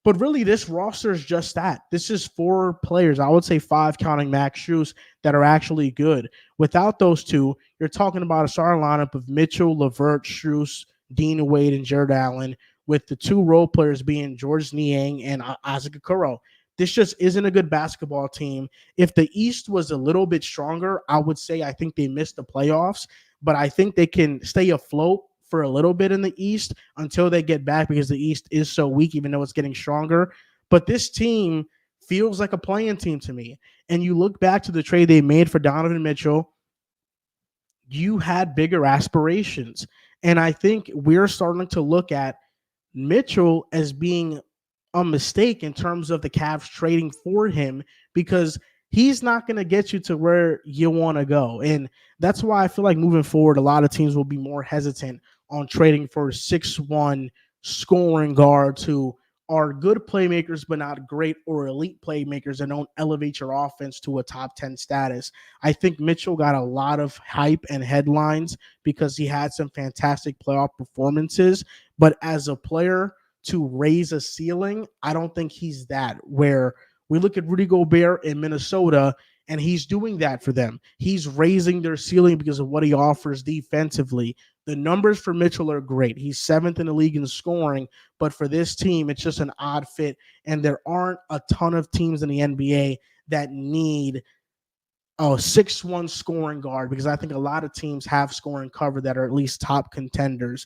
But really, this roster is just that. This is 4 players, I would say 5 counting Max Strus, that are actually good. Without those 2, you're talking about a starting lineup of Mitchell, LeVert, Strus, Dean Wade, and Jared Allen, with the 2 role players being George Niang and Isaac Okoro. This just isn't a good basketball team. If the East was a little bit stronger, I would say I think they missed the playoffs, but I think they can stay afloat for a little bit in the East until they get back because the East is so weak, even though it's getting stronger. But this team feels like a playing team to me. And you look back to the trade they made for Donovan Mitchell, you had bigger aspirations. And I think we're starting to look at Mitchell as being a mistake in terms of the Cavs trading for him, because he's not going to get you to where you want to go. And that's why I feel like moving forward, a lot of teams will be more hesitant on trading for 6'1" scoring guards who are good playmakers, but not great or elite playmakers and don't elevate your offense to a top 10 status. I think Mitchell got a lot of hype and headlines because he had some fantastic playoff performances, but as a player to raise a ceiling, I don't think he's that. Where we look at Rudy Gobert in Minnesota, and he's doing that for them. He's raising their ceiling because of what he offers defensively. The numbers for Mitchell are great. He's 7th in the league in scoring, but for this team, it's just an odd fit. And there aren't a ton of teams in the NBA that need a 6'1" scoring guard, because I think a lot of teams have scoring cover that are at least top contenders.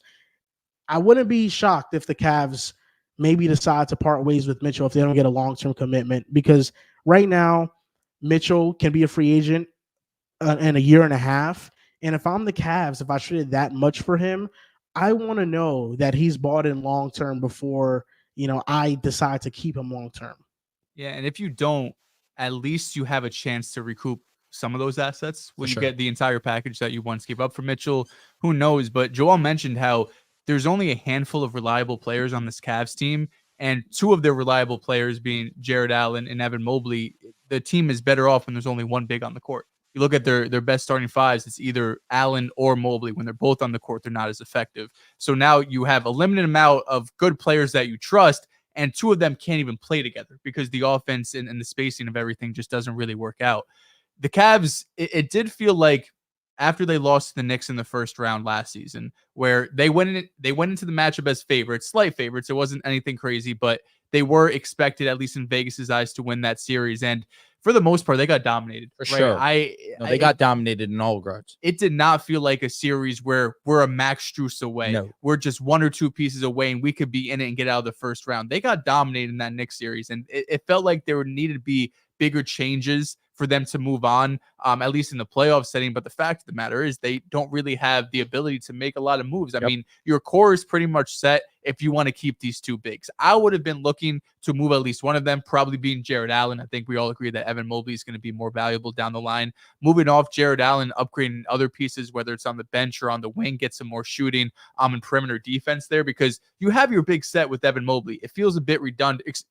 I wouldn't be shocked if the Cavs maybe decide to part ways with Mitchell if they don't get a long-term commitment, because right now Mitchell can be a free agent in a year and a half. And if I'm the Cavs, if I traded that much for him, I want to know that he's bought in long-term before, I decide to keep him long-term. Yeah, and if you don't, at least you have a chance to recoup some of those assets when you get the entire package that you once gave up for Mitchell. Who knows? But Joel mentioned how there's only a handful of reliable players on this Cavs team, and two of their reliable players being Jared Allen and Evan Mobley. The team is better off when there's only one big on the court. You look at their best starting fives, it's either Allen or Mobley. When they're both on the court, they're not as effective. So now you have a limited amount of good players that you trust, and two of them can't even play together because the offense and the spacing of everything just doesn't really work out. The Cavs, it did feel like after they lost to the Knicks in the first round last season, where they went into the matchup as favorites, slight favorites. It wasn't anything crazy, but they were expected, at least in Vegas's eyes, to win that series. And for the most part, they got dominated. For sure. They got dominated in all regards. It did not feel like a series where we're a Max Strus away. No. We're just one or two pieces away and we could be in it and get out of the first round. They got dominated in that Knicks series, and it felt like there needed to be bigger changes for them to move on, at least in the playoff setting. But the fact of the matter is they don't really have the ability to make a lot of moves. I mean, your core is pretty much set if you want to keep these two bigs. I would have been looking to move at least one of them, probably being Jared Allen. I think we all agree that Evan Mobley is going to be more valuable down the line. Moving off Jared Allen, upgrading other pieces, whether it's on the bench or on the wing, get some more shooting and perimeter defense there, because you have your big set with Evan Mobley. It feels a bit redundant,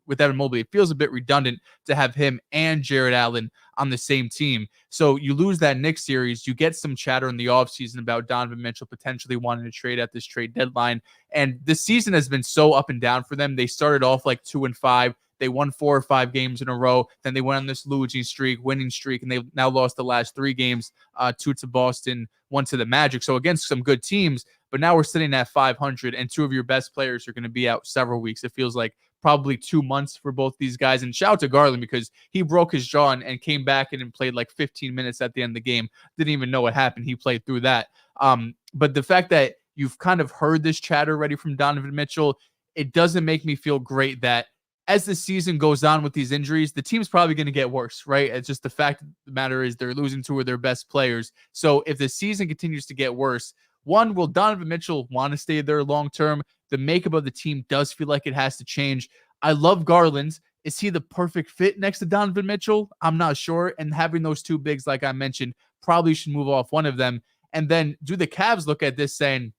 with Evan Mobley. It feels a bit redundant to have him and Jared Allen on the same team. So you lose that Knicks series. You get some chatter in the offseason about Donovan Mitchell potentially wanting to trade at this trade deadline. And this season has been so up and down for them. They started off like 2-5. They won 4 or 5 games in a row. Then they went on this losing streak, winning streak, and they've now lost the last 3 games, 2 to Boston, 1 to the Magic. So against some good teams, but now we're sitting at 500, and 2 of your best players are going to be out several weeks. It feels like probably 2 months for both these guys. And shout out to Garland, because he broke his jaw and came back and played like 15 minutes at the end of the game. Didn't even know what happened. He played through that. But the fact that you've kind of heard this chatter already from Donovan Mitchell, it doesn't make me feel great that as the season goes on with these injuries, the team's probably going to get worse, right? It's just the fact of the matter is they're losing 2 of their best players. So if the season continues to get worse, one, will Donovan Mitchell want to stay there long-term? The makeup of the team does feel like it has to change. I love Garland. Is he the perfect fit next to Donovan Mitchell? I'm not sure. And having those 2 bigs, like I mentioned, probably should move off one of them. And then do the Cavs look at this saying,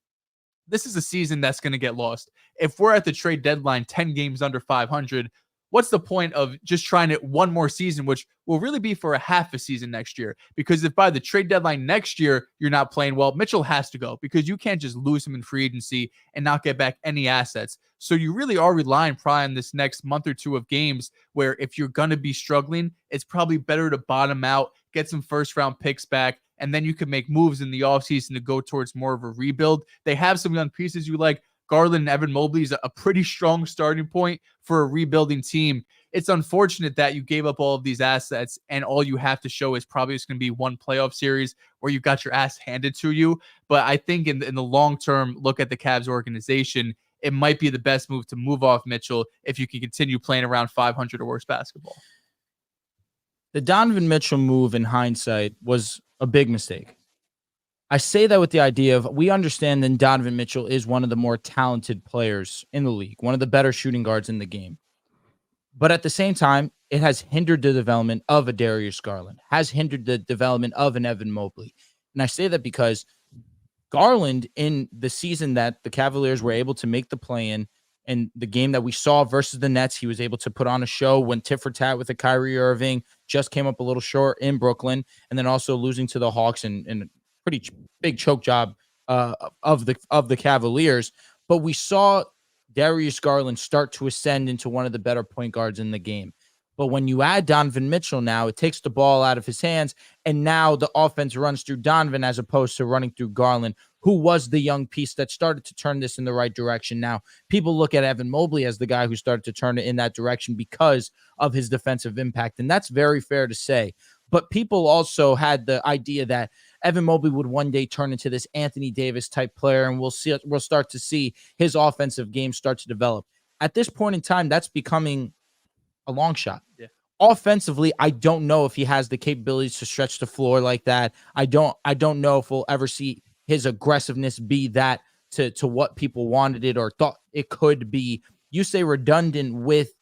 this is a season that's going to get lost. If we're at the trade deadline 10 games under 500, what's the point of just trying it one more season, which will really be for a half a season next year? Because if by the trade deadline next year you're not playing well, Mitchell has to go, because you can't just lose him in free agency and not get back any assets. So you really are relying probably on this next month or 2 of games where if you're going to be struggling, it's probably better to bottom out, get some first-round picks back, and then you can make moves in the offseason to go towards more of a rebuild. They have some young pieces you like. Garland and Evan Mobley is a pretty strong starting point for a rebuilding team. It's unfortunate that you gave up all of these assets and all you have to show is probably just going to be one playoff series where you got your ass handed to you. But I think in the long-term look at the Cavs organization, it might be the best move to move off Mitchell if you can continue playing around 500 or worse basketball. The Donovan Mitchell move in hindsight was a big mistake. I say that with the idea of we understand that Donovan Mitchell is one of the more talented players in the league, one of the better shooting guards in the game. But at the same time, it has hindered the development of a Darius Garland, has hindered the development of an Evan Mobley. And I say that because Garland, in the season that the Cavaliers were able to make the play-in, and the game that we saw versus the Nets, he was able to put on a show when tit for tat with a Kyrie Irving, just came up a little short in Brooklyn, and then also losing to the Hawks in a pretty big choke job of the Cavaliers. But we saw Darius Garland start to ascend into one of the better point guards in the game. But when you add Donovan Mitchell now, it takes the ball out of his hands, and now the offense runs through Donovan as opposed to running through Garland, who was the young piece that started to turn this in the right direction. Now, people look at Evan Mobley as the guy who started to turn it in that direction because of his defensive impact, and that's very fair to say. But people also had the idea that Evan Mobley would one day turn into this Anthony Davis type player, and we'll start to see his offensive game start to develop. At this point in time, that's becoming a long shot. Yeah. Offensively, I don't know if he has the capabilities to stretch the floor like that. I don't know if we'll ever see his aggressiveness be that to what people wanted it or thought it could be. You say redundant with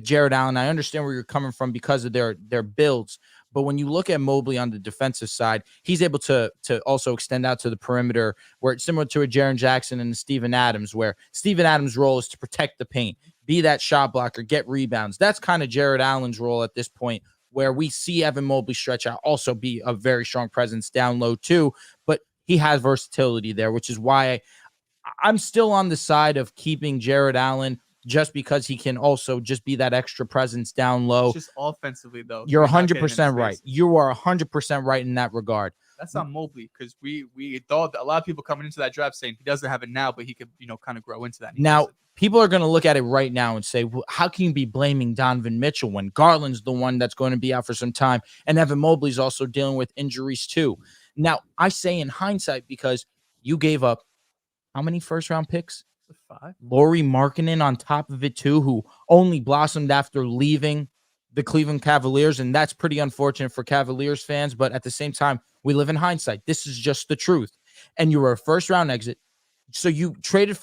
Jared Allen. I understand where you're coming from because of their builds. But when you look at Mobley on the defensive side, he's able to also extend out to the perimeter, where it's similar to a Jaren Jackson and a Steven Adams, where Steven Adams' role is to protect the paint, be that shot blocker, get rebounds. That's kind of Jared Allen's role at this point, where we see Evan Mobley stretch out, also be a very strong presence down low too. But he has versatility there, which is why I'm still on the side of keeping Jared Allen, just because he can also just be that extra presence down low. Just offensively, though. You're 100% right. You are 100% right in that regard. That's on Mobley, because we thought a lot of people coming into that draft saying he doesn't have it now, but he could, kind of grow into that. Now, people are going to look at it right now and say, well, how can you be blaming Donovan Mitchell when Garland's the one that's going to be out for some time, and Evan Mobley's also dealing with injuries too? Now, I say in hindsight, because you gave up how many first-round picks? 5. Lauri Markkanen on top of it too, who only blossomed after leaving the Cleveland Cavaliers, and that's pretty unfortunate for Cavaliers fans, but at the same time, we live in hindsight. This is just the truth. And you were a first-round exit. So you traded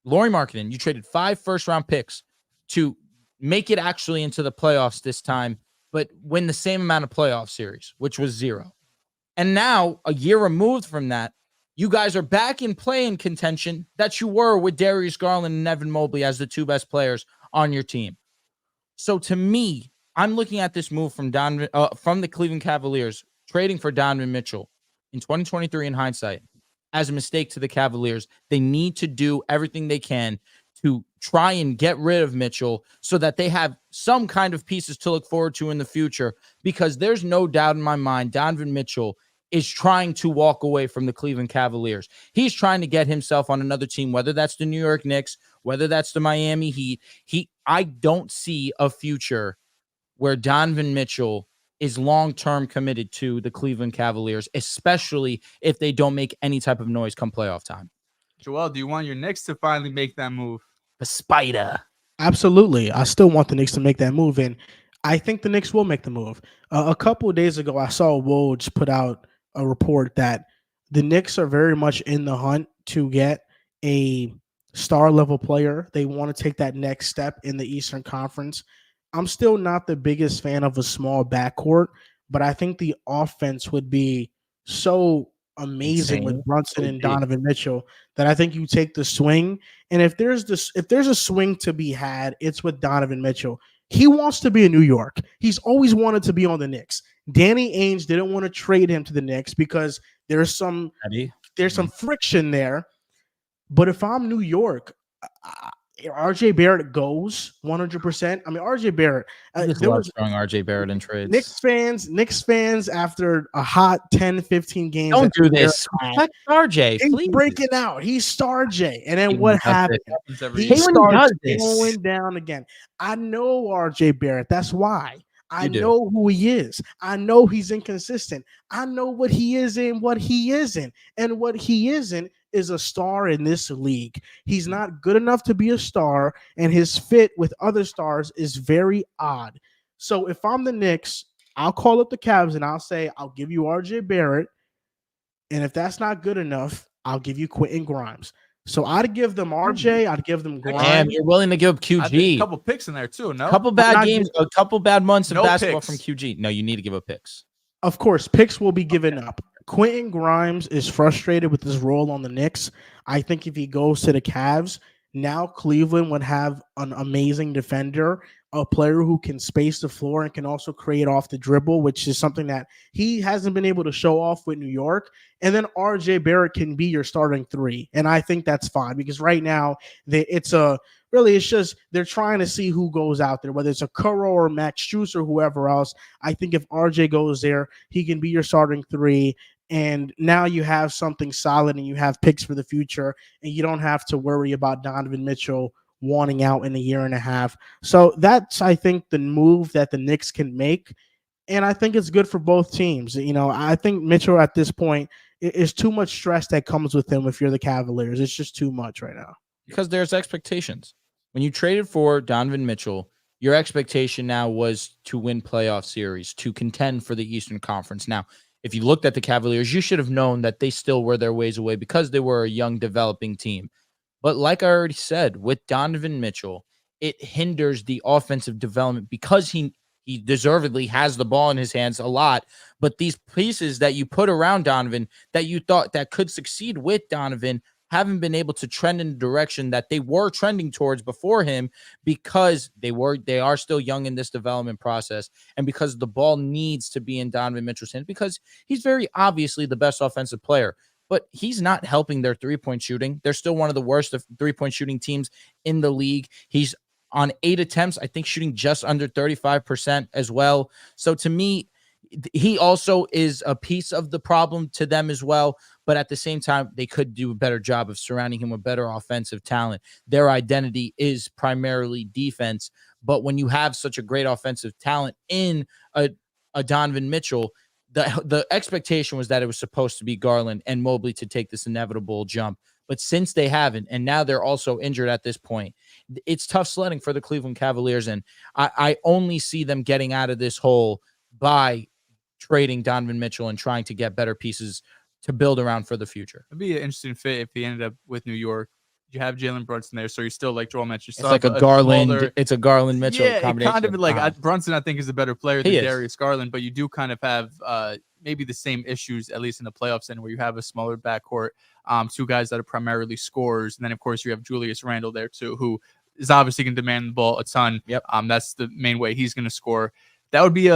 Lauri Markkanen, you traded 5 first-round picks to make it actually into the playoffs this time, but win the same amount of playoff series, which was 0. And now, a year removed from that, you guys are back in play-in contention that you were with Darius Garland and Evan Mobley as the 2 best players on your team. So to me, I'm looking at this move from the Cleveland Cavaliers, trading for Donovan Mitchell in 2023 in hindsight, as a mistake to the Cavaliers. They need to do everything they can to try and get rid of Mitchell so that they have some kind of pieces to look forward to in the future, because there's no doubt in my mind Donovan Mitchell is trying to walk away from the Cleveland Cavaliers. He's trying to get himself on another team, whether that's the New York Knicks, whether that's the Miami Heat. I don't see a future where Donovan Mitchell is long-term committed to the Cleveland Cavaliers, especially if they don't make any type of noise come playoff time. Joel, do you want your Knicks to finally make that move? The spider. Absolutely. I still want the Knicks to make that move, and I think the Knicks will make the move. A couple of days ago, I saw Woj put out a report that the Knicks are very much in the hunt to get a star level player. They want to take that next step in the Eastern Conference. I'm still not the biggest fan of a small backcourt, but I think the offense would be so amazing with Brunson and Donovan Mitchell that I think you take the swing. And if there's a swing to be had, it's with Donovan Mitchell. He wants to be in New York. He's always wanted to be on the Knicks. Danny Ainge didn't want to trade him to the Knicks because there's some friction there. But if I'm New York, RJ Barrett goes 100%. I mean, RJ Barrett. I just love throwing RJ Barrett in trades. Knicks fans after a hot 10, 15 games. Don't do this. Protect RJ, he's please. breaking out. He's Star J. And then what happened? He starts going down again. I know RJ Barrett. That's why. I know who he is. I know he's inconsistent. I know what he is and what he isn't. And what he isn't is a star in this league. He's not good enough to be a star, and his fit with other stars is very odd. So if I'm the Knicks, I'll call up the Cavs and I'll say, I'll give you RJ Barrett, And if that's not good enough, I'll give you Quentin Grimes. So I'd give them RJ. I'd give them Grimes. Damn, you're willing to give up QG. I think a couple picks in there too. No, a couple bad games, a couple bad months of basketball picks from QG. No, you need to give up picks. Of course, picks will be given up. Quentin Grimes is frustrated with his role on the Knicks. I think if he goes to the Cavs, now Cleveland would have an amazing defender, a player who can space the floor and can also create off the dribble, which is something that he hasn't been able to show off with New York. And then RJ Barrett can be your starting three. And I think that's fine because right now it's just they're trying to see who goes out there, whether it's a Curro or Max Strus or whoever else. I think if RJ goes there, he can be your starting three. And now you have something solid and you have picks for the future, and you don't have to worry about Donovan Mitchell wanting out in a year and a half. So that's, I think, the move that the Knicks can make. And I think it's good for both teams. I think Mitchell at this point is too much stress that comes with him if you're the Cavaliers. It's just too much right now. Because there's expectations. When you traded for Donovan Mitchell, your expectation now was to win playoff series, to contend for the Eastern Conference. Now, if you looked at the Cavaliers, you should have known that they still were their ways away because they were a young developing team. But like I already said, with Donovan Mitchell, it hinders the offensive development because he deservedly has the ball in his hands a lot. But these pieces that you put around Donovan that you thought that could succeed with Donovan haven't been able to trend in the direction that they were trending towards before him because they are still young in this development process, and because the ball needs to be in Donovan Mitchell's hands because he's very obviously the best offensive player, but he's not helping their three-point shooting. They're still one of the worst of three-point shooting teams in the league. He's on 8 attempts, I think shooting just under 35% as well. So to me, he also is a piece of the problem to them as well. But at the same time, they could do a better job of surrounding him with better offensive talent. Their identity is primarily defense. But when you have such a great offensive talent in a Donovan Mitchell, the expectation was that it was supposed to be Garland and Mobley to take this inevitable jump. But since they haven't, and now they're also injured at this point, it's tough sledding for the Cleveland Cavaliers. And I only see them getting out of this hole by trading Donovan Mitchell and trying to get better pieces to build around for the future. It'd be an interesting fit if he ended up with New York. You have Jalen Brunson there, so you're still like Joel mentioned. It's like a Garland. It's a Garland Mitchell combination. Kind of like Brunson, I think, is a better player than Darius Garland, but you do kind of have maybe the same issues, at least in the playoffs, and where you have a smaller backcourt, two guys that are primarily scorers, and then of course you have Julius Randle there too, who is obviously going to demand the ball a ton. Yep. That's the main way he's going to score. That would be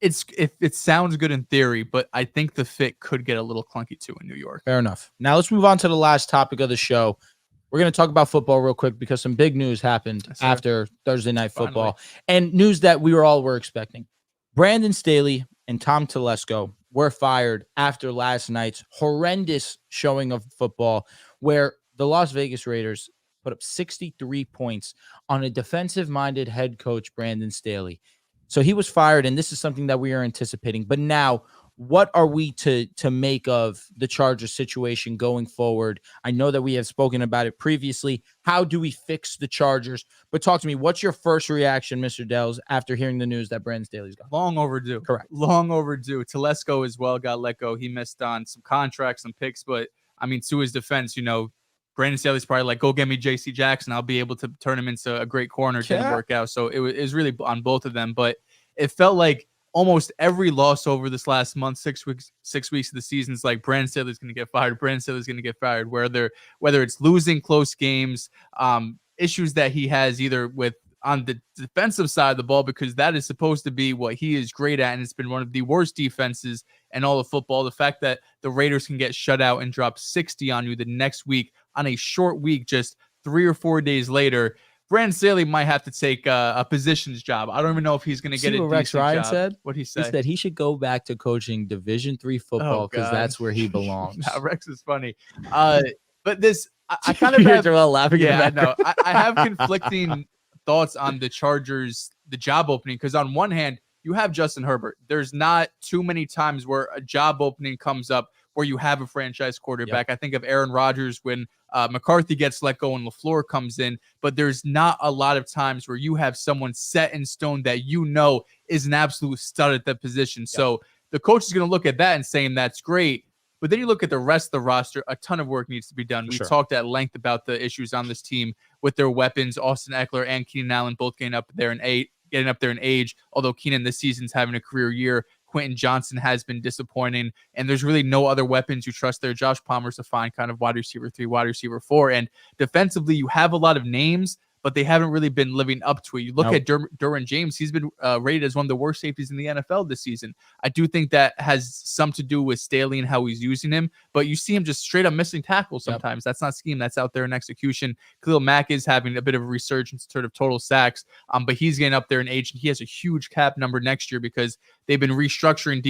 it sounds good in theory, but I think the fit could get a little clunky too in New York. Fair enough. Now let's move on to the last topic of the show. We're going to talk about football real quick because some big news happened after Thursday Night Football. And news that we all were expecting. Brandon Staley and Tom Telesco were fired after last night's horrendous showing of football where the Las Vegas Raiders put up 63 points on a defensive-minded head coach, Brandon Staley. So he was fired, and this is something that we are anticipating. But now, what are we to make of the Chargers situation going forward? I know that we have spoken about it previously. How do we fix the Chargers? But talk to me. What's your first reaction, Mr. Dehls, after hearing the news that Brandon Staley's gone? Long overdue. Correct. Long overdue. Telesco as well got let go. He missed on some contracts, some picks. But, I mean, to his defense, Brandon Staley's probably like, go get me J.C. Jackson. I'll be able to turn him into a great corner. Didn't work out. So it was really on both of them. But it felt like almost every loss over this last month, 6 weeks of the season is like Brandon Staley's going to get fired. Brandon Staley's going to get fired. Whether it's losing close games, issues that he has either with on the defensive side of the ball, because that is supposed to be what he is great at, and it's been one of the worst defenses in all of football. The fact that the Raiders can get shut out and drop 60 on you the next week on a short week, just 3 or 4 days later. Brandon Staley might have to take a positions job. I don't even know if he's going to get a decent Rex Ryan job. said? What he said? He said he should go back to coaching Division III football because that's where he belongs. Rex is funny. But this, I kind of have, laughing. Yeah, I know. I have conflicting thoughts on the Chargers, the job opening, because on one hand, you have Justin Herbert. There's not too many times where a job opening comes up where you have a franchise quarterback. Yep. I think of Aaron Rodgers when McCarthy gets let go and LaFleur comes in, but there's not a lot of times where you have someone set in stone that is an absolute stud at that position. Yep. So the coach is going to look at that and saying that's great. But then you look at the rest of the roster, a ton of work needs to be done. We talked at length about the issues on this team with their weapons. Austin Eckler and Keenan Allen both getting up there in age. Although Keenan this season's having a career year, Quentin Johnson has been disappointing, and there's really no other weapons you trust there. Josh Palmer's a fine kind of wide receiver 3, wide receiver 4, and defensively you have a lot of names, but they haven't really been living up to it. You look at Derwin James, he's been rated as one of the worst safeties in the NFL this season. I do think that has some to do with Staley and how he's using him, but you see him just straight up missing tackles sometimes. That's not scheme, that's out there in execution. Khalil Mack is having a bit of a resurgence in sort of total sacks, but he's getting up there in age, and he has a huge cap number next year because they've been restructuring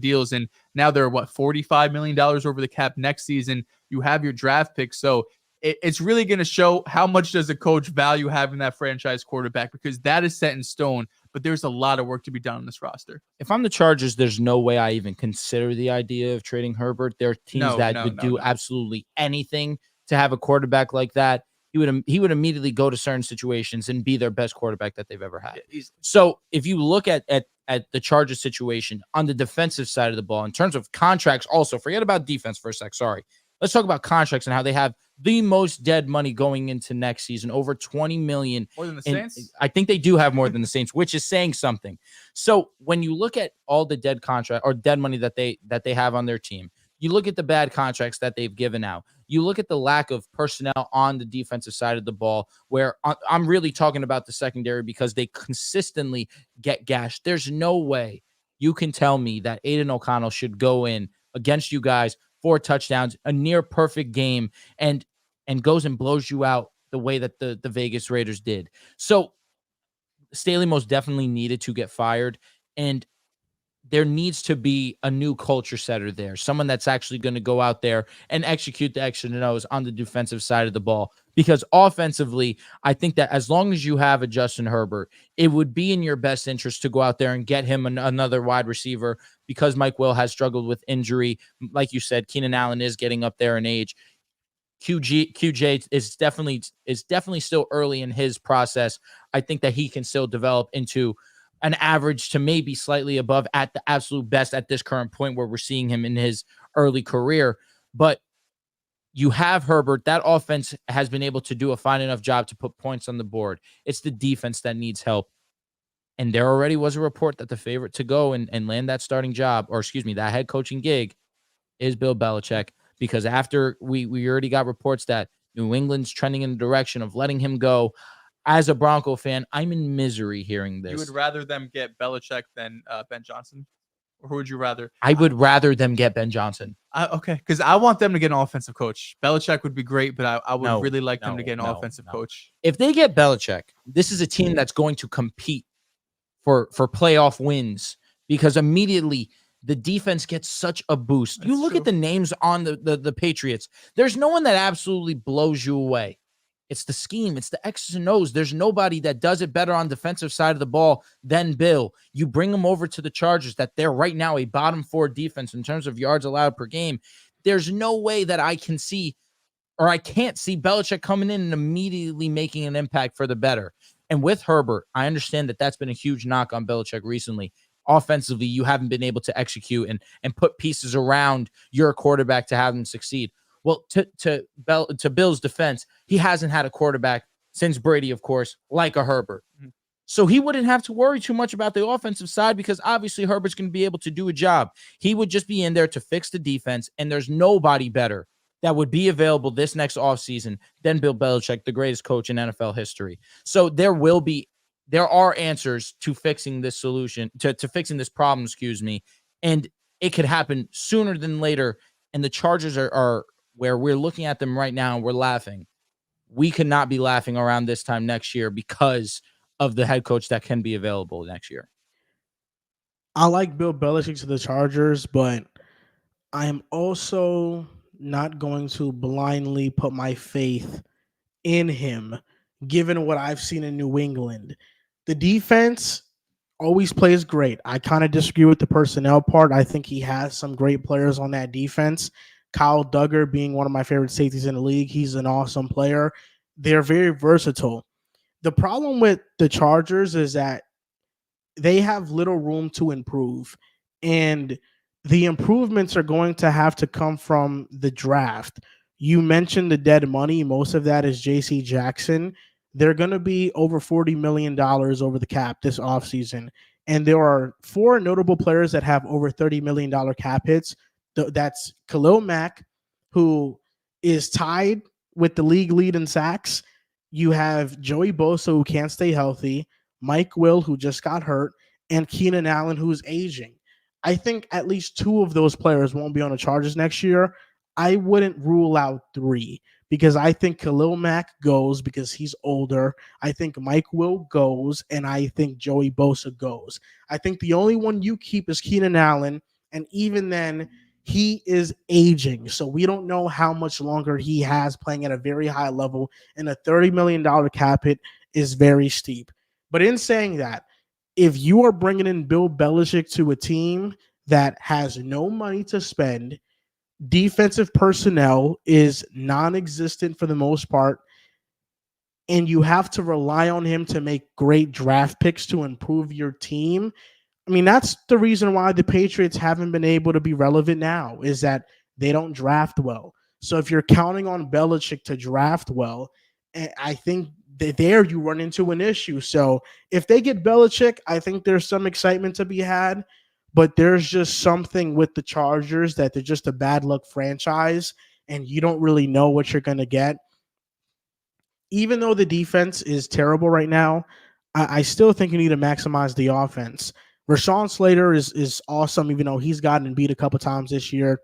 deals, and now they're, $45 million over the cap next season. You have your draft pick, so it's really going to show how much does a coach value having that franchise quarterback, because that is set in stone, but there's a lot of work to be done on this roster. If I'm the Chargers, there's no way I even consider the idea of trading Herbert. There are teams that would do absolutely anything to have a quarterback like that. He would immediately go to certain situations and be their best quarterback that they've ever had. So if you look at the Chargers situation on the defensive side of the ball, in terms of contracts, also forget about defense for a sec. Sorry. Let's talk about contracts and how they have the most dead money going into next season, over $20 million. More than the Saints? I think they do have more than the Saints, which is saying something. So when you look at all the dead contract or dead money that they have on their team, you look at the bad contracts that they've given out. You look at the lack of personnel on the defensive side of the ball, where I'm really talking about the secondary because they consistently get gashed. There's no way you can tell me that Aiden O'Connell should go in against you guys, 4 touchdowns, a near perfect game, and goes and blows you out the way that the Vegas Raiders did. So Staley most definitely needed to get fired, and there needs to be a new culture setter there, someone that's actually going to go out there and execute the X's and O's on the defensive side of the ball. Because offensively, I think that as long as you have a Justin Herbert, it would be in your best interest to go out there and get him another wide receiver, because Mike Will has struggled with injury. Like you said, Keenan Allen is getting up there in age. QJ is definitely still early in his process. I think that he can still develop into an average to maybe slightly above at the absolute best at this current point where we're seeing him in his early career. But you have Herbert. That offense has been able to do a fine enough job to put points on the board. It's the defense that needs help. And there already was a report that the favorite to go and land that starting job, or excuse me, that head coaching gig, is Bill Belichick. Because after we already got reports that New England's trending in the direction of letting him go. As a Bronco fan, I'm in misery hearing this. You would rather them get Belichick than Ben Johnson? Or who would you rather? I would rather them get Ben Johnson. Okay, because I want them to get an offensive coach. Belichick would be great, but I would really like them to get an offensive coach. If they get Belichick, this is a team that's going to compete for playoff wins, because immediately the defense gets such a boost. That's true. At the names on the Patriots. There's no one that absolutely blows you away. It's the scheme. It's the X's and O's. There's nobody that does it better on defensive side of the ball than Bill. You bring them over to the Chargers, that they're right now a bottom 4 defense in terms of yards allowed per game. There's no way that I can see, or I can't see, Belichick coming in and immediately making an impact for the better. And with Herbert, I understand that that's been a huge knock on Belichick recently. Offensively, you haven't been able to execute and put pieces around your quarterback to have them succeed. Well, to Bill's defense, he hasn't had a quarterback since Brady, of course, like a Herbert. Mm-hmm. So he wouldn't have to worry too much about the offensive side, because obviously Herbert's going to be able to do a job. He would just be in there to fix the defense, and there's nobody better that would be available this next offseason than Bill Belichick, the greatest coach in NFL history. So there are answers to fixing this solution, to fixing this problem, and it could happen sooner than later. And the Chargers are where we're looking at them right now and we're laughing. We could not be laughing around this time next year because of the head coach that can be available next year. I like Bill Belichick to the Chargers, but I am also not going to blindly put my faith in him, given what I've seen in New England. The defense always plays great. I kind of disagree with the personnel part. I think he has some great players on that defense. Kyle Duggar being one of my favorite safeties in the league. He's an awesome player. They're very versatile. The problem with the Chargers is that they have little room to improve. And the improvements are going to have to come from the draft. You mentioned the dead money. Most of that is J.C. Jackson. They're going to be over $40 million over the cap this offseason. And there are 4 notable players that have over $30 million cap hits. That's Khalil Mack, who is tied with the league lead in sacks. You have Joey Bosa, who can't stay healthy, Mike Will, who just got hurt, and Keenan Allen, who's aging. I think at least 2 of those players won't be on the Chargers next year. I wouldn't rule out 3 because I think Khalil Mack goes because he's older. I think Mike Will goes, and I think Joey Bosa goes. I think the only one you keep is Keenan Allen, and even then, he is aging. So we don't know how much longer he has playing at a very high level, and a $30 million cap hit is very steep. But in saying that, if you are bringing in Bill Belichick to a team that has no money to spend, defensive personnel is non-existent for the most part, and you have to rely on him to make great draft picks to improve your team, I mean, that's the reason why the Patriots haven't been able to be relevant now, is that they don't draft well. So if you're counting on Belichick to draft well, I think that there you run into an issue. So if they get Belichick, I think there's some excitement to be had, but there's just something with the Chargers that they're just a bad luck franchise, and you don't really know what you're going to get. Even though the defense is terrible right now, I still think you need to maximize the offense. Rashawn Slater is awesome, even though he's gotten beat a couple times this year.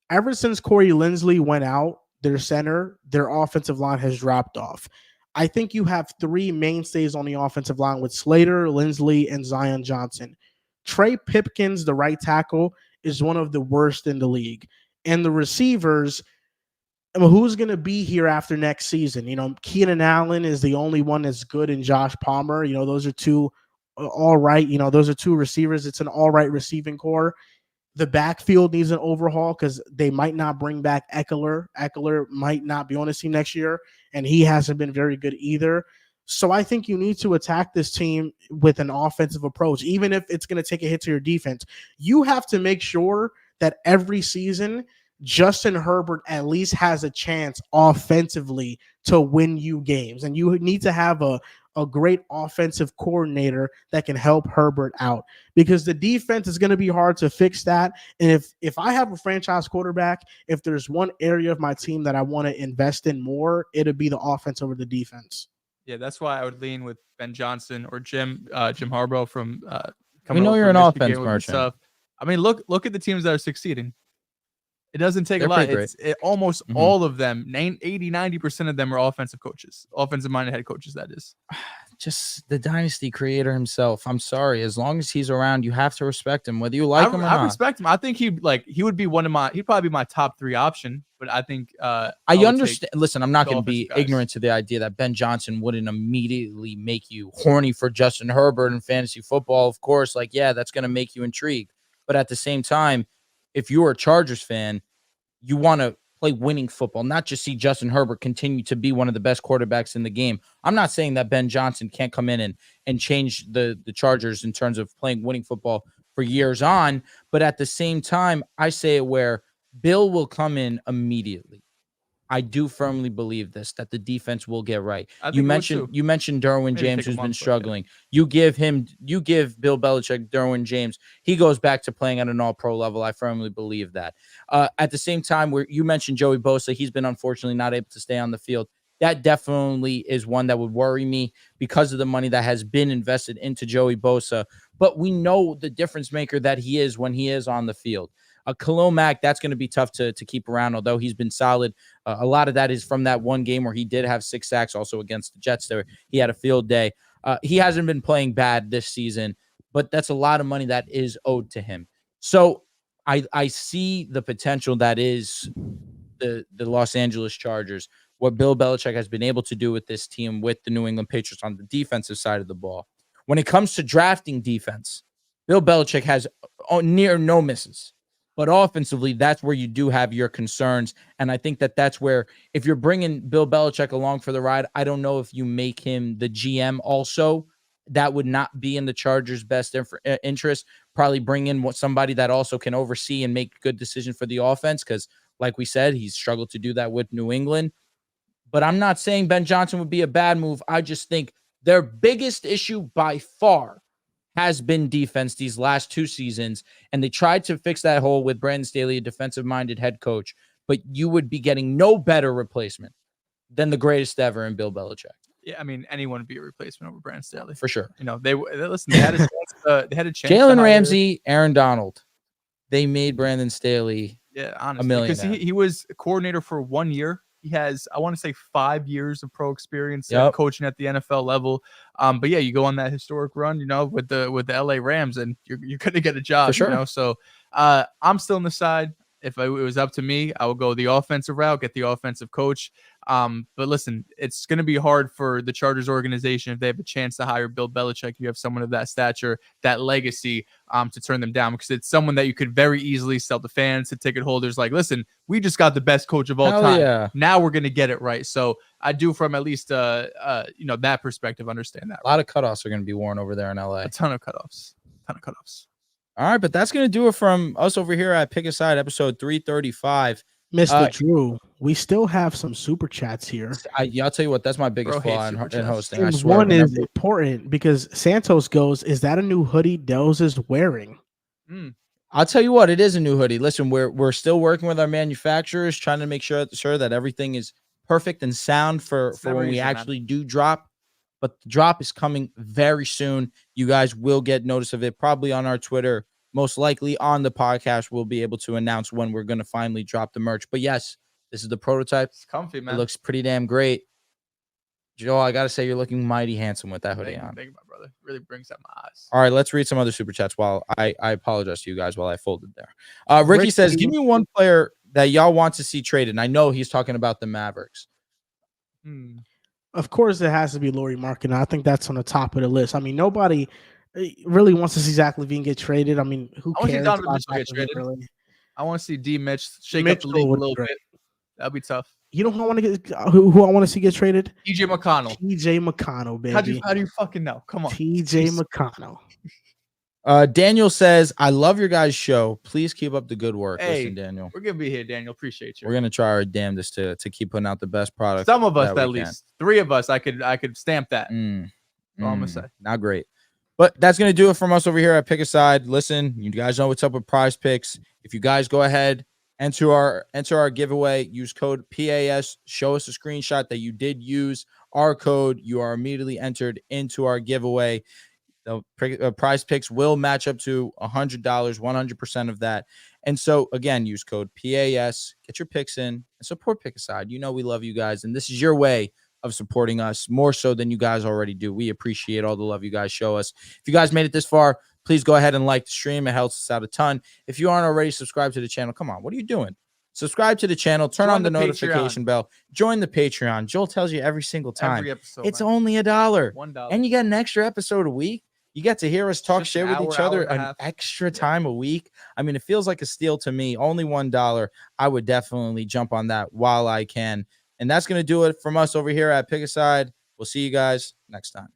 Ever since Corey Linsley went out, their center, their offensive line has dropped off. I think you have 3 mainstays on the offensive line with Slater, Linsley, and Zion Johnson. Trey Pipkins, the right tackle, is one of the worst in the league. And the receivers, I mean, who's going to be here after next season? You know, Keenan Allen is the only one that's good, in Josh Palmer. You know, those are 2 all right. You know, those are 2 receivers. It's an all right receiving core. The backfield needs an overhaul because they might not bring back Eckler. Eckler might not be on the team next year, and he hasn't been very good either. So I think you need to attack this team with an offensive approach, even if it's going to take a hit to your defense. You have to make sure that every season Justin Herbert at least has a chance offensively to win you games, and you need to have a great offensive coordinator that can help Herbert out, because the defense is going to be hard to fix that. And if I have a franchise quarterback, if there's one area of my team that I want to invest in more, it'll be the offense over the defense. Yeah, that's why I would lean with Ben Johnson or Jim Harbaugh from we know you're an offense merchant. I mean, look at the teams that are succeeding. It doesn't take a lot. Almost all of them, 80-90% of them are offensive coaches, offensive-minded head coaches, that is. Just the dynasty creator himself. I'm sorry. As long as he's around, you have to respect him, whether you like him or not. I respect him. I think he would be he'd probably be my top 3 option, but I think I understand. Listen, I'm not going to be ignorant to the idea that Ben Johnson wouldn't immediately make you horny for Justin Herbert in fantasy football. Of course, yeah, that's going to make you intrigued. But at the same time, if you're a Chargers fan, you want to play winning football, not just see Justin Herbert continue to be one of the best quarterbacks in the game. I'm not saying that Ben Johnson can't come in and change the Chargers in terms of playing winning football for years on. But at the same time, I say it where Bill will come in immediately. I do firmly believe this, that the defense will get right. You mentioned Derwin James, who's been struggling. You give Bill Belichick Derwin James, he goes back to playing at an all-pro level. I firmly believe that. At the same time, where you mentioned Joey Bosa, he's been unfortunately not able to stay on the field. That definitely is one that would worry me because of the money that has been invested into Joey Bosa. But we know the difference maker that he is when he is on the field. Khalil Mack, that's going to be tough to keep around, although he's been solid. A lot of that is from that one game where he did have 6 sacks, also against the Jets there. He had a field day. He hasn't been playing bad this season, but that's a lot of money that is owed to him. So I see the potential that is the Los Angeles Chargers, what Bill Belichick has been able to do with this team with the New England Patriots on the defensive side of the ball. When it comes to drafting defense, Bill Belichick has near no misses. But offensively, that's where you do have your concerns. And I think that's where, if you're bringing Bill Belichick along for the ride, I don't know if you make him the GM also. That would not be in the Chargers' best interest. probably bring in somebody that also can oversee and make good decisions for the offense. Because like we said, he's struggled to do that with New England. But I'm not saying Ben Johnson would be a bad move. I just think their biggest issue by far has been defense these last 2 seasons. And they tried to fix that hole with Brandon Staley, a defensive-minded head coach. But you would be getting no better replacement than the greatest ever in Bill Belichick. Yeah, I mean, anyone would be a replacement over Brandon Staley. For sure. You know, they listen, they had a chance. They had a chance. Jalen Ramsey, Aaron Donald. They made Brandon Staley honestly, a millionaire. Because he was a coordinator for 1 year. He has, I want to say, 5 years of pro experience coaching at the NFL level. But yeah, you go on that historic run, you know, with the LA Rams, and you're gonna get a job. For sure. You know, so I'm still on the side. If it was up to me, I would go the offensive route, get the offensive coach. But listen, it's going to be hard for the Chargers organization if they have a chance to hire Bill Belichick. You have someone of that stature, that legacy, to turn them down, because it's someone that you could very easily sell to fans, to ticket holders. Like, listen, we just got the best coach of all time. Yeah. Now we're going to get it right. So I do, from at least that perspective, understand that. A lot of cutoffs are going to be worn over there in LA. A ton of cutoffs. All right, but that's going to do it from us over here at Pick a Side, episode 335. Mr. Drew, we still have some super chats here. I'll tell you what, that's my biggest flaw in hosting. I swear. One is important because Santos goes, is that a new hoodie Dehls is wearing? I'll tell you what, it is a new hoodie. Listen, we're still working with our manufacturers, trying to make sure that everything is perfect and sound for when we actually do drop. But the drop is coming very soon. You guys will get notice of it, probably on our Twitter. Most likely on the podcast, we'll be able to announce when we're going to finally drop the merch. But yes, this is the prototype. It's comfy, man. It looks pretty damn great. Joe, I got to say, you're looking mighty handsome with that hoodie on. Thank you, my brother. Really brings out my eyes. All right, let's read some other super chats while I apologize to you guys while I folded there. Ricky says, give me one player that y'all want to see traded. And I know he's talking about the Mavericks. Of course, it has to be Lauri Markkanen. I think that's on the top of the list. I mean, nobody really wants to see Zach LaVine get traded. I mean, who cares? I want to see Donovan Mitchell get traded. Really. I want to see D. Mitch shake up the league a little bit. That'd be tough. You know who I want to get? Who I want to see get traded? TJ McConnell. TJ McConnell, baby. How do you fucking know? Come on. TJ McConnell. Daniel says, I love your guys' show. Please keep up the good work. Hey, listen, Daniel. We're going to be here, Daniel. Appreciate you. We're going to try our damnedest to keep putting out the best product. Some of us, at least. 3 of us, I could stamp that. All I'm going to say. Not great. But that's going to do it from us over here at Pick a Side. Listen, you guys know what's up with Prize Picks. If you guys go ahead, enter our giveaway, use code PAS, show us a screenshot that you did use our code. You are immediately entered into our giveaway. The Prize Picks will match up to $100, 100% of that. And so, again, use code PAS, get your picks in, and support Pick a Side. You know we love you guys, and this is your way of supporting us more so than you guys already do. We appreciate all the love you guys show us. If you guys made it this far, please go ahead and like the stream. It helps us out a ton. If you aren't already subscribed to the channel, come on, what are you doing? Subscribe to the channel, turn on the notification bell, join the Patreon. Joel tells you every single time. Every episode, it's only $1. $1. And you get an extra episode a week. You get to hear us talk shit with each other an extra time a week. I mean, it feels like a steal to me. Only $1. I would definitely jump on that while I can. And that's going to do it from us over here at Pick a Side. We'll see you guys next time.